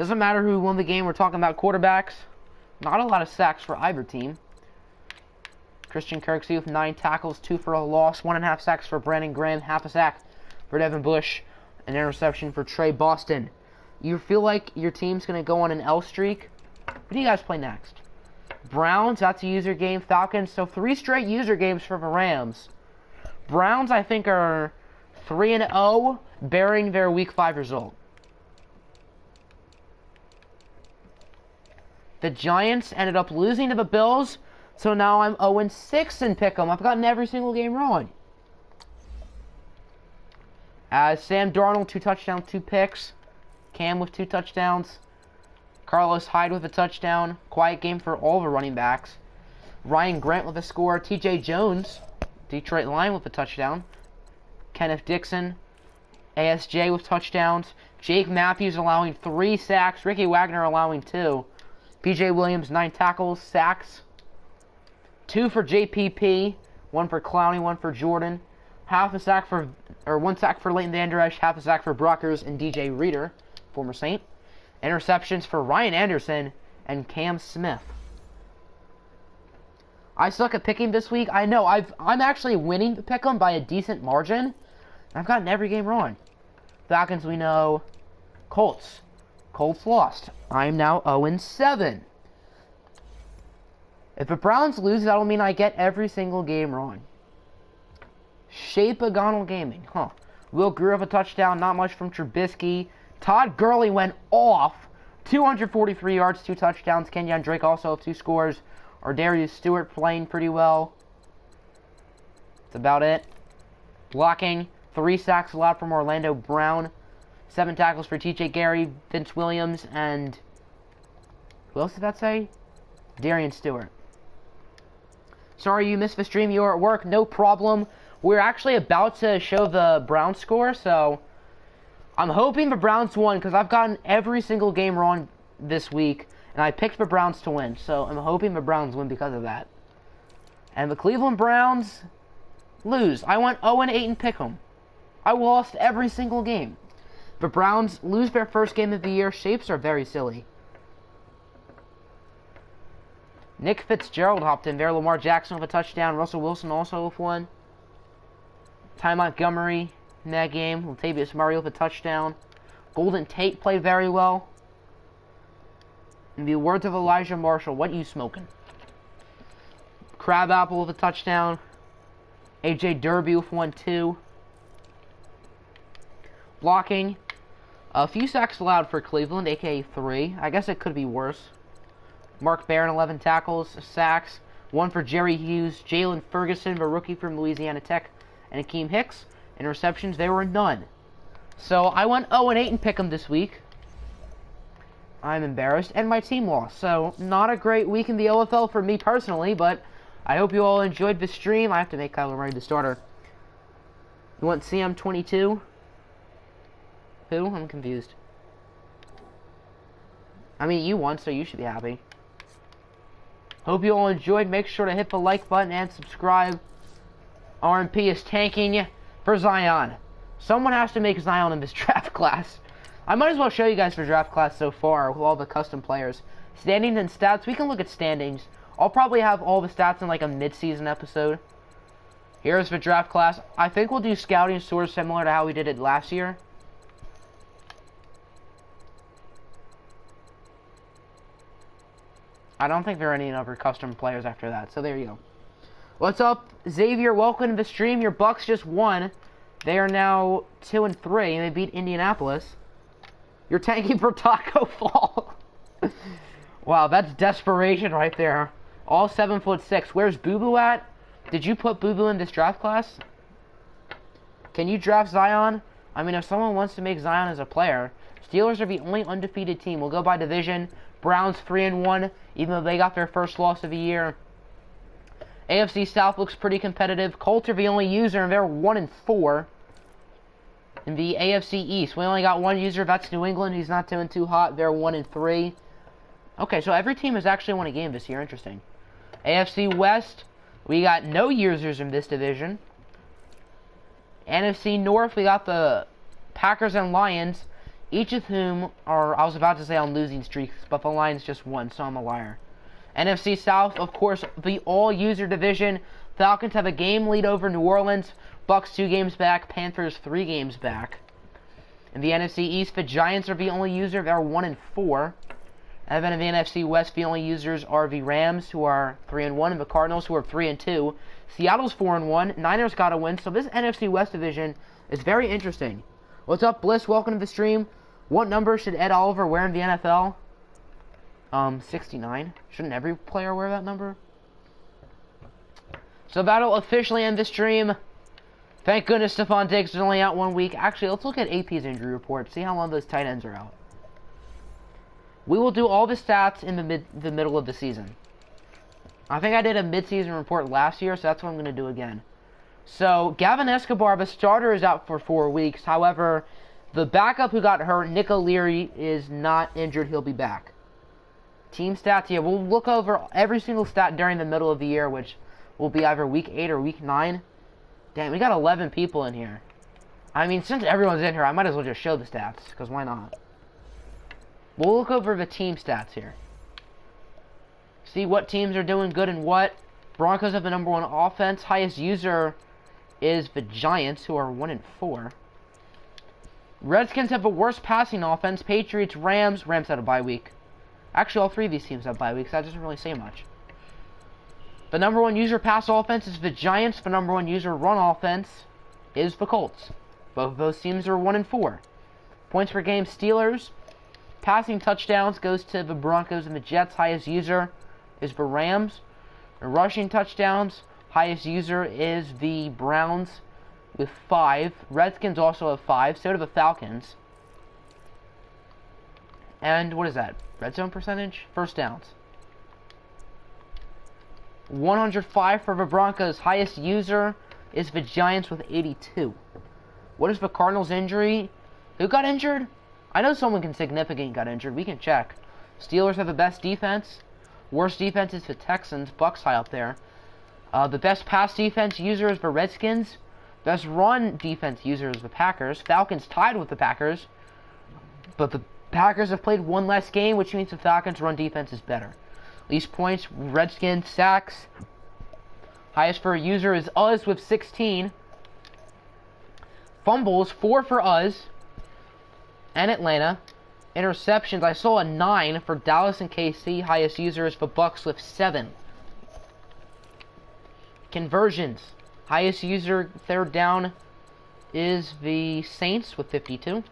Doesn't matter who won the game. We're talking about quarterbacks. Not a lot of sacks for either team. Christian Kirksey with 9 tackles, 2 for a loss, 1.5 sacks for Brandon Graham, half a sack for Devin Bush, an interception for Trey Boston. You feel like your team's going to go on an L streak? Who do you guys play next? Browns, that's a user game. Falcons, so 3 straight user games for the Rams. Browns, I think, are 3-0, bearing their Week 5 result. The Giants ended up losing to the Bills, so now I'm 0-6 in Pick'em. I've gotten every single game wrong. Sam Darnold, 2 touchdowns, 2 picks. Cam with 2 touchdowns. Carlos Hyde with a touchdown. Quiet game for all the running backs. Ryan Grant with a score. TJ Jones, Detroit Lion with a touchdown. Kenneth Dixon, ASJ with touchdowns. Jake Matthews allowing 3 sacks. Ricky Wagner allowing 2. PJ Williams, 9 tackles, sacks. 2 for JPP, 1 for Clowney, 1 for Jordan. 1 sack for Leighton Vander Esch, 1/2 sack for Brockers and DJ Reader, former Saint. Interceptions for Ryan Anderson and Cam Smith. I suck at picking this week. I know, I'm actually winning the pick'em by a decent margin. I've gotten every game wrong. Falcons, we know. Colts lost. I'm now 0-7. If the Browns lose, that'll mean I get every single game wrong. Octogonal Gaming, Will Greer with a touchdown, not much from Trubisky. Todd Gurley went off. 243 yards, 2 touchdowns. Kenyon Drake also with 2 scores. Darius Stewart playing pretty well. That's about it. Blocking, 3 sacks allowed from Orlando Brown. 7 tackles for TJ Gary, Vince Williams, and who else did that say? Darian Stewart. Sorry you missed the stream. You were at work. No problem. We're actually about to show the Browns score, so I'm hoping the Browns won because I've gotten every single game wrong this week, and I picked the Browns to win, so I'm hoping the Browns win because of that. And the Cleveland Browns lose. I went 0-8 in Pick'em. I lost every single game. The Browns lose their first game of the year. Shapes are very silly. Nick Fitzgerald hopped in there. Lamar Jackson with a touchdown. Russell Wilson also with 1. Ty Montgomery in that game. Latavius Murray with a touchdown. Golden Tate played very well. In the words of Elijah Marshall, what you smoking? Crabapple with a touchdown. AJ Derby with 1-2. Blocking. A few sacks allowed for Cleveland, aka 3. I guess it could be worse. Mark Barron, 11 tackles, sacks. 1 for Jerry Hughes. Jalen Ferguson, the rookie from Louisiana Tech. And Akeem Hicks. Interceptions, there were none. So I went 0-8 in Pick'em this week. I'm embarrassed, and my team lost. So not a great week in the OFL for me personally, but I hope you all enjoyed the stream. I have to make Kyler Murray the starter. You want CM22? Who? I'm confused. I mean, you won, so you should be happy. Hope you all enjoyed. Make sure to hit the like button and subscribe. RMP is tanking for Zion. Someone has to make Zion in this draft class. I might as well show you guys the draft class so far with all the custom players. Standings and stats. We can look at standings. I'll probably have all the stats in like a mid-season episode. Here's the draft class. I think we'll do scouting sort of similar to how we did it last year. I don't think there are any other custom players after that, so there you go. What's up, Xavier? Welcome to the stream. Your Bucks just won. They are now 2-3, and they beat Indianapolis. You're tanking for Taco Fall. Wow, that's desperation right there. All 7'6". Where's Boo Boo at? Did you put Boo Boo in this draft class? Can you draft Zion? I mean, if someone wants to make Zion as a player, Steelers are the only undefeated team. We'll go by division. Browns 3-1, even though they got their first loss of the year. AFC South looks pretty competitive. Colts are the only user, and they're 1-4. In the AFC East, we only got one user. That's New England. He's not doing too hot. They're 1-3. Okay, so every team has actually won a game this year. Interesting. AFC West, we got no users in this division. NFC North, we got the Packers and Lions. each of whom are, I was about to say on losing streaks, but the Lions just won, so I'm a liar. NFC South, of course, the all-user division. Falcons have a game lead over New Orleans. Bucks 2 games back. Panthers 3 games back. In the NFC East, the Giants are the only user. They're 1-4. And then in the NFC West, the only users are the Rams, who are 3-1, and the Cardinals, who are 3-2. Seattle's 4-1. Niners got a win. So this NFC West division is very interesting. What's up, Bliss? Welcome to the stream. What number should Ed Oliver wear in the NFL? 69. Shouldn't every player wear that number? So that'll officially end the stream. Thank goodness Stephon Diggs is only out 1 week. Actually, let's look at AP's injury report. See how long those tight ends are out. We will do all the stats in the middle of the season. I think I did a mid-season report last year, so that's what I'm going to do again. So, Gavin Escobar, the starter, is out for 4 weeks. However, the backup who got hurt, Nick O'Leary, is not injured. He'll be back. Team stats, yeah, we'll look over every single stat during the middle of the year, which will be either week 8 or week 9. Damn, we got 11 people in here. I mean, since everyone's in here, I might as well just show the stats, because why not? We'll look over the team stats here. See what teams are doing good and what. Broncos have the #1 offense. Highest user is the Giants, who are 1-4. Redskins have the worst passing offense. Patriots, Rams. Rams had a bye week. Actually, all 3 of these teams have bye weeks. That doesn't really say much. The #1 user pass offense is the Giants. The #1 user run offense is the Colts. Both of those teams are 1-4. Points per game, Steelers. Passing touchdowns goes to the Broncos and the Jets. Highest user is the Rams. Rushing touchdowns, highest user is the Browns with 5. Redskins also have 5. So do the Falcons. And what is that? Red zone percentage? First downs. 105 for the Broncos. Highest user is the Giants with 82. What is the Cardinals' injury? Who got injured? I know someone significant got injured. We can check. Steelers have the best defense. Worst defense is the Texans. Bucks high up there. The best pass defense user is the Redskins. Best run defense user is the Packers. Falcons tied with the Packers. But the Packers have played 1 less game, which means the Falcons' run defense is better. Least points, Redskins, sacks. Highest for a user is us with 16. Fumbles, 4 for us and Atlanta. Interceptions, I saw a 9 for Dallas and KC. Highest user is the Bucks with 7. Conversions, highest user third down is the Saints with 52.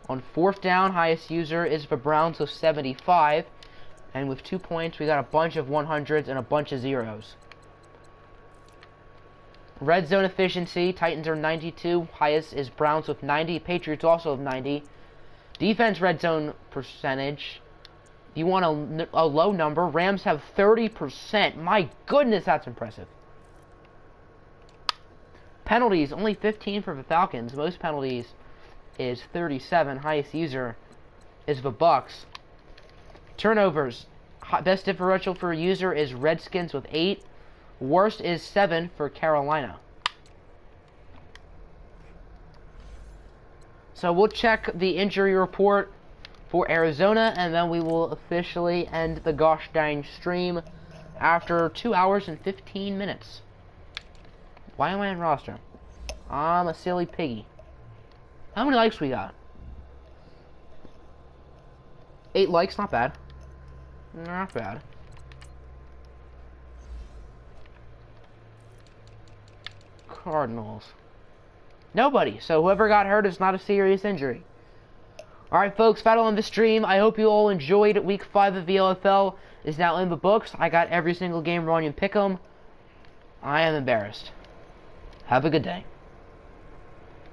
On fourth down, highest user is the Browns with 75. And with 2 points, we got a bunch of 100s and a bunch of zeros. Red zone efficiency, Titans are 92. Highest is Browns with 90. Patriots also have 90. Defense red zone percentage, you want a low number. Rams have 30%. My goodness, that's impressive. Penalties, only 15 for the Falcons. Most penalties is 37. Highest user is the Bucks. Turnovers, best differential for a user is Redskins with 8. Worst is 7 for Carolina. So we'll check the injury report for Arizona, and then we will officially end the gosh dang stream after 2 hours and 15 minutes. Why am I in roster? I'm a silly piggy. How many likes we got? 8 likes, not bad. Not bad. Cardinals. Nobody. So whoever got hurt is not a serious injury. Alright, folks, that'll end the stream. I hope you all enjoyed Week 5 of the OFL. Is now in the books. I got every single game wrong in Pick'em. I am embarrassed. Have a good day.